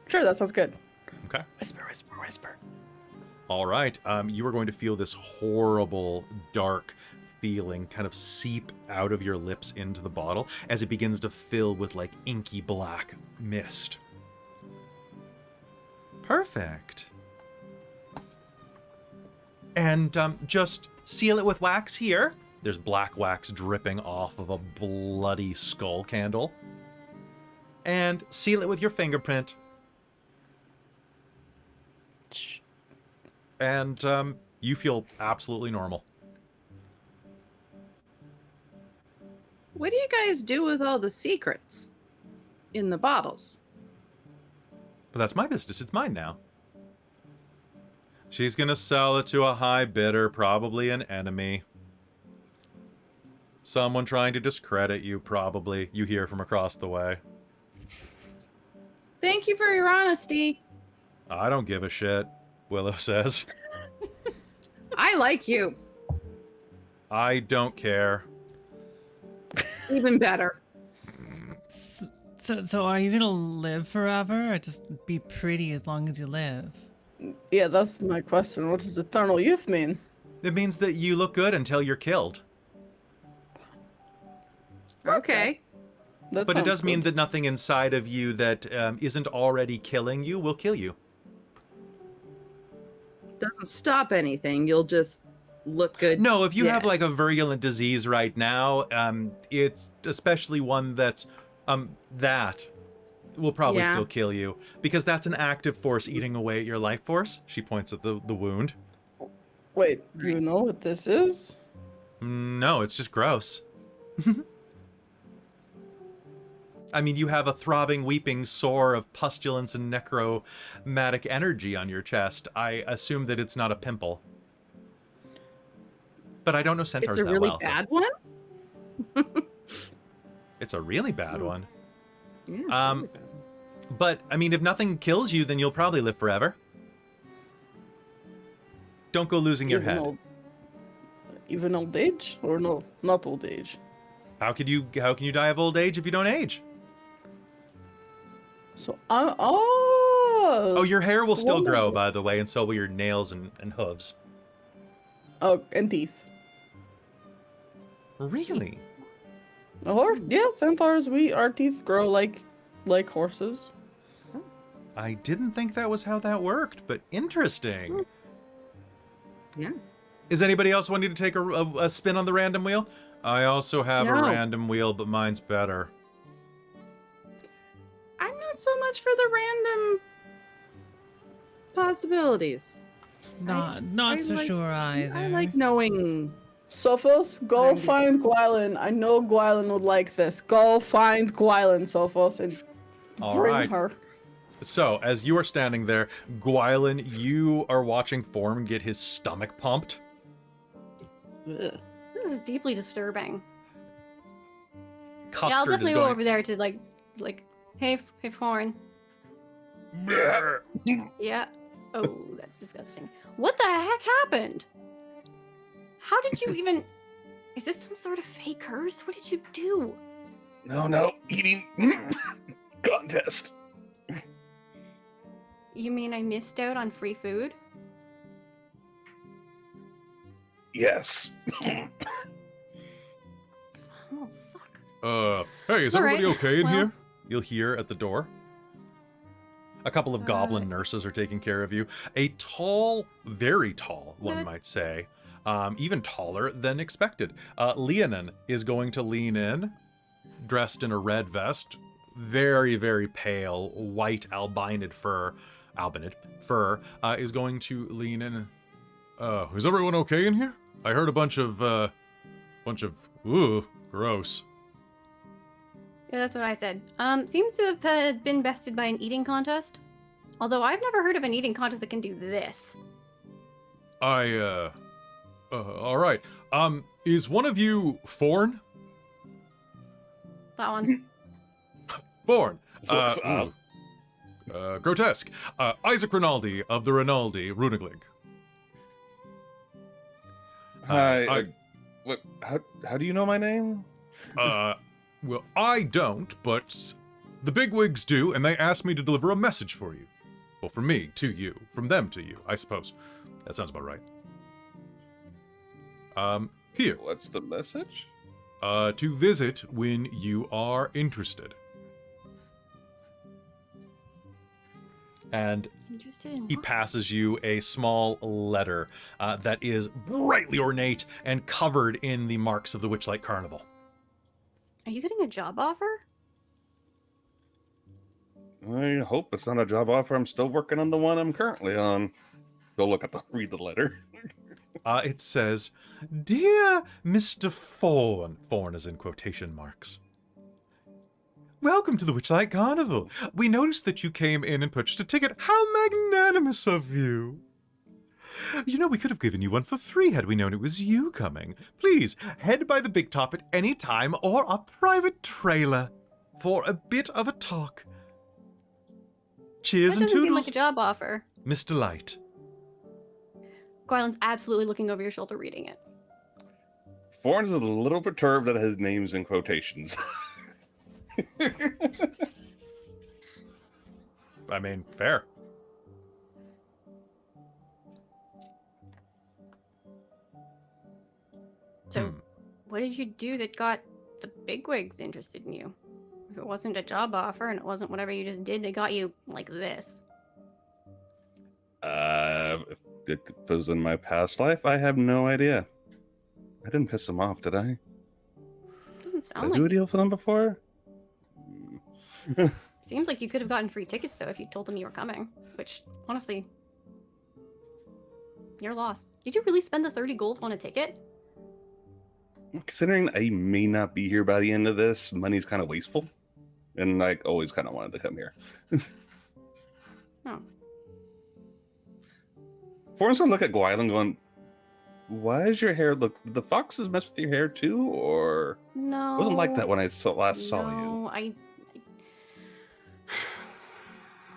Sure, that sounds good. Okay. Whisper, whisper, whisper. All right. You are going to feel this horrible, dark feeling kind of seep out of your lips into the bottle as it begins to fill with like inky black mist. Perfect. And just seal it with wax here. There's black wax dripping off of a bloody skull candle. And seal it with your fingerprint. And you feel absolutely normal. What do you guys do with all the secrets in the bottles? But that's my business. It's mine now. She's gonna sell it to a high bidder, probably an enemy. Someone trying to discredit you, probably. You hear from across the way. Thank you for your honesty. I don't give a shit, Willow says. I like you. I don't care. Even better. So are you gonna live forever, or just be pretty as long as you live? Yeah, that's my question. What does eternal youth mean? It means that you look good until you're killed. Okay. That But it sounds does mean good. that nothing inside of you that isn't already killing you will kill you. Doesn't stop anything. You'll just look good. No, if you have dead. like a virulent disease right now, it's especially one that's that will probably Yeah. still kill you, because that's an active force eating away at your life force. She points at the wound. Wait, do you know what this is? No, it's just gross. I mean, you have a throbbing, weeping sore of pustulence and necromantic energy on your chest. I assume that it's not a pimple. But I don't know centaurs It's a that really well. So bad one. it's a really bad one. Yeah, it's Um, really bad. But, I mean, if nothing kills you, then you'll probably live forever. Don't go losing your head. Even old age? Or no, not old age. How can you die of old age if you don't age? So, Oh, your hair will still grow, wonderful. by the way, and so will your nails and hooves. Oh, and teeth. Really? Or yeah, centaurs. Our teeth grow like horses. I didn't think that was how that worked, but interesting. Yeah. Is anybody else wanting to take a spin on the random wheel? I also have a No. random wheel, but mine's better. I'm not so much for the random possibilities. Not I so like- sure either. I like knowing. Sophos, go Randy. find Gwylan. I know Gwylan would like this. Go find Gwylan, Sophos, and All bring right. her. So, as you are standing there, Gwylan, you are watching Form get his stomach pumped. Ugh. This is deeply disturbing. Custard Yeah, I'll definitely is go going... over there to like, hey, Forn. Yeah. Oh, that's disgusting. What the heck happened? How did you even? Is this some sort of fake curse? What did you do? No, eating contest. You mean I missed out on free food? Yes. Oh, fuck. Hey, is All everybody right, okay in well- here? You'll hear at the door. A couple of goblin nurses are taking care of you. A tall, very tall, one Good. might say, even taller than expected. Leonin is going to lean in, dressed in a red vest, very, very pale, white albinid fur, is going to lean in. Is everyone okay in here? I heard a bunch of, ooh, gross. Yeah, that's what I said. Seems to have been bested by an eating contest. Although I've never heard of an eating contest that can do this. All right. Is one of you Forn? That one. Forn. What's up? Grotesque. Isaac Rinaldi of the Rinaldi Runiglig. Hi. What? How do you know my name? Well, I don't, but the bigwigs do, and they asked me to deliver a message for you. Well, from me to you. From them to you, I suppose. That sounds about right. Here. What's the message? To visit when you are interested. And Interested in he what? passes you a small letter that is brightly ornate and covered in the marks of the Witchlight Carnival. Are you getting a job offer? I hope it's not a job offer. I'm still working on the one I'm currently on. Go read the letter. It says, "Dear Mr. Forn," Forn is in quotation marks. "Welcome to the Witchlight Carnival. We noticed that you came in and purchased a ticket. How magnanimous of you! You know, we could have given you one for free had we known it was you coming. Please, head by the big top at any time or a private trailer for a bit of a talk. Cheers That and doesn't seem toodles, like a job offer. Mr. Light." Gwylan's absolutely looking over your shoulder reading it. Forn's a little perturbed that his name's in quotations. I mean, fair. So, what did you do that got the bigwigs interested in you? If it wasn't a job offer and it wasn't whatever you just did that got you like this. If If it was in my past life, I have no idea. I didn't piss them off, did I? Doesn't Did sound I like do a deal for them before? Seems like you could have gotten free tickets though if you told them you were coming. Which, honestly, you're lost. Did you really spend the 30 gold on a ticket? Considering I may not be here by the end of this, money's kind of wasteful. And I always kind of wanted to come here. Oh. Forn's gonna look at Gwylan going, why is your hair look... The foxes mess with your hair too? Or... No. It wasn't like that when I last saw you. No,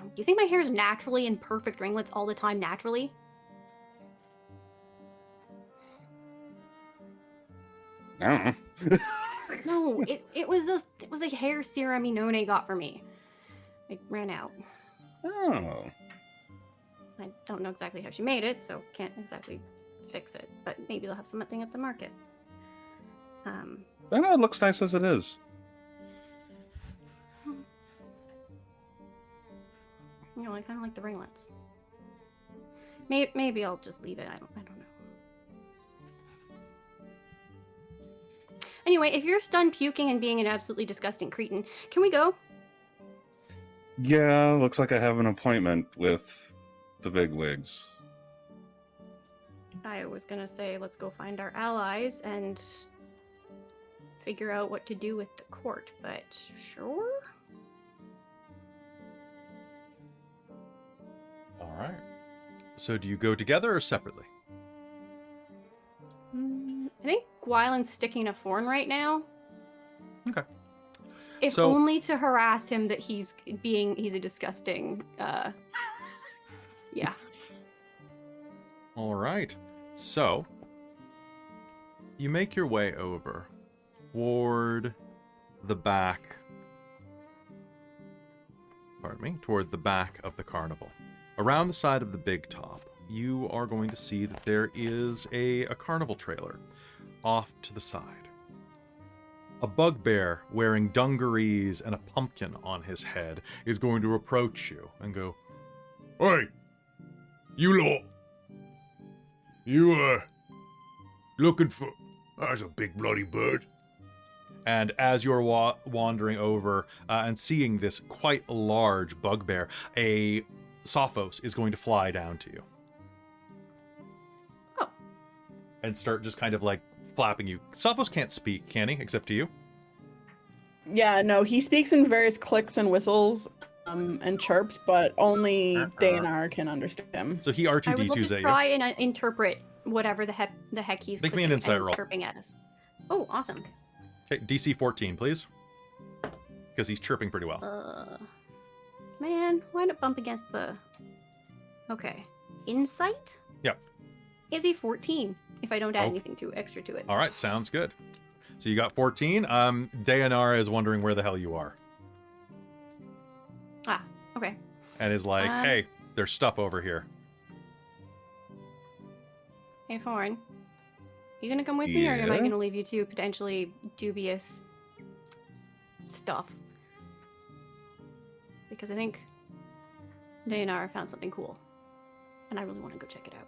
Do you think my hair is naturally in perfect ringlets all the time naturally? I don't know. No, it was a hair serum Inone got for me. I ran out. Oh. I don't know exactly how she made it, so can't exactly fix it. But maybe they'll have something at the market. I know it looks nice as it is. You know, I kind of like the ringlets. Maybe I'll just leave it. I don't know. Anyway, if you're stunned puking and being an absolutely disgusting cretin, can we go? Yeah, looks like I have an appointment with the bigwigs. I was gonna say let's go find our allies and figure out what to do with the court, but sure. All right. So do you go together or separately? I think Gwylan's sticking to Forn right now. Okay. If So- only to harass him that he's a disgusting, yeah. All right. So you make your way over toward the back. Pardon me, toward the back of the carnival. Around the side of the big top, you are going to see that there is a carnival trailer off to the side. A bugbear wearing dungarees and a pumpkin on his head is going to approach you and go, Hey, you lot. You, looking for... That's a big bloody bird. and as you're wandering over and seeing this quite large bugbear, a Sophos is going to fly down to you. Oh. And start just kind of like flapping you. Sophos can't speak, can he? Except to you? Yeah, no, he speaks in various clicks and whistles and chirps, but only Deianera can understand him. So he I would love R2D2s to at you. try and interpret whatever the heck he's Make me an clicking insight and roll. chirping at us. Oh, awesome. Okay, DC 14, please. Because he's chirping pretty well. Man, why'd it bump against the... Okay. Insight? Yep. Is he 14, if I don't add Oh. anything extra to it? All right, sounds good. So you got 14. Deianera is wondering where the hell you are. Ah, okay. And is like, Um, hey, there's stuff over here. Hey, Forn. You gonna come with me, or am I Yeah? gonna leave you to potentially dubious stuff? Because I think Deianera found something cool, and I really want to go check it out.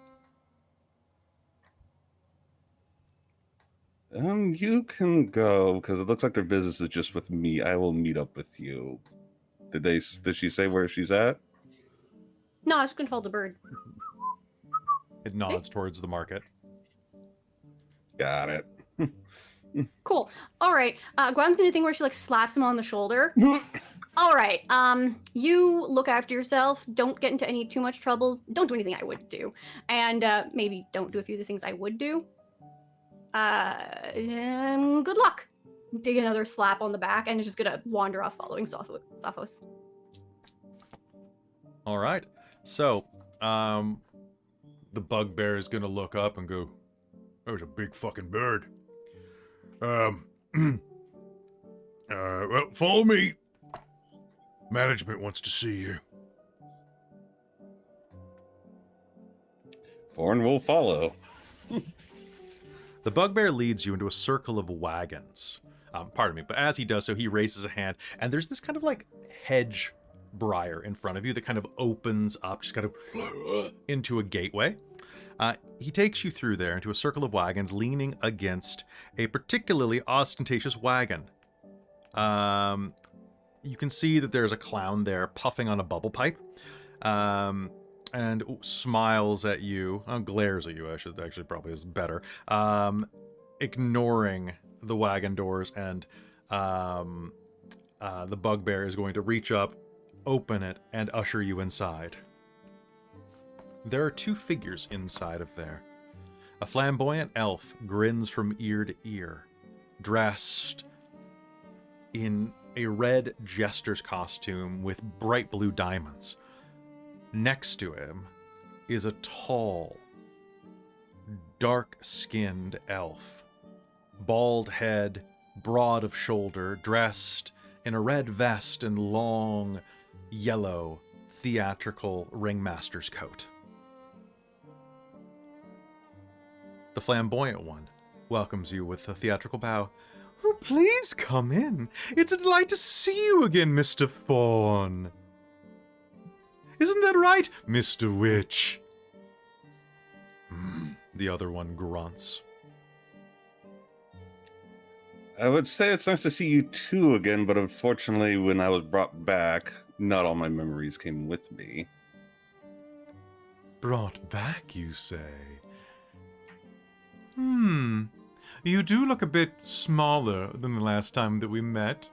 You can go because it looks like their business is just with me. I will meet up with you. Did she say where she's at? No, I was just gonna follow the bird. It nods towards the market. Got it. Cool. All right. Gwen's gonna do the thing where she like slaps him on the shoulder. All right. You look after yourself. Don't get into too much trouble. Don't do anything I would do, and maybe don't do a few of the things I would do. Good luck. Dig another slap on the back, and is just gonna wander off following Sophos. All right. So, the bugbear is going to look up and go, That was a big fucking bird. Well, follow me. Management wants to see you. Forn will follow. the bugbear leads you into a circle of wagons. Pardon me, but as he does so, he raises a hand, and there's this kind of like hedge briar in front of you that kind of opens up, just kind of into a gateway. He takes you through there into a circle of wagons leaning against a particularly ostentatious wagon. You can see that there's a clown there puffing on a bubble pipe, and smiles at you, glares at you, I should actually probably is better, ignoring the wagon doors, and the bugbear is going to reach up, open it, and usher you inside. There are two figures inside of there. A flamboyant elf grins from ear to ear, dressed in a red jester's costume with bright blue diamonds. Next to him is a tall, dark-skinned elf, bald head, broad of shoulder, dressed in a red vest and long, yellow, theatrical ringmaster's coat. The flamboyant one welcomes you with a theatrical bow. Oh, please come in. It's a delight to see you again, Mr. Forn. Isn't that right, Mr. Witch? The other one grunts. I would say it's nice to see you two again, but unfortunately, when I was brought back, not all my memories came with me. Brought back, you say? You do look a bit smaller than the last time that we met.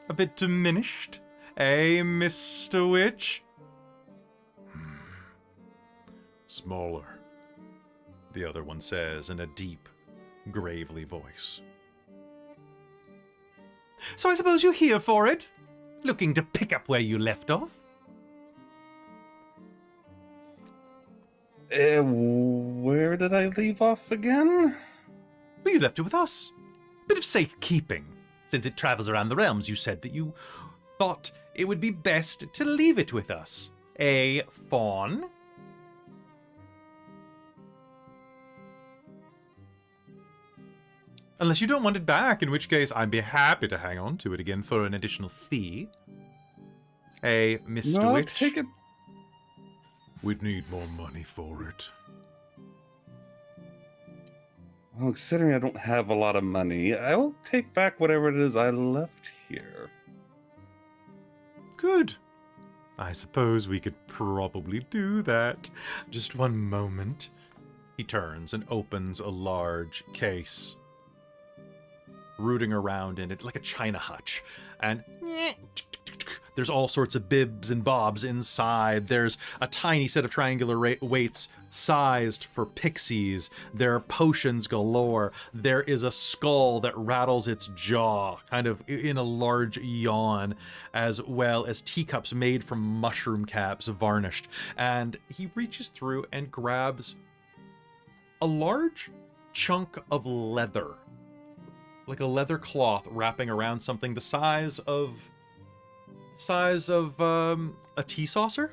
A bit diminished, eh, Mr. Witch? Smaller, the other one says in a deep, gravely voice. So I suppose you're here for it? Looking to pick up where you left off? Where did I leave off again? Well, you left it with us. Bit of safekeeping. Since it travels around the realms, you said that you thought it would be best to leave it with us. Eh, Fawn? Unless you don't want it back, in which case I'd be happy to hang on to it again for an additional fee. Eh, Mr. No, Witch? take it. We'd need more money for it. Well, considering I don't have a lot of money, I will take back whatever it is I left here. Good. I suppose we could probably do that. Just one moment. He turns and opens a large case, rooting around in it like a china hutch, and there's all sorts of bibs and bobs inside. There's a tiny set of triangular weights sized for pixies. There are potions galore. There is a skull that rattles its jaw, kind of in a large yawn, as well as teacups made from mushroom caps varnished. And he reaches through and grabs a large chunk of leather, like a leather cloth wrapping around something the size of a tea saucer.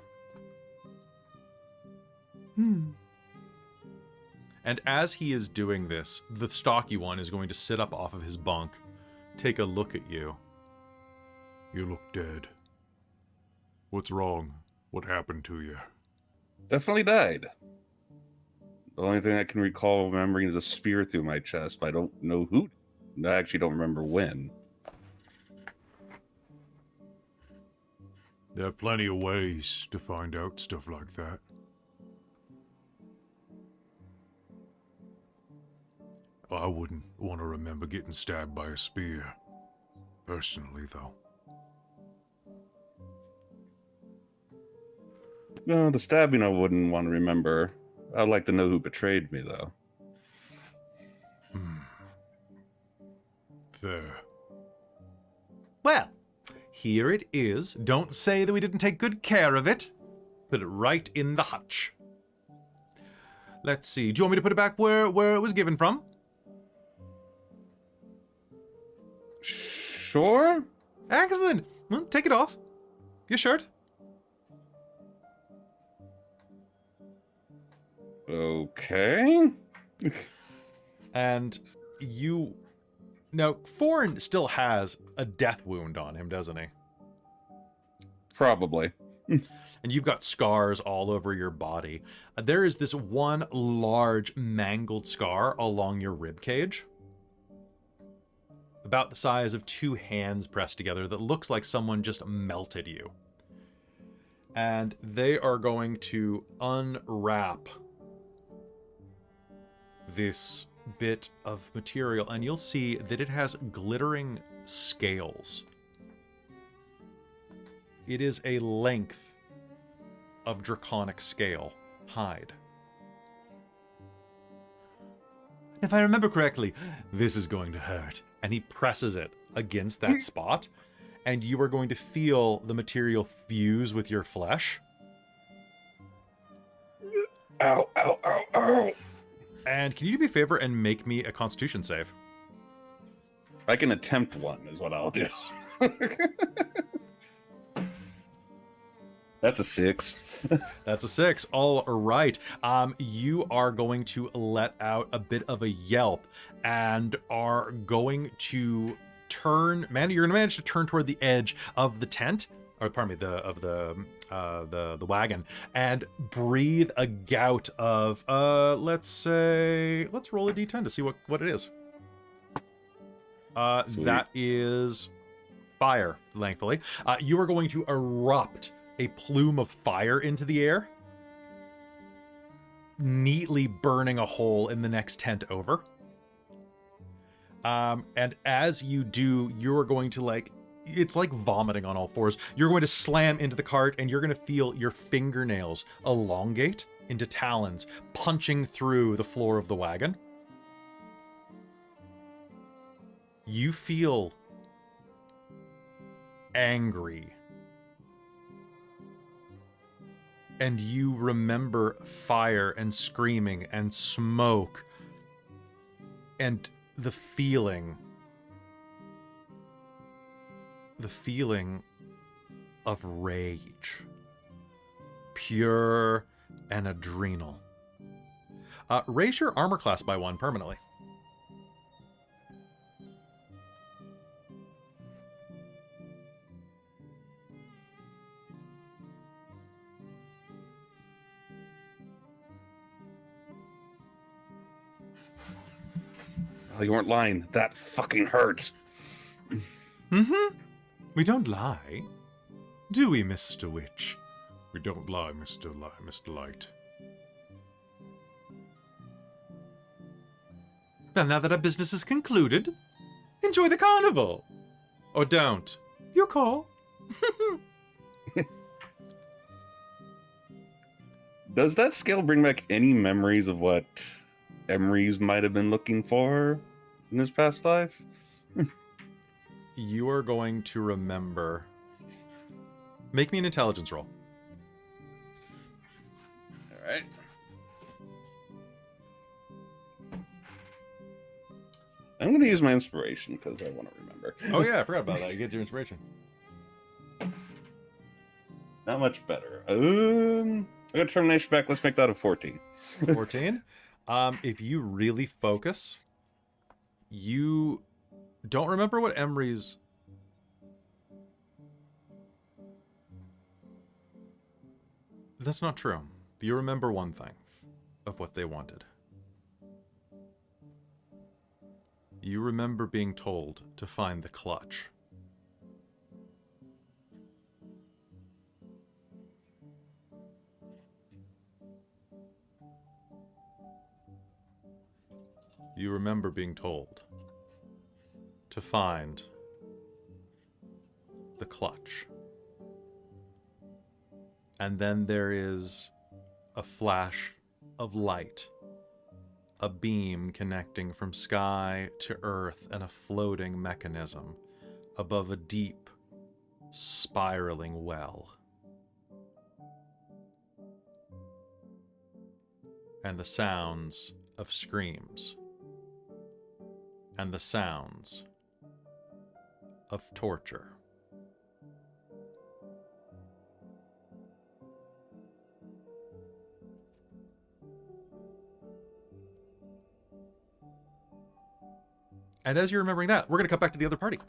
And as he is doing this, the stocky one is going to sit up off of his bunk, take a look at you. You look dead. What's wrong? What happened to you? Definitely died. The only thing I can recall remembering is a spear through my chest, but I don't know who. I actually don't remember when. There are plenty of ways to find out stuff like that. I wouldn't want to remember getting stabbed by a spear. Personally, though. No, the stabbing I wouldn't want to remember. I'd like to know who betrayed me, though. Fair. Well, here it is. Don't say that we didn't take good care of it. Put it right in the hutch. Let's see. Do you want me to put it back where it was given from? Sure? Excellent. Well, take it off. Your shirt. Okay. And you... Now, Forn still has a death wound on him, doesn't he? Probably. And you've got scars all over your body. There is this one large mangled scar along your rib cage, about the size of 2 hands pressed together, that looks like someone just melted you. And they are going to unwrap this bit of material, and you'll see that it has glittering scales. It is a length of draconic scale hide. If I remember correctly, this is going to hurt. And he presses it against that spot, and you are going to feel the material fuse with your flesh. Ow, ow, ow, ow. And can you do me a favor and make me a Constitution save? I can attempt one, is what I'll do. That's a 6. That's a 6. All right. You are going to let out a bit of a yelp and are going to turn. Man, you're going to manage to turn toward the edge of the tent, or pardon me, the wagon, and breathe a gout of let's roll a d10 to see what it is. That is fire, thankfully. You are going to erupt a plume of fire into the air, neatly burning a hole in the next tent over. And as you do, you're going to it's like vomiting on all fours. You're going to slam into the cart, and you're going to feel your fingernails elongate into talons, punching through the floor of the wagon. You feel angry. And you remember fire and screaming and smoke and the feeling of rage, pure and adrenal. Raise your armor class by 1 permanently. Oh, you weren't lying. That fucking hurts. Mm-hmm. We don't lie. Do we, Mr. Witch? We don't lie, Mr. Light. Well, now that our business is concluded, enjoy the carnival. Or don't. Your call. Does that scale bring back any memories of what Emery's might have been looking for in his past life? You are going to remember. Make me an intelligence roll. All right. I'm going to use my inspiration because I want to remember. Oh yeah, I forgot about that. You get your inspiration. Not much better. I got determination back. Let's make that a 14. 14. If you really focus, you don't remember what Emery's. That's not true. You remember one thing of what they wanted. You remember being told to find the clutch. You remember being told to find the clutch. And then there is a flash of light, a beam connecting from sky to earth and a floating mechanism above a deep, spiraling well. And the sounds of screams. And the sounds of torture. And as you're remembering that, we're going to cut back to the other party.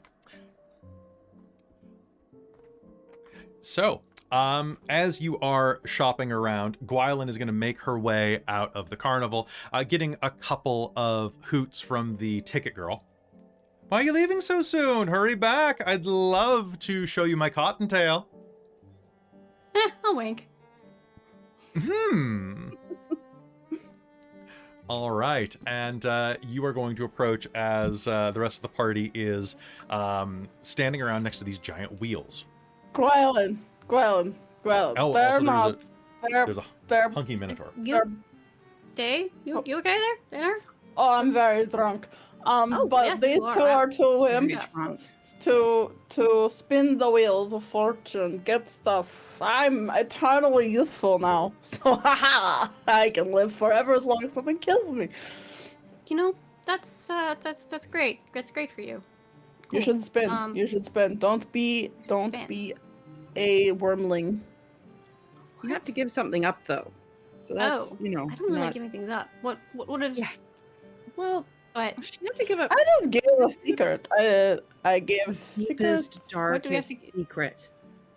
So, As you are shopping around, Gwylan is going to make her way out of the carnival, getting a couple of hoots from the ticket girl. Why are you leaving so soon? Hurry back. I'd love to show you my cottontail. I'll wink. All right, and you are going to approach as the rest of the party is standing around next to these giant wheels. Gwylan. Oh, They're also not. there's a They're. hunky minotaur. Day? You okay there? Dinner? Oh, I'm very drunk. But yes, these you two are. are too Very imps drunk. to spin the wheels of fortune, get stuff. I'm eternally youthful now, so haha, I can live forever as long as nothing kills me. You know, that's great. That's great for you. You should spin. You should spin. Don't be a wormling. You have to give something up though. So that's I you know. don't really not- like giving things up. What if? Yeah. Well, But you have to give up. I just gave a secret. I gave Deepest, secret. darkest to- secret.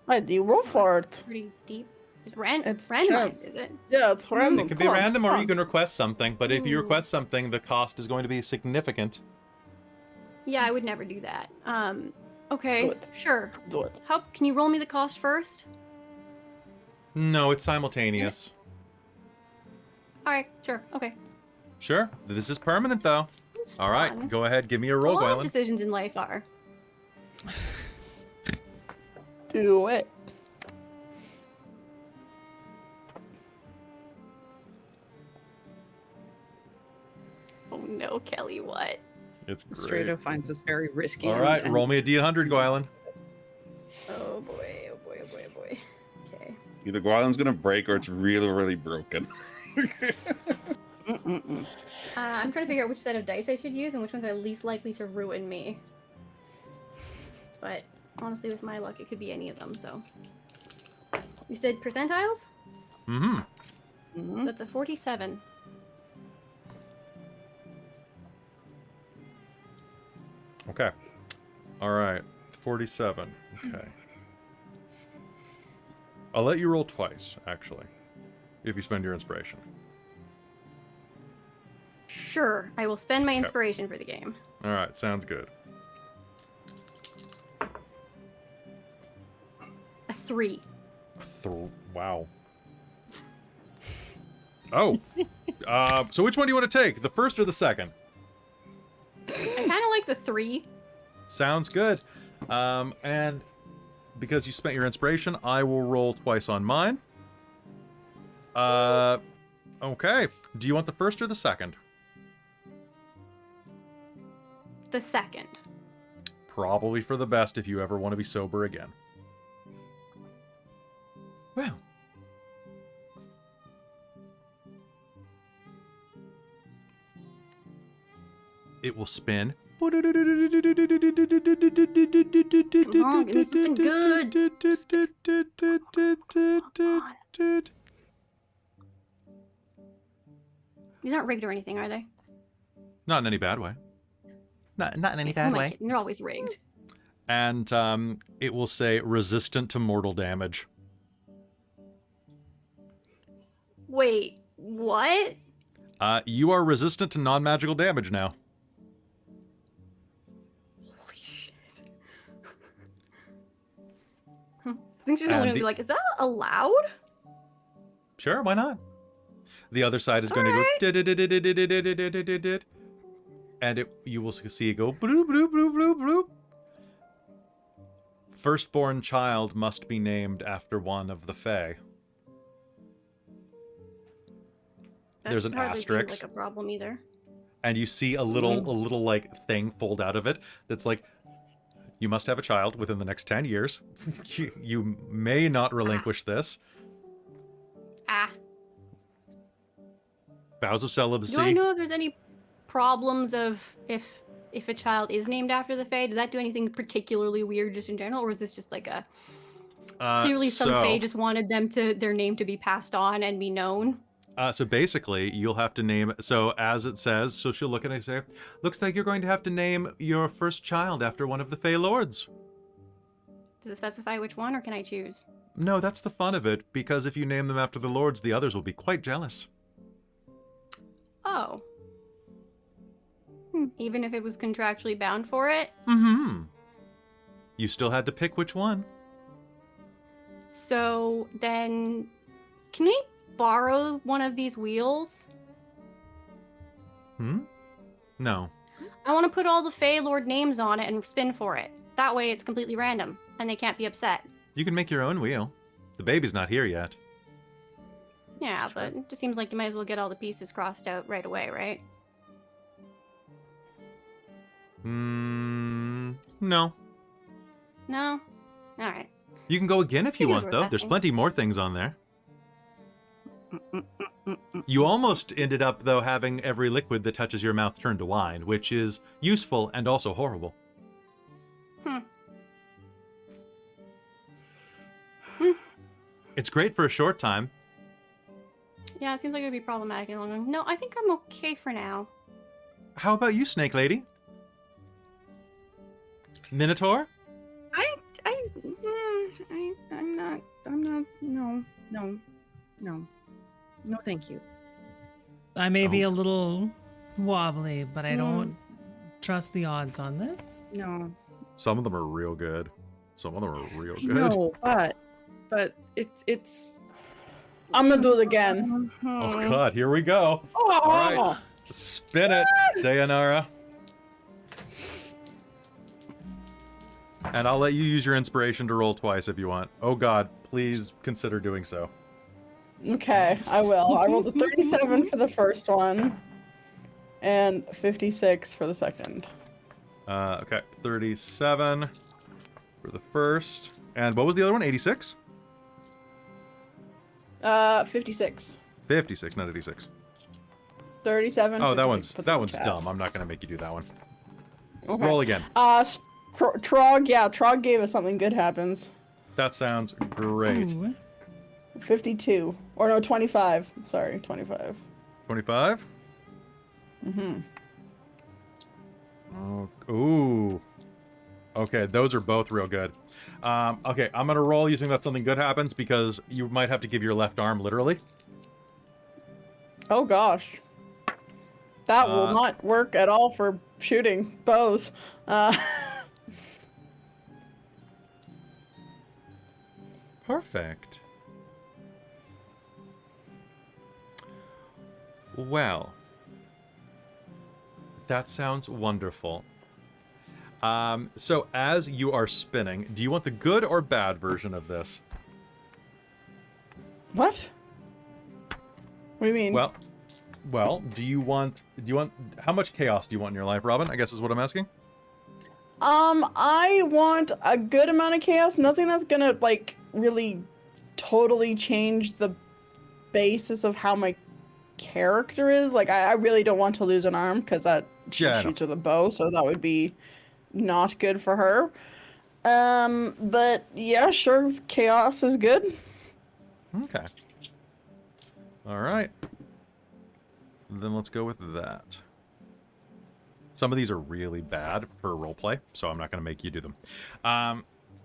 I do roll for it. pretty deep. It's It's randomized, chance. is it? Yeah, it's random. It can be Come on, random, or come you on. can request something. But if you Ooh. request something, the cost is going to be significant. Yeah, I would never do that. Okay, Do it. sure. Do it. How can you roll me the cost first? No, it's simultaneous. All right, sure. Okay. Sure. This is permanent, though. It's All right, fun. go ahead. Give me a A roll, lot of Gwylan. decisions in life are. Do it. Oh no, Kelly, what? It's great. Mystredo finds this very risky. All and- right, and- roll me a d100, Gwylan. Oh boy, oh boy, oh boy, oh boy. Okay. Either Gwylan's gonna break or it's really, really broken. Mm-mm-mm. I'm trying to figure out which set of dice I should use and which ones are least likely to ruin me. But honestly, with my luck, it could be any of them, so. You said percentiles? Mm-hmm. Mhm. That's a 47. Okay. All right. 47. Okay. I'll let you roll twice, actually, if you spend your inspiration. Sure, I will spend my Okay. inspiration for the game. All right. Sounds good. A 3. Wow. Oh. So which one do you want to take? The first or the second? I kind of like the 3. Sounds good. And because you spent your inspiration, I will roll twice on mine. Okay. Do you want the first or the second? The second. Probably for the best if you ever want to be sober again. Well. It will spin. Come on, give me something good. These aren't rigged or anything, are they? Not in any bad way. Not in any Who bad am I way. kidding? They're always rigged. And it will say resistant to mortal damage. Wait, what? You are resistant to non-magical damage now. Holy shit. I think she's And only gonna the- be like, is that allowed? Sure, why not? The other side is going to go and you will see it go bloop bloop bloop bloop bloop. Firstborn child must be named after one of the Fae. That There's an hardly seems asterisk. like a problem either. And you see a little like thing fold out of it that's like, you must have a child within the next 10 years. You may not relinquish this. Ah. Vows of Do I celibacy. know if there's any problems of if a child is named after the Fae? Does that do anything particularly weird just in general, or is this just like a clearly some Fae just wanted their name to be passed on and be known? So basically, you'll have to name. So as it says, so she'll look at it and say, "Looks like you're going to have to name your first child after one of the Fey Lords." Does it specify which one, or can I choose? No, that's the fun of it, because if you name them after the lords, the others will be quite jealous. Oh. Even if it was contractually bound for it? Mm-hmm. You still had to pick which one. So then, can we borrow one of these wheels? No. I want to put all the Fey Lord names on it and spin for it. That way it's completely random, and they can't be upset. You can make your own wheel. The baby's not here yet. Yeah, but it just seems like you might as well get all the pieces crossed out right away, right? No. No? Alright. You can go again if you Figures want, were though. There's guessing. plenty more things on there. You almost ended up, though, having every liquid that touches your mouth turn to wine, which is useful and also horrible. It's great for a short time. Yeah, it seems like it would be problematic in the long run. No, I think I'm okay for now. How about you, Snake Lady? Minotaur? No, thank you. I may be a little wobbly, but I don't trust the odds on this. No. Some of them are real good. Some of them are real good. No, but it's. I'm gonna do it again. Oh god, here we go. Oh, All right. Spin it, Deianera. And I'll let you use your inspiration to roll twice if you want. Oh god, please consider doing so. Okay, I will. I rolled a 37 for the first one, and 56 for the second. Okay, 37 for the first. And what was the other one? 86? 56. 56, not 86. 37. Oh, that 56, put that in one's chat. dumb. I'm not gonna make you do that one. Okay. Roll again. Trog, yeah, Trog gave us something good happens. That sounds great. Ooh. 52. Or no, 25. Sorry, 25. 25? Oh, ooh. Okay, those are both real good. Okay, I'm gonna roll using that something good happens because you might have to give your left arm literally. Oh gosh. That will not work at all for shooting bows. Perfect. Well, that sounds wonderful. So as you are spinning, do you want the good or bad version of this? What? What do you mean? Well, do you want how much chaos do you want in your life, Robin? I guess is what I'm asking. I want a good amount of chaos. Nothing that's gonna like really totally change the basis of how my character is. Like I really don't want to lose an arm because that she Yeah, I know. shoots with a bow, so that would be not good for her. But yeah, sure, chaos is good. Okay. All right. Then let's go with that. Some of these are really bad for roleplay, so I'm not going to make you do them.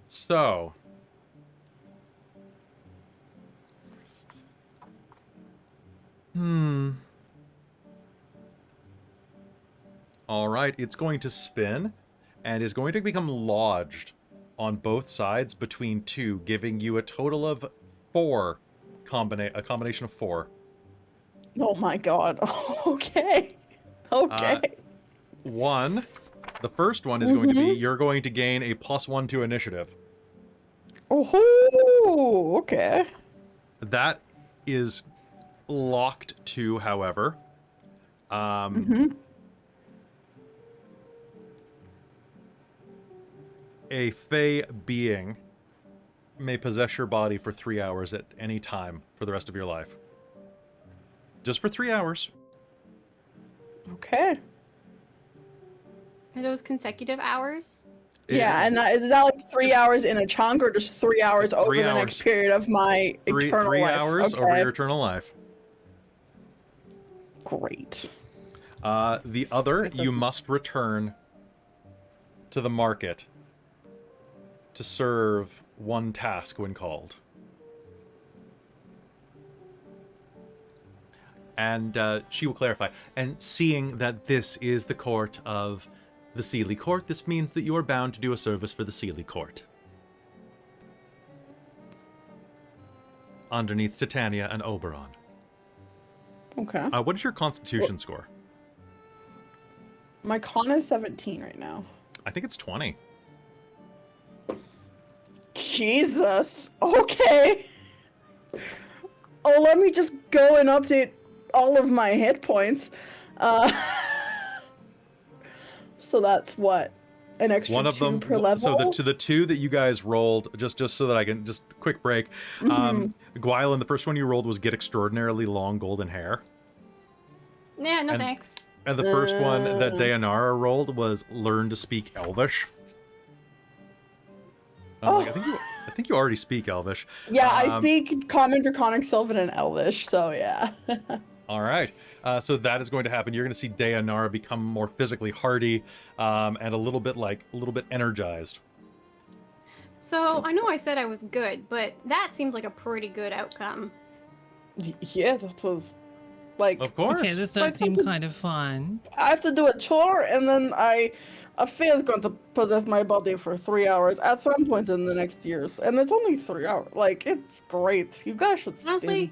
So... All right, it's going to spin and is going to become lodged on both sides between two, giving you a total of 4. A combination of 4. Oh my god. Okay. Okay. 1. The first one is going to be you're going to gain a +1 to initiative. Oh, okay. That is locked to, however. A Fey being may possess your body for 3 hours at any time for the rest of your life. Just for 3 hours. Okay. Are those consecutive hours? Yeah, and is that like 3 hours in a chunk or just 3 hours over 3 the hours. next period of my eternal 3 life? hours Okay. over your eternal life. Great. The other, you must return to the market to serve one task when called. And she will clarify. And seeing that this is the court of the Seelie Court, this means that you are bound to do a service for the Seelie Court. Underneath Titania and Oberon. Okay. What is your Constitution score? My con is 17 right now. I think it's 20. Jesus. Okay. Oh, let me just go and update all of my hit points. So that's what? An extra One of two them per level? So to the two that you guys rolled, just so that I can just quick break. Gwylan, the first one you rolled was get extraordinarily long golden hair. Yeah, no And- thanks. And the first one that Deianera rolled was learn to speak Elvish. I'm like, I think you already speak Elvish. Yeah, I speak Common, Draconic, Sylvan, and Elvish, so yeah. All right. So that is going to happen. You're going to see Deianera become more physically hardy and a little bit energized. So I know I said I was good, but that seemed like a pretty good outcome. Yeah, that was like. Of course. Okay, this Like does seem something- kind of fun. I have to do a chore, and then a fey is going to possess my body for 3 hours at some point in the next years, and it's only 3 hours. Like, it's great. You guys should. Honestly,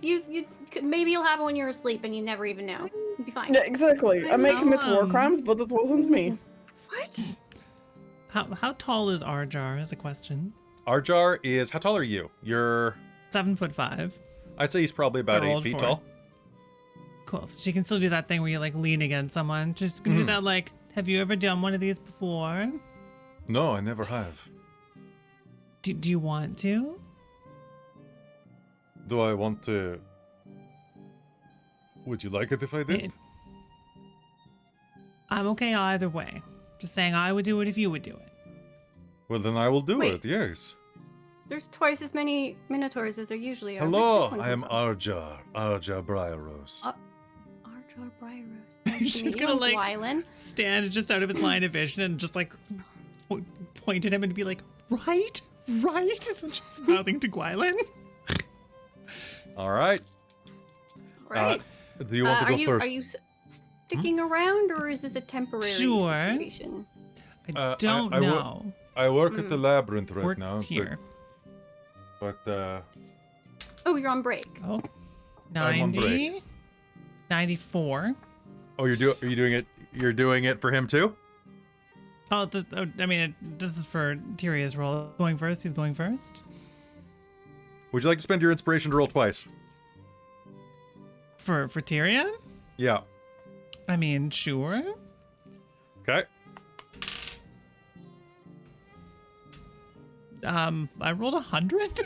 maybe it'll happen when you're asleep and you never even know. You'll be fine. Yeah, exactly. I may commit war know. crimes, but it wasn't me. What? How tall is Arjar? Is a question. Arjar is, how tall are you? You're, 7'5". I'd say he's probably about I 8 rolled feet for tall. Cool. So she can still do that thing where you like lean against someone. Just can do that like, have you ever done one of these before? No, I never have. Do you want to? Do I want to... Would you like it if I did? I'm okay either way. Just saying I would do it if you would do it. Well, then I will do Wait. it, yes. There's twice as many minotaurs as there usually are. Hello, Where'd this one I am come Arjar Briarrose. from? Arjar Briarose. She's Nice to meet gonna, you, like- Gwylan. Stand just out of his line of vision and just like point at him and be like, right? So she's mouthing to Gwylan. All right. Right. Do you want to are go you first? are you sticking around, or is this a temporary Sure. situation? I don't I will- know. I work at the labyrinth right Works now. here. But Oh, you're on break. Oh, I'm on 90, 94. Oh, are you doing it? You're doing it for him too? This is for Tyria's roll. Going first. He's going first. Would you like to spend your inspiration to roll twice? For Tyria? Yeah. I mean, sure. Okay. I rolled 100.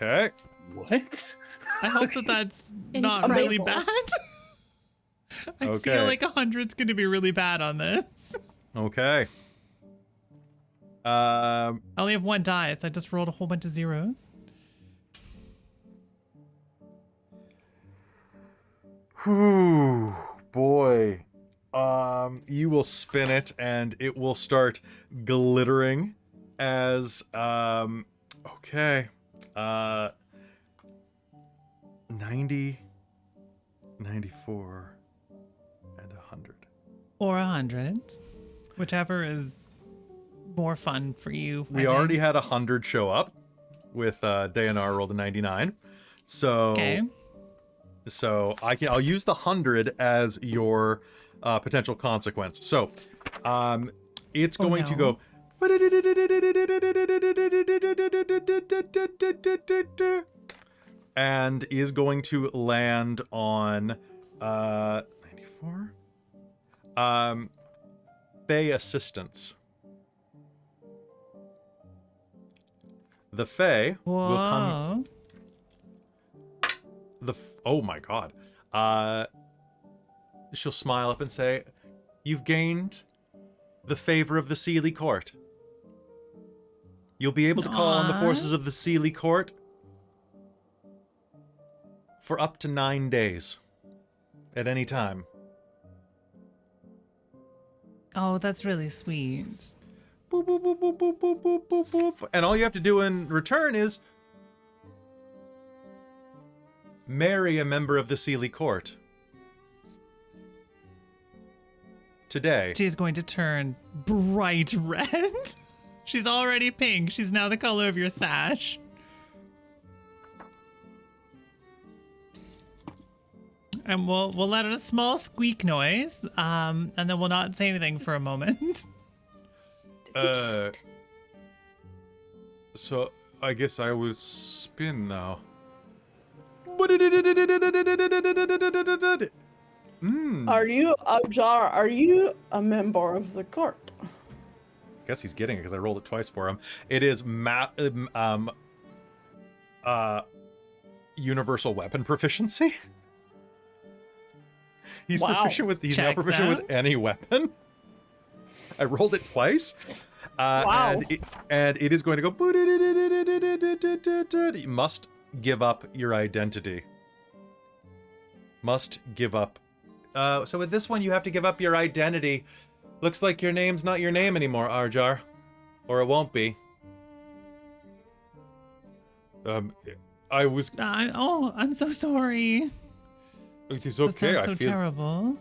Okay. What? I hope that's not really bad. I Okay. feel like 100's going to be really bad on this. Okay. I only have one die, so I just rolled a whole bunch of zeros. Whew, boy. You will spin it and it will start glittering as okay. 90, 94, and 100. Or 100. Whichever is more fun for you. We I already think. had 100 show up with Deianera rolled a 99. So Okay. So I'll use the 100 as your potential consequence. So it's Oh, going to no. go and is going to land on 94 Fae assistance. The Fae will come Whoa. oh my god. She'll smile up and say, "You've gained the favor of the Seelie Court. You'll be able to call on the Aw. forces of the Seelie Court for up to 9 days at any time." Oh, that's really sweet. Boop, boop, boop, boop, boop, boop, boop, boop, boop. And all you have to do in return is marry a member of the Sealy court. Today. She's going to turn bright red. She's already pink. She's now the color of your sash. And we'll let out a small squeak noise, and then we'll not say anything for a moment. So I guess I will spin now. Are you, Jar, are you a member of the court? Guess he's getting it because I rolled it twice for him. It is universal weapon proficiency. He's Wow. proficient with. He's now Checks proficient with out. any weapon. I rolled it twice. Wow. And it is going to go. You must give up your identity. Must give up. So with this one, you have to give up your identity. Looks like your name's not your name anymore, Arjar. Or it won't be. I was. I'm so sorry. It is That okay. sounds so I feel. terrible.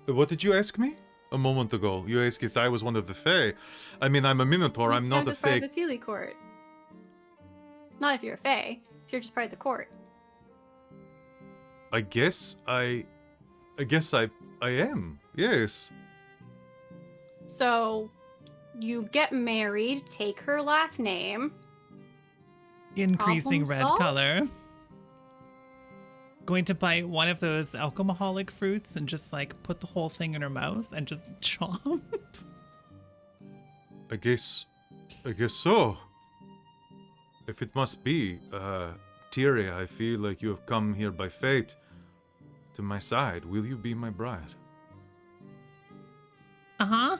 What did you ask me? A moment ago, you asked if I was one of the Fae. I mean, I'm a Minotaur. I'm not a just part Fae. of the Sealy court. Not if you're a Fae. If you're just part of the court. I guess I am. Yes. So, you get married, take her last name. Increasing Problem red solved? color. Going to bite one of those alcoholic fruits and just like put the whole thing in her mouth and just chomp. I guess so. If it must be, Tyria, I feel like you have come here by fate to my side. Will you be my bride? Uh-huh.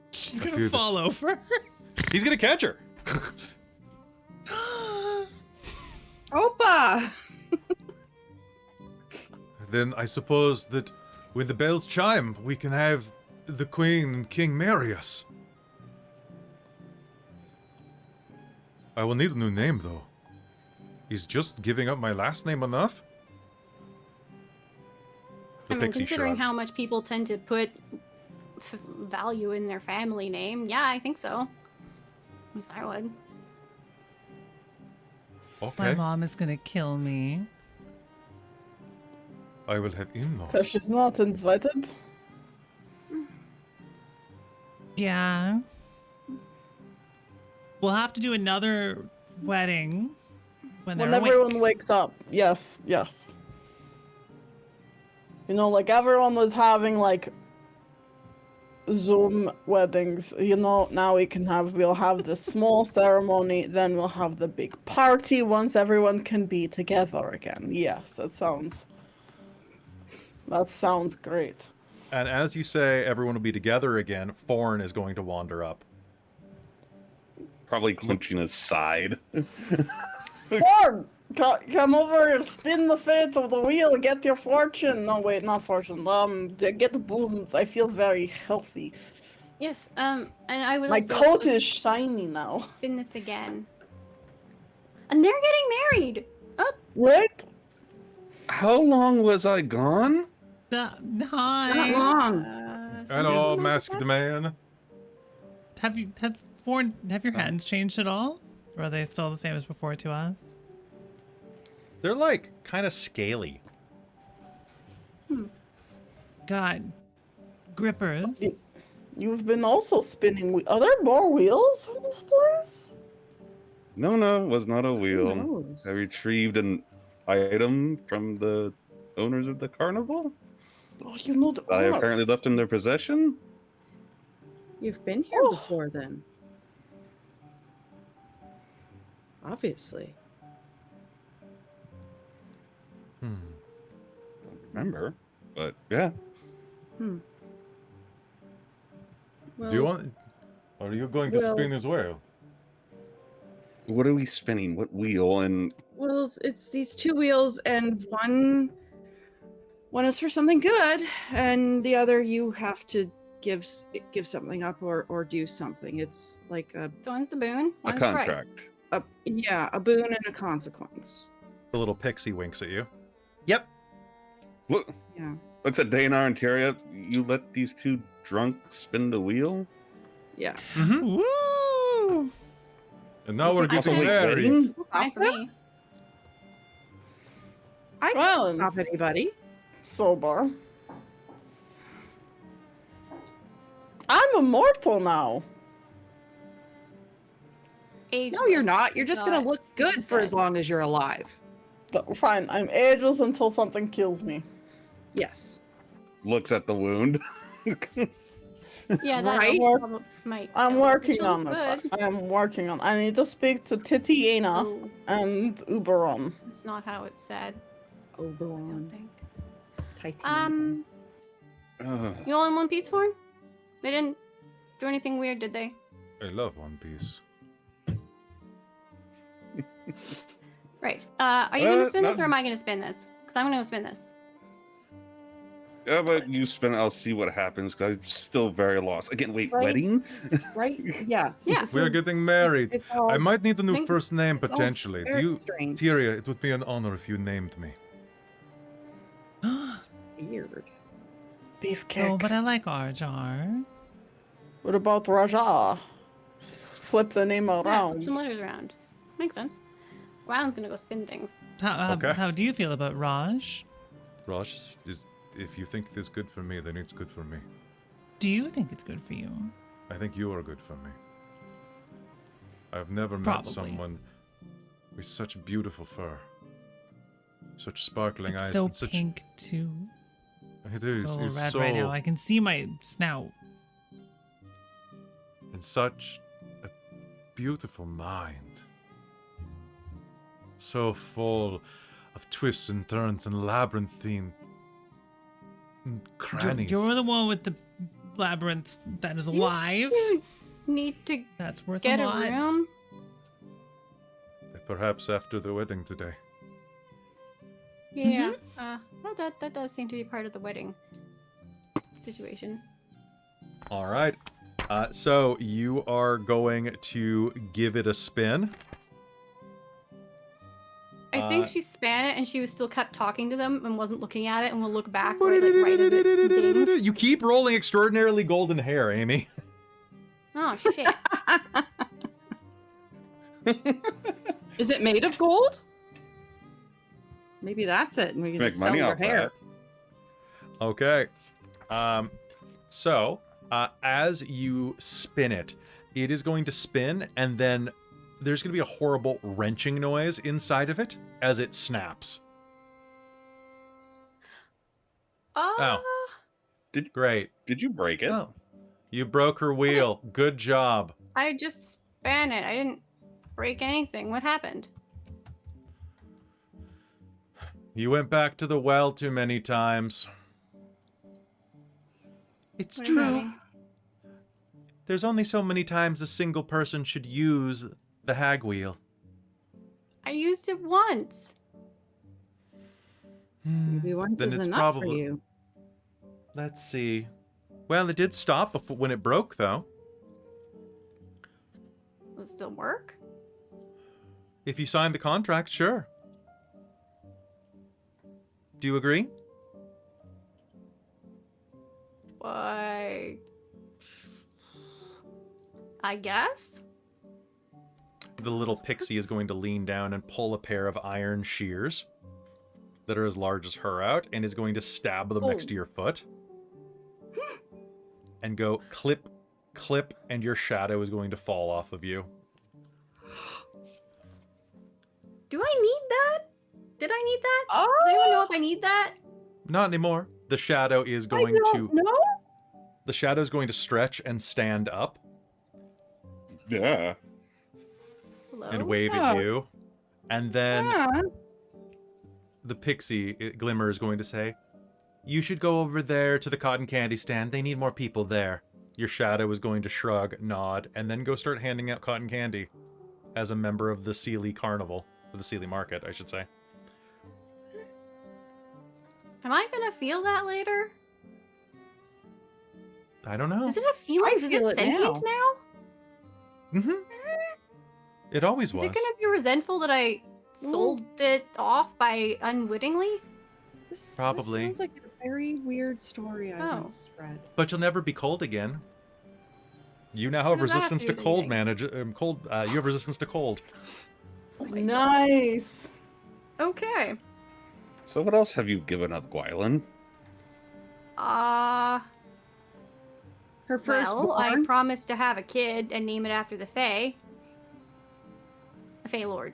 She's I gonna feel fall this- over. He's gonna catch her. Opa! Then I suppose that when the bells chime, we can have the Queen and King marry us. I will need a new name, though. Is just giving up my last name enough? The I mean, pixie considering shrugs. how much people tend to put value in their family name, yeah, I think so. At least I would. My Okay, mom is gonna kill me. I will have in-laws. Because she's not invited. Yeah. We'll have to do another wedding when they're When awake. everyone wakes up. Yes, yes. You know, like everyone was having like Zoom weddings. You know, now we'll have the small ceremony, then we'll have the big party once everyone can be together again. Yes, that sounds great. And as you say, everyone will be together again. Forn is going to wander up. Probably clenching his side. Forn! Come over and spin the fate of the wheel, get your fortune. No, wait, not fortune. Get the boons. I feel very healthy. Yes, and I would My also coat is shiny now. spin this again. And they're getting married! Oh, Right? How long was I gone? Hi. Not long. Hello, something masked like that? man. Have your hands changed at all? Or are they still the same as before to us? They're like kind of scaly. Got grippers. You've been also spinning. Are there more wheels in this place? No, it was not a wheel. knows? I retrieved an item from the owners of the carnival Oh, you know the. that I oh, apparently left in their possession. You've been here Oh. before then. Obviously. Hmm. Don't remember, but yeah. Well, Do you want? Or are you going to well- spin as well? What are we spinning? What wheel? And Well, it's these two wheels, and one is for something good, and the other you have to give something up or do something. It's like a So one's the boon, a one's the price. contract. a boon and a consequence. The little pixie winks at you. Yep. Look, Yeah. looks at Deianera and Tyria. You let these two drunks spin the wheel? Yeah. Mm-hmm. Woo! And now we're Also, getting wait, married. wedding? Fine for me. I Well, can't stop anybody. Sober. I'm immortal now. No, you're not. You're just gonna Not look good for as said. long as you're alive. Fine, I'm ageless until something kills me. Yes. Looks at the wound. Yeah, that Right? probably might. I'm kill. working She'll on look it. good. I'm working on. I need to speak to Deianera Oh, and Uberon. that's not how it's said. I don't Oberon. think. Titanium. You all in one piece, Forn? They didn't do anything weird, did they? I love One Piece. Right. Are you gonna spin this, no. or am I gonna spin this? Because I'm gonna go spin this. Yeah, but you spin it, I'll see what happens, because I'm still very lost. Again, wait, Right. wedding? Right? Yes. Yeah. this We are is- getting married. It's all I might need a new Think- first name it's all potentially. Do very you, strange. Tyria? It would be an honor if you named me. Weird. Beefcake. Oh, but I like Arjar. What about Raja? Flip the name Yeah, flip around. some letters around. Makes sense. Round's gonna go spin things. Okay. How do you feel about Raj? Raj is if you think it is good for me, then it's good for me. Do you think it's good for you? I think you are good for me. I've never met Probably. someone with such beautiful fur, such sparkling It's eyes, so and such. pink too. It is. It's all It's red so, right now. I can see my snout. and such a beautiful mind. So full of twists and turns and labyrinthine crannies. You're the one with the labyrinth that is alive. Need to That's worth get a a lot. room. Perhaps after the wedding today. Yeah. Well, that does seem to be part of the wedding situation. All right. So you are going to give it a spin. I think Uh, she span it and she was still kept talking to them and wasn't looking at it and will look back right as it dings. You keep rolling extraordinarily golden hair, Amy. Oh shit. Is it made of gold? Maybe that's it. And we can Make just sell money your off hair. that. Okay. So as you spin it, it is going to spin, and then there's going to be a horrible wrenching noise inside of it as it snaps. Oh. Great. Did you break it? Oh. You broke her wheel. Good job. I just span it. I didn't break anything. What happened? You went back to the well too many times. It's What do you true. mean? There's only so many times a single person should use the hag wheel. I used it once. Maybe once Then is it's enough for probably- you. Let's see. Well, it did stop when it broke, though. Does it still work? If you signed the contract, sure. Do you agree? Why? I guess. The little pixie is going to lean down and pull a pair of iron shears that are as large as her out, and is going to stab them next Oh. to your foot. And go clip, clip, and your shadow is going to fall off of you. Do I need that? Did I need that? Oh, Does anyone know if I need that? Not anymore. The shadow is going to No. the shadow is going to stretch and stand up Yeah. Hello? and wave Yeah. at you. And then Yeah. the pixie Glimmer is going to say, "You should go over there to the cotton candy stand. They need more people there." Your shadow is going to shrug, nod, and then go start handing out cotton candy as a member of the Sealy Carnival, or the Sealy Market, I should say. Am I gonna feel that later? I don't know. Does it have feelings? Is feel it it sentient now? Mm-hmm. It always Is was. it gonna be resentful that I sold it off by unwittingly? This Probably. sounds like a very weird story I Oh. once read. But you'll never be cold again. You now What have does that have resistance to to do with cold anything? you have resistance to cold. Oh my Nice. God. Okay. So what else have you given up, Gwylan? Her first Well, I born. promised to have a kid and name it after the Fae. A Fae Lord.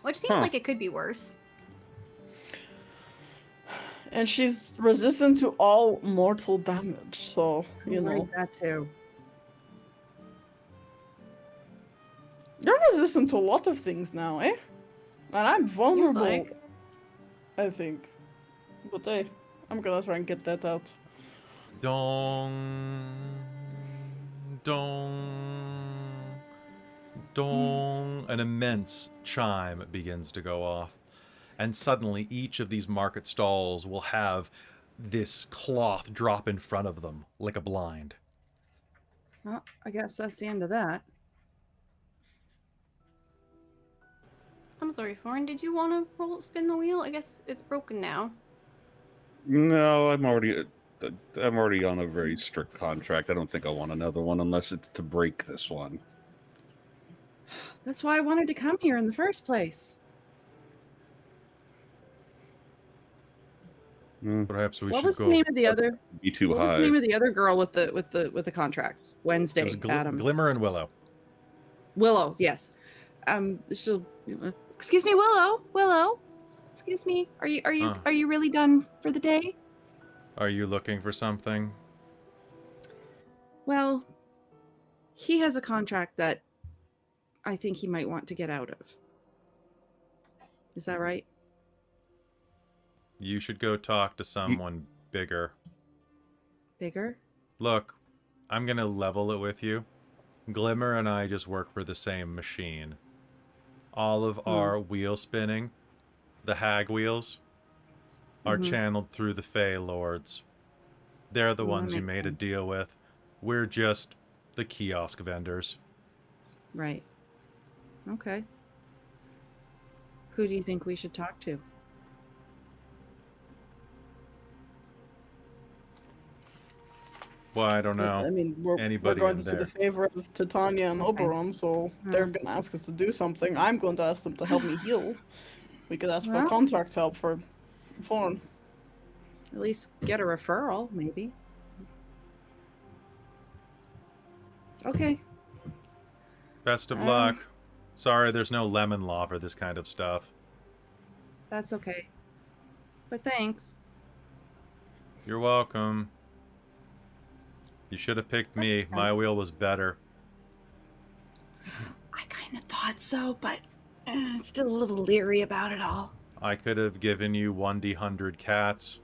Which seems Huh. like it could be worse. And she's resistant to all mortal damage, so, you know. Like that too. You're resistant to a lot of things now, eh? And I'm vulnerable, like. I think. But hey, I'm gonna try and get that out. Dong, dong, dong. An immense chime begins to go off. And suddenly each of these market stalls will have this cloth drop in front of them like a blind. Well, I guess that's the end of that. I'm sorry, Forn. Did you want to spin the wheel? I guess it's broken now. No, I'm already on a very strict contract. I don't think I want another one unless it's to break this one. That's why I wanted to come here in the first place. Perhaps we What should was go. the name of the other? Be too What was high. the name of the other girl with the contracts? Wednesday, It was Adams. Glimmer and Willow. Willow, yes. She'll. Excuse me, Willow. Willow. Excuse me. Are you really done for the day? Are you looking for something? Well, he has a contract that I think he might want to get out of. Is that right? You should go talk to someone bigger. Bigger? Look, I'm gonna level it with you. Glimmer and I just work for the same machine. All of our wheel spinning, the hag wheels, are channeled through the Fey Lords. They're the ones you makes made a sense. deal with. We're just the kiosk vendors. Right. Okay. Who do you think we should talk to? Well, I don't know. I mean, we're Anybody going in to see there. the favor of Titania and Oberon, so they're going to ask us to do something. I'm going to ask them to help me heal. We could ask for Well. contract help for Forn. At least get a referral, maybe. Okay. Best of luck. Sorry, there's no lemon law for this kind of stuff. That's okay. But thanks. You're welcome. You should have picked me. My wheel was better. I kind of thought so, but still a little leery about it all. I could have given you 1d100 cats.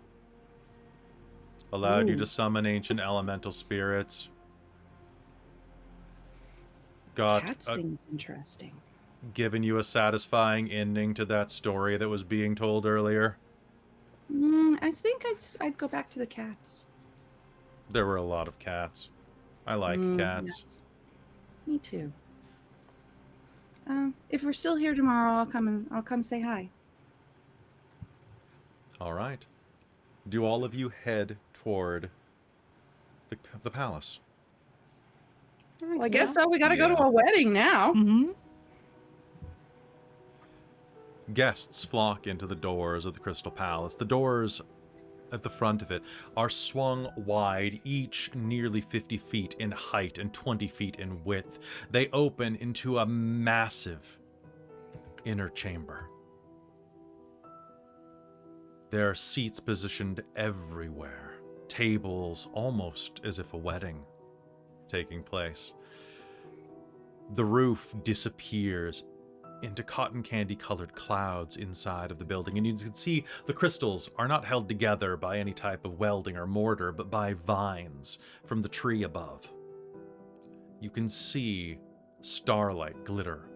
Allowed you Ooh. to summon ancient elemental spirits. Got Cats thing's interesting. given you a satisfying ending to that story that was being told earlier. I think I'd go back to the cats. There were a lot of cats. I like cats. Yes. Me too. If we're still here tomorrow, I'll come say hi. All right. Do all of you head toward the palace? Well, I guess so. We got to go to a wedding now. Mm-hmm. Guests flock into the doors of the Crystal Palace. The doors at the front of it are swung wide, each nearly 50 feet in height and 20 feet in width. They open into a massive inner chamber. There are seats positioned everywhere, tables almost as if a wedding taking place. The roof disappears into cotton candy colored clouds inside of the building, and you can see the crystals are not held together by any type of welding or mortar, but by vines from the tree above. You can see starlight glitter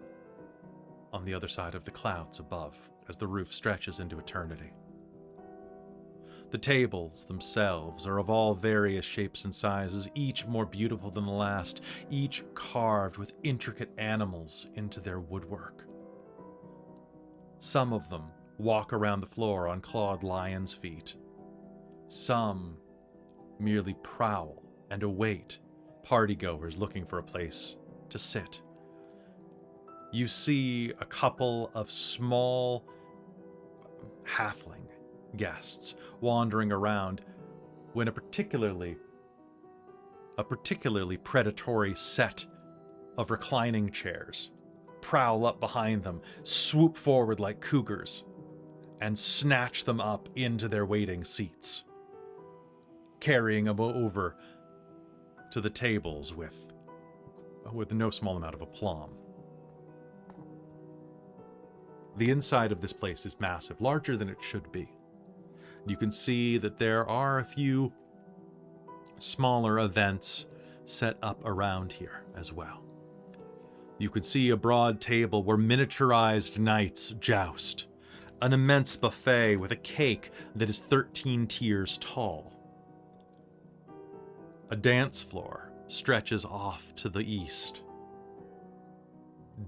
on the other side of the clouds above as the roof stretches into eternity. The tables themselves are of all various shapes and sizes, each more beautiful than the last, each carved with intricate animals into their woodwork. Some of them walk around the floor on clawed lion's feet. Some merely prowl and await partygoers looking for a place to sit. You see a couple of small halfling guests wandering around when a particularly predatory set of reclining chairs prowl up behind them, swoop forward like cougars, and snatch them up into their waiting seats, carrying them over to the tables with no small amount of aplomb. The inside of this place is massive, larger than it should be. You can see that there are a few smaller events set up around here as well. You could see a broad table where miniaturized knights joust, an immense buffet with a cake that is 13 tiers tall. A dance floor stretches off to the east.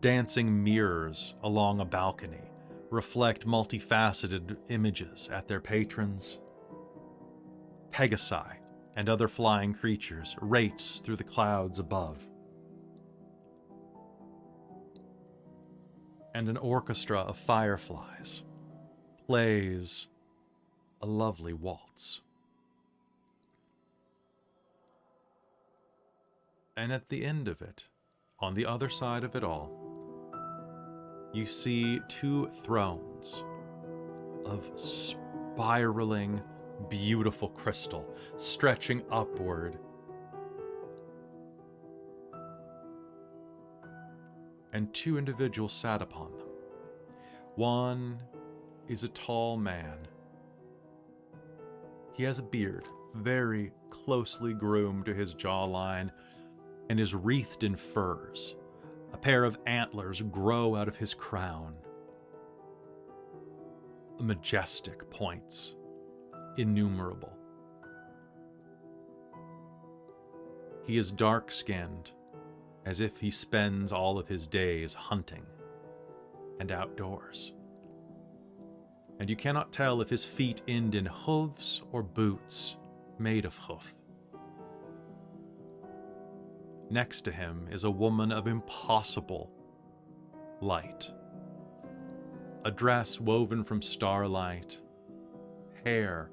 Dancing mirrors along a balcony reflect multifaceted images at their patrons. Pegasi and other flying creatures race through the clouds above. And an orchestra of fireflies plays a lovely waltz. And at the end of it, on the other side of it all, you see two thrones of spiraling, beautiful crystal stretching upward. And two individuals sat upon them. One is a tall man. He has a beard, very closely groomed to his jawline, and is wreathed in furs. A pair of antlers grow out of his crown. Majestic points, innumerable. He is dark-skinned, as if he spends all of his days hunting and outdoors. And you cannot tell if his feet end in hooves or boots made of hoof. Next to him is a woman of impossible light. A dress woven from starlight, hair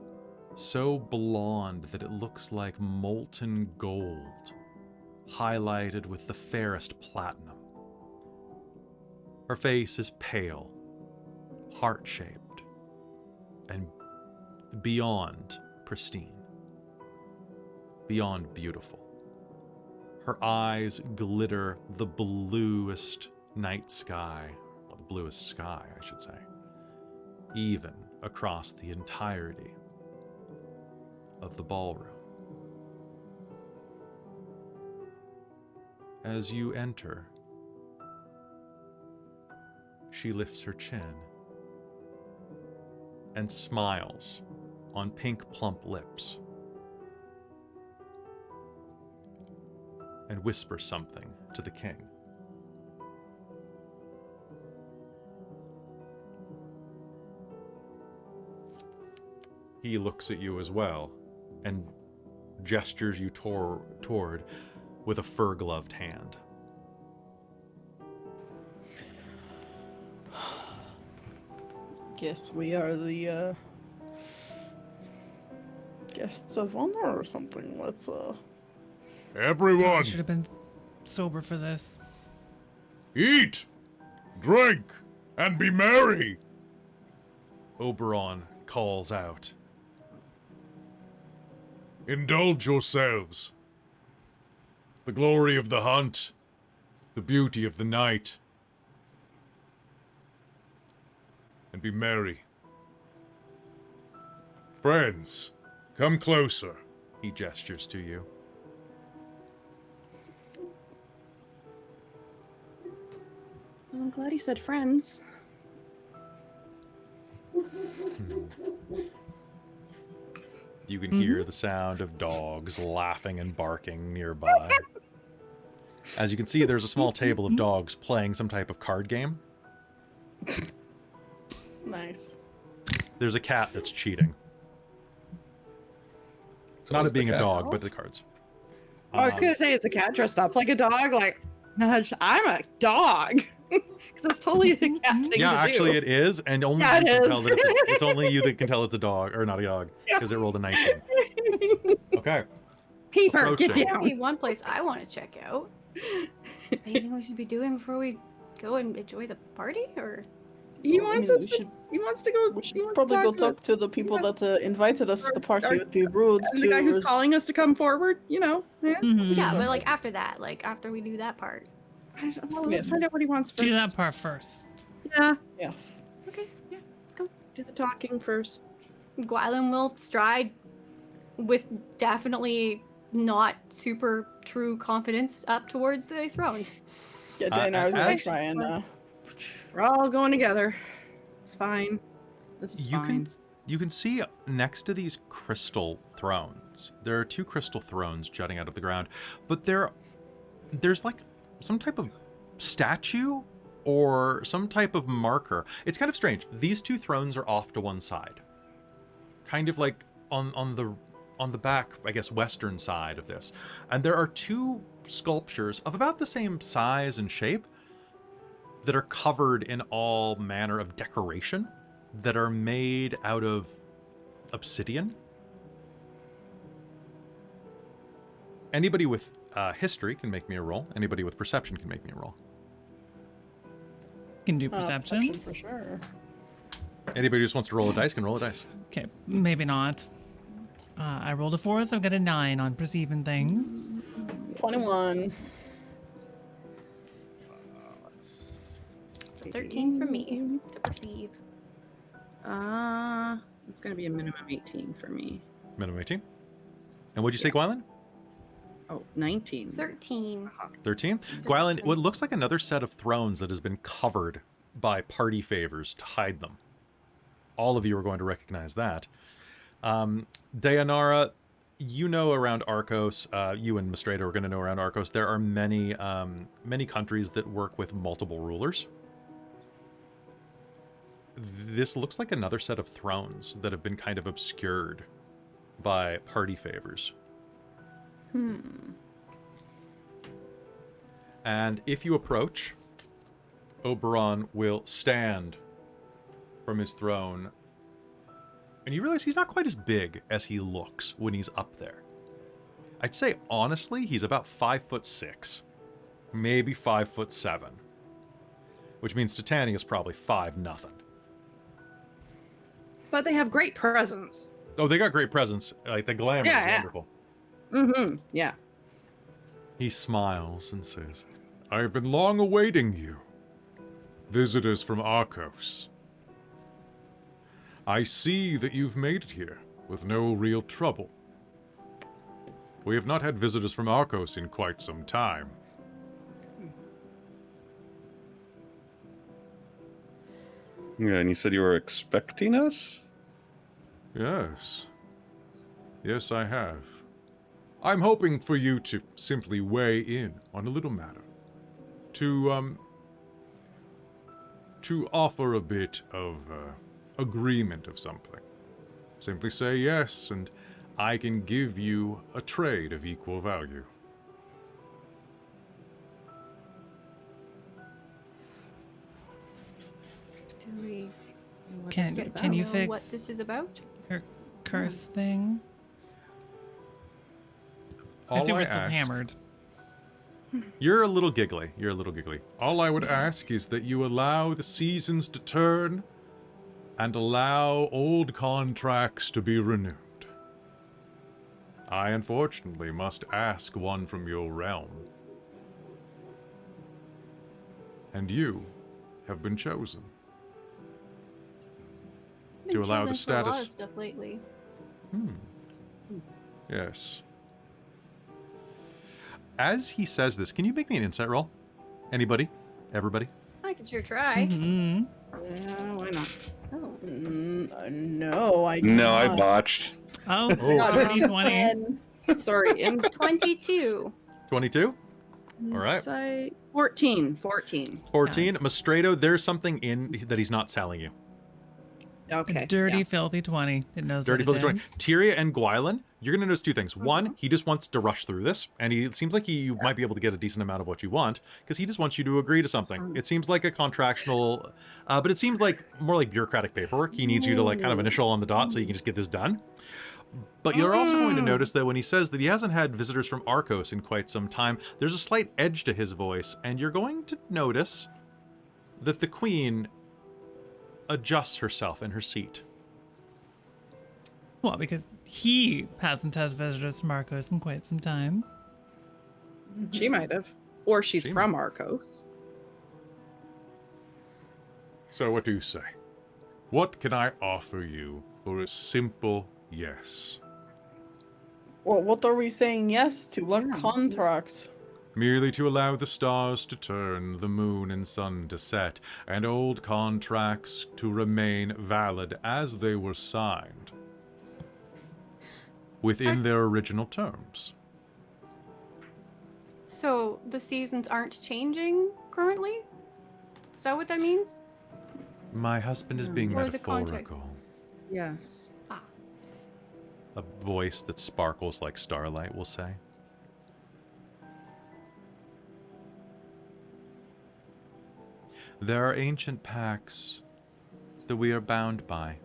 so blonde that it looks like molten gold, highlighted with the fairest platinum. Her face is pale, heart-shaped, and beyond pristine, beyond beautiful. Her eyes glitter the bluest night sky, well, the bluest sky, I should say, even across the entirety of the ballroom. As you enter, she lifts her chin and smiles on pink plump lips and whispers something to the king. He looks at you as well and gestures you toward with a fur-gloved hand. Guess we are the guests of honor or something. Let's I Everyone, should have been sober for this. eat, drink, and be merry. Oberon calls out. Indulge yourselves. The glory of the hunt, the beauty of the night. And be merry. Friends, come closer. He gestures to you. Well, I'm glad he said friends. You can hear the sound of dogs laughing and barking nearby. As you can see, there's a small table of dogs playing some type of card game. Nice. There's a cat that's cheating. So Not is at the being a cat? dog, but the cards. I was gonna say, is the cat dressed up like a dog? Like, "Nudge, I'm a dog," because it's totally the cat thing Yeah, to actually do. it is, and only Yeah, you it can is. tell that it's only you that can tell it's a dog, or not a dog, because it rolled a 19. Okay. Peeper, get Approaching. down. Maybe one place I want to check out. Anything we should be doing before we go and enjoy the party, or? He Well, I wants mean, us we to. should- He wants to go. We He should wants probably to go talk talk to us. to the people Yeah. that invited us to the party Or- with the rude And the guy who's to calling us to come forward. You know. Yeah. Mhm. Yeah, but like after that, like after we do that part. Well, let's Yes. find out what he wants first. Do that part first. Yeah. Yeah. Okay, yeah, let's go. Do the talking first. Gwylan will stride with definitely not super true confidence up towards the thrones. Yeah, Deianera's gonna as- try and We're all going together. It's fine. This is You fine. can see next to these crystal thrones, there are 2 crystal thrones jutting out of the ground, but there's like some type of statue or some type of marker. It's kind of strange. These 2 thrones are off to one side, kind of like on the back, I guess, western side of this, and there are 2 sculptures of about the same size and shape that are covered in all manner of decoration that are made out of obsidian. Anybody with history can make me a roll. Anybody with perception can make me a roll. Can do perception. for sure. Anybody who just wants to roll a dice can roll a dice. Okay, maybe not. I rolled a 4, so I got a 9 on perceiving things. 21. 13 for me to perceive. It's gonna be a minimum 18 for me. Minimum 18. And what'd you say, Gwylan? Oh, 19. 13. 13? Gwylan, what looks like another set of thrones that has been covered by party favors to hide them. All of you are going to recognize that. Deianera, you know around Arkos, you and Mystredo are going to know around Arkos, there are many countries that work with multiple rulers. This looks like another set of thrones that have been kind of obscured by party favors. And if you approach, Oberon will stand from his throne, and you realize he's not quite as big as he looks when he's up there. I'd say, honestly, he's about 5'6", maybe 5'7", which means Titania's probably 5'0". But they have great presence. Oh, they got great presence. Like, the glamour is Yeah. wonderful. Mm-hmm. Yeah. He smiles and says, I have been long awaiting you, visitors from Arkos. I see that you've made it here with no real trouble. We have not had visitors from Arkos in quite some time. Yeah, and you said you were expecting us? Yes. Yes, I have. I'm hoping for you to simply weigh in on a little matter. To offer a bit of agreement of something. Simply say yes, and I can give you a trade of equal value. Do we Can you know fix what this is about? her curse thing? I All think I we're still ask- hammered. You're a little giggly. You're a little giggly. All I would ask is that you allow the seasons to turn and allow old contracts to be renewed. I unfortunately must ask one from your realm. And you have been chosen. Been To allow the chosen for a lot status- of stuff lately. Yes. As he says this, can you make me an insight roll? Anybody? Everybody? I could sure try. Hmm. Yeah, why not? Oh, No, I No, I cannot. botched. Oh, Oh. 2020. Sorry, 22. 22? All right. 14. 14. Mystredo, there's something in that he's not selling you. Okay. A dirty, yeah. filthy 20. It knows Dirty what it filthy 20. is. Tyria and Gwylan, you're going to notice two things. One, he just wants to rush through this, and it seems like you might be able to get a decent amount of what you want, because he just wants you to agree to something. It seems like a contractual, but it seems like more like bureaucratic paperwork. He needs you to like kind of initial on the dot so you can just get this done. But you're also going to notice that when he says that he hasn't had visitors from Arkos in quite some time, there's a slight edge to his voice, and you're going to notice that the queen adjusts herself in her seat. Well, because he hasn't had visitors from Arkos in quite some time. She might have. Or she's She from Arkos. So what do you say? What can I offer you for a simple yes? Well, what are we saying yes to? What contract? Merely to allow the stars to turn, the moon and sun to set, and old contracts to remain valid as they were signed, within their original terms. So the seasons aren't changing currently? Is that what that means? My husband is being Or the contract. metaphorical. Yes. A voice that sparkles like starlight will say. There are ancient pacts that we are bound by,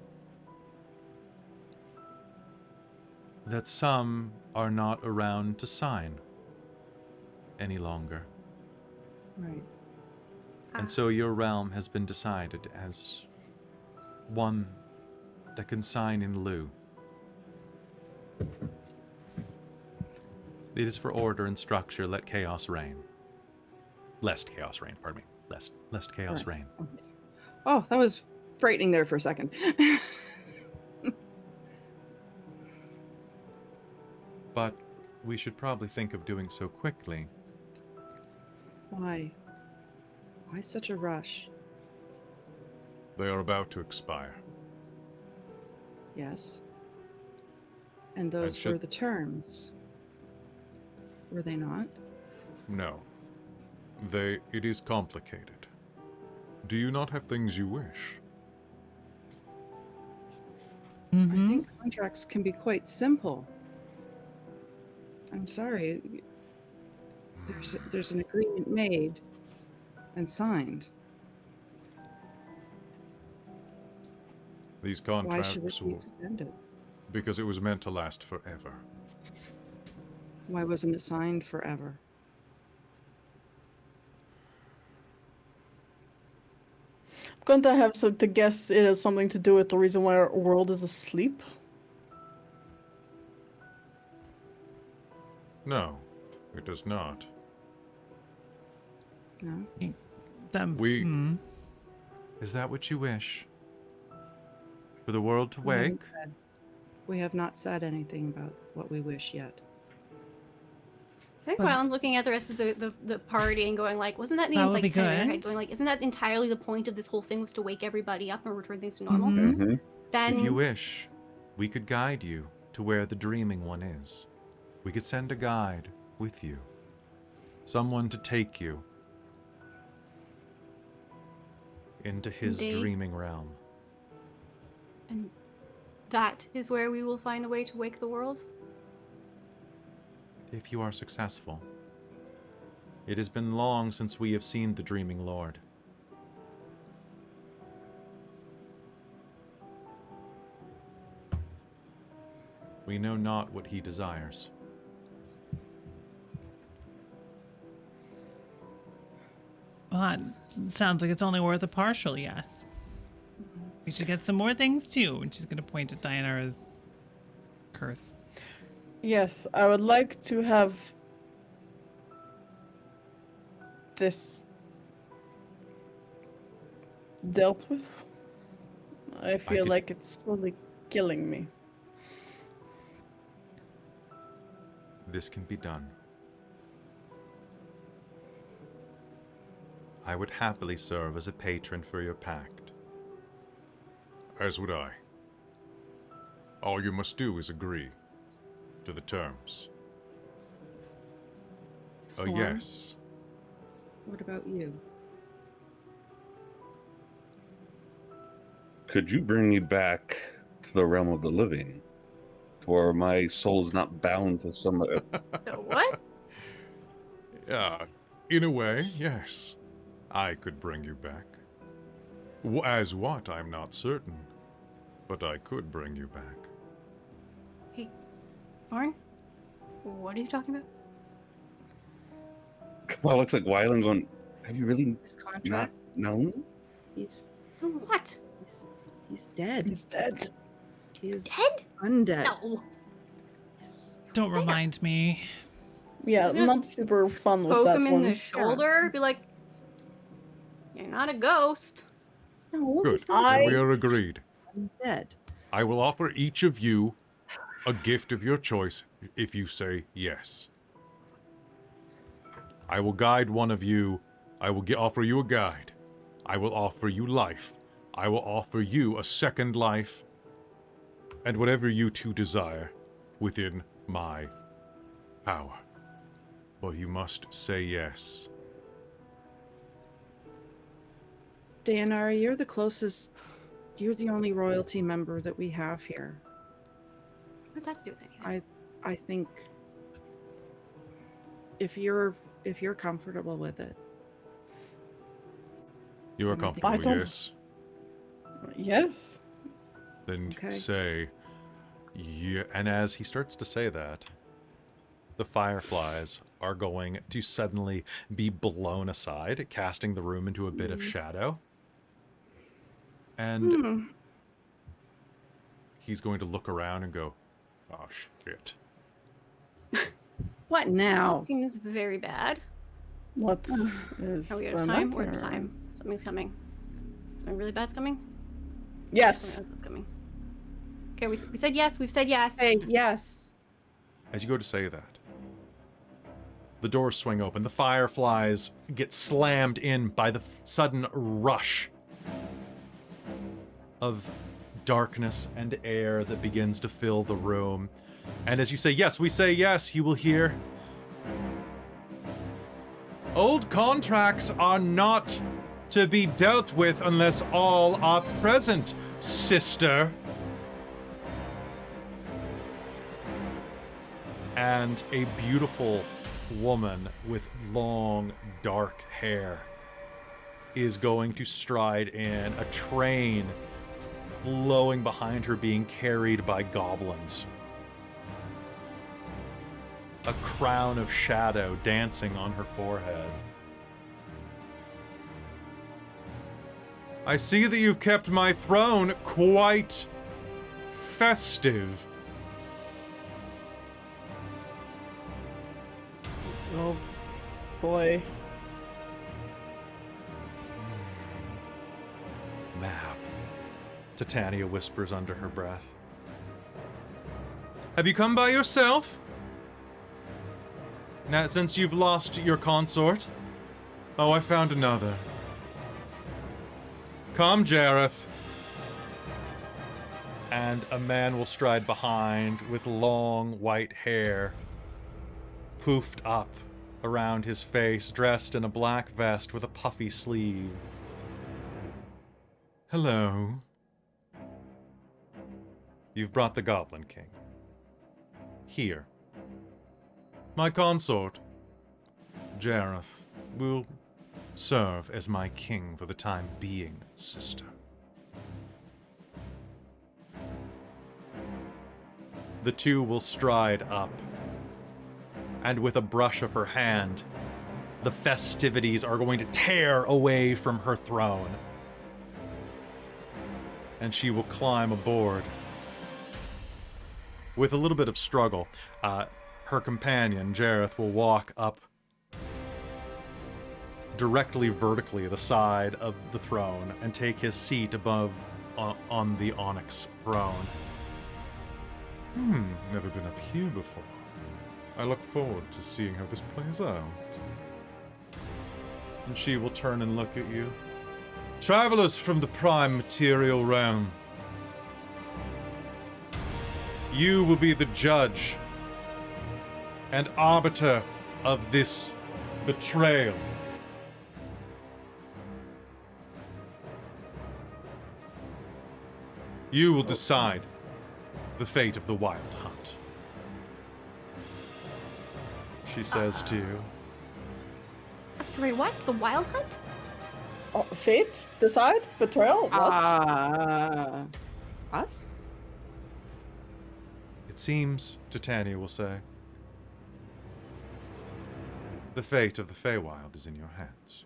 that some are not around to sign any longer. Right. And so your realm has been decided as one that can sign in lieu. It is for order and structure, let chaos reign. Lest chaos reign, pardon me. Lest chaos reign. Oh, that was frightening there for a second. But we should probably think of doing so quickly. Why? Why such a rush? They are about to expire. Yes. And those should- were the terms. Were they not? No. It is complicated. Do you not have things you wish? I think contracts can be quite simple. I'm sorry. There's an agreement made and signed. These Why contracts should it be will, extended? because it was meant to last forever. Why wasn't it signed forever? I'm going to have to guess it has something to do with the reason why our world is asleep. No, it does not. No? We- Is that what you wish? For the world to We haven't wake? said- We have not said anything about what we wish yet. I think But- Gwylan's looking at the rest of the party and going like, wasn't that the That would like be kind of in her good. head going like, isn't that entirely the point of this whole thing was to wake everybody up and return things to normal? Mhm. Mm-hmm. Then If you wish, we could guide you to where the dreaming one is. We could send a guide with you. Someone to take you into his Indeed. dreaming realm. and that is where we will find a way to wake the world. If you are successful. It has been long since we have seen the Dreaming Lord. We know not what he desires. Well, that sounds like it's only worth a partial yes. We should get some more things too. And she's going to point at Deianera's curse. Yes, I would like to have this dealt with. I feel could- like it's slowly killing me. This can be done. I would happily serve as a patron for your pact. As would I. All you must do is agree to the terms. A Forn, yes. What about you? Could you bring me back to the realm of the living, to where my soul is not bound to some? So what? Yeah, in a way, yes. I could bring you back. As what, I'm not certain. But I could bring you back. Hey, Forn? What are you talking about? Well, it looks like Gwylan going. Have you really His not contract? known? He's What? he's dead. He's dead. He is Dead? undead. No. Yes. Don't remind me. Yeah, Isn't it not super fun with Poke that him one. in the shoulder. Be like, you're not a ghost. No, Good. he's not. Then we are agreed. Undead. I will offer each of you a gift of your choice if you say yes. I will guide one of you. I will offer you a guide. I will offer you life. I will offer you a second life. And whatever you two desire within my power. But you must say yes. Deianera, you're the closest. You're the only royalty member that we have here. What's that to do with anything? I think if you're comfortable with it. You are Then I think comfortable, I don't- yes? Yes. Then Okay. say, yeah. And as he starts to say that, the fireflies are going to suddenly be blown aside, casting the room into a bit of shadow. And he's going to look around and go, oh, shit. What now? Seems very bad. What is Are we out of the time? We're out of matter? time. Something's coming. Something really bad's coming? Yes. Something else is coming. Okay, we said yes. We've said yes. Hey, yes. As you go to say that, the doors swing open. The fireflies get slammed in by the sudden rush of darkness and air that begins to fill the room. And as you say, yes, we say yes, you will hear, old contracts are not to be dealt with unless all are present, sister. And a beautiful woman with long, dark hair is going to stride in, a train flowing behind her being carried by goblins. A crown of shadow dancing on her forehead. I see that you've kept my throne quite festive. Oh boy. Mab, Titania whispers under her breath. Have you come by yourself? Now, since you've lost your consort? Oh, I found another. Come, Jareth. And a man will stride behind with long white hair, poofed up around his face, dressed in a black vest with a puffy sleeve. Hello. You've brought the Goblin King. Here. My consort, Jareth, will serve as my king for the time being, sister. The two will stride up, and with a brush of her hand, the festivities are going to tear away from her throne. And she will climb aboard. With a little bit of struggle, her companion, Jareth, will walk up directly vertically the side of the throne and take his seat above on the onyx throne. Never been up here before. I look forward to seeing how this plays out. And she will turn and look at you. Travelers from the prime material realm. You will be the judge and arbiter of this betrayal. You will decide the fate of the Wild Hunt. She says to you. I'm sorry, what? The Wild Hunt? Oh, fate? Decide? Betrayal? What? Us? It seems, Titania will say, the fate of the Feywild is in your hands.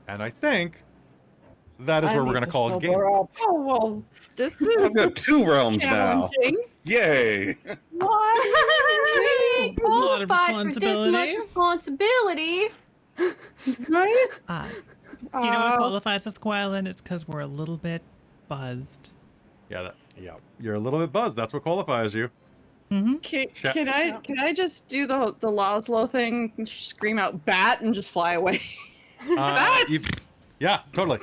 And I think that is where we're going to call it game. Oh, well, this I've is got 2 realms now. challenging. Yay! We A lot of qualified for this much responsibility. Right? Do you know what qualifies us, Gwylan? It's because we're a little bit buzzed. Yeah, you're a little bit buzzed. That's what qualifies you. Can I just do the Laszlo thing, and scream out bat, and just fly away? Yeah, totally.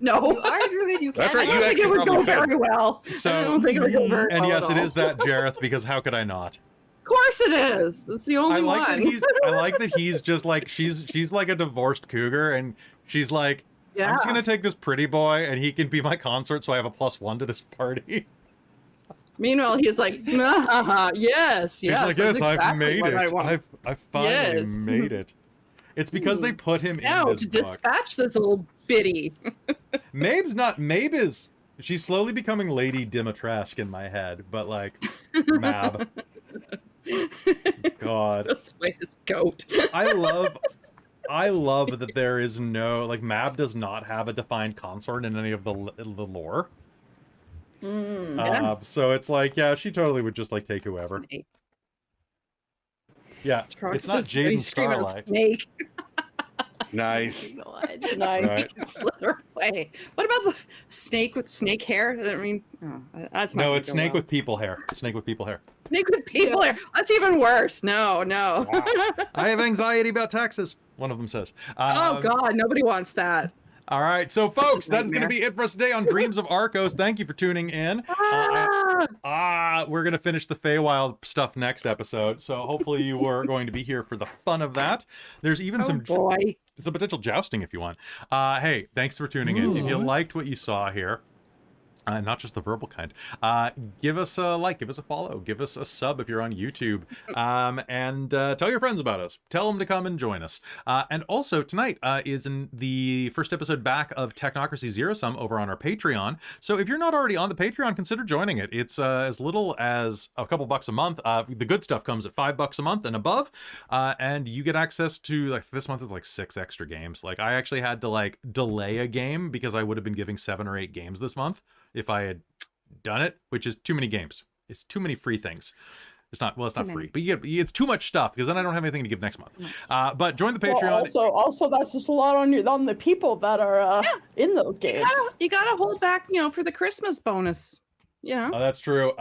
No. You are druid, you That's can't. right, I don't think it would go very well. So- I don't think it would go very And well yes, at it all. is that Jareth, because how could I not? Of course it is. That's the only I like one. that he's just like she's like a divorced cougar, and she's like, I'm just gonna take this pretty boy and he can be my consort, so I have a +1 to this party. Meanwhile, he's like, yes, He's like, that's yes, I've exactly made what I it. want. I've finally Yes. made it. It's because they put him Now in this to book. dispatch this little bitty. Mabe is she's slowly becoming Lady Dimitrescu in my head, but like Mab. God. Let's play his goat. I love that there is no, like, Mab does not have a defined consort in any of the lore. Yeah. So it's like, yeah, she totally would just like take whoever. Snake. Yeah, Trunks it's not is really Jaden screaming out Starlight. Snake. Nice. God. Nice. Right. Can slither away. What about the snake with snake hair? I mean, that's not. No, gonna it's go snake well. with people hair. Snake with people hair. Snake with people hair. That's even worse. No. I have anxiety about taxes, one of them says. Oh God, nobody wants that. All right, so folks, that is going to Nightmare. be it for us today on Dreams of Arkos. Thank you for tuning in. We're going to finish the Feywild stuff next episode, so hopefully you are going to be here for the fun of that. There's even some potential jousting if you want. Hey, thanks for tuning in. If you liked what you saw here, not just the verbal kind, give us a like, give us a follow, give us a sub if you're on YouTube, and tell your friends about us. Tell them to come and join us. And also tonight is in the first episode back of Technocracy Zero Sum over on our Patreon. So if you're not already on the Patreon, consider joining it. It's as little as a couple bucks a month. The good stuff comes at $5 a month and above, and you get access to, like, this month is like 6 extra games. Like, I actually had to like delay a game because I would have been giving 7 or 8 games this month if I had done it, which is too many games. It's too many free things. It's not free, but it's too much stuff because then I don't have anything to give next month. But join the Patreon. Well, also that's just a lot on the people that are in those games. You gotta hold back, for the Christmas bonus. Oh, that's true.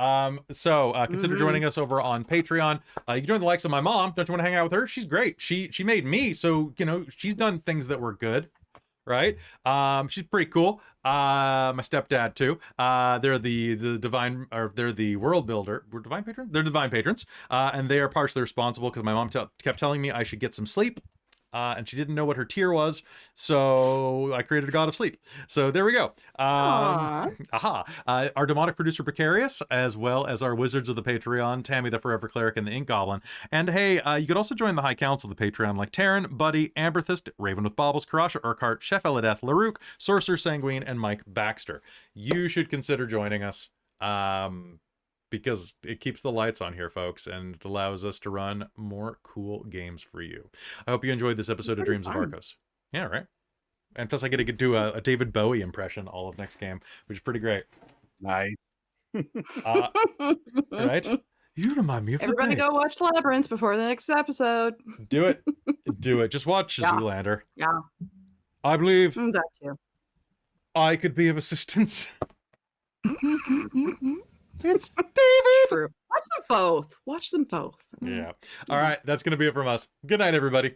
So consider joining us over on Patreon. You can join the likes of my mom. Don't you want to hang out with her? She's great. She made me, so she's done things that were good. Right? She's pretty cool. My stepdad too. They're the divine, or they're the world builder. We're divine patrons? They're divine patrons. And they are partially responsible because my mom kept telling me I should get some sleep. And she didn't know what her tier was, so I created a god of sleep. So there we go. Our demonic producer Precarious, as well as our wizards of the Patreon, Tammy the Forever Cleric and the Ink Goblin. And hey, you could also join the High Council of the Patreon, like Taryn, Buddy, Amberthist, Raven with Baubles, Karasha Urquhart, Chef Eladeth, Larouk, Sorcerer Sanguine, and Mike Baxter. You should consider joining us. Because it keeps the lights on here, folks, and it allows us to run more cool games for you. I hope you enjoyed this episode of Dreams of Arkos. Yeah, right? And plus I get to do a David Bowie impression all of next game, which is pretty great. Nice. Right? You remind me of Everybody go watch Labyrinth before the next episode. Do it. Do it. Just watch Zoolander. Yeah. I believe That too. I could be of assistance. It's David. True. Watch them both. Watch them both. Yeah. All right. That's going to be it from us. Good night, everybody.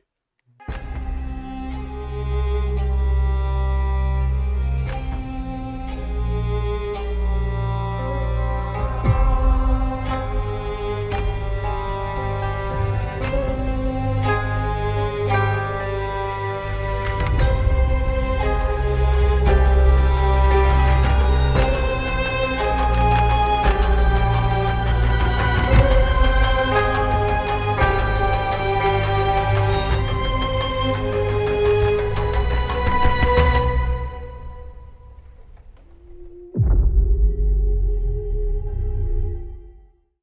Bye.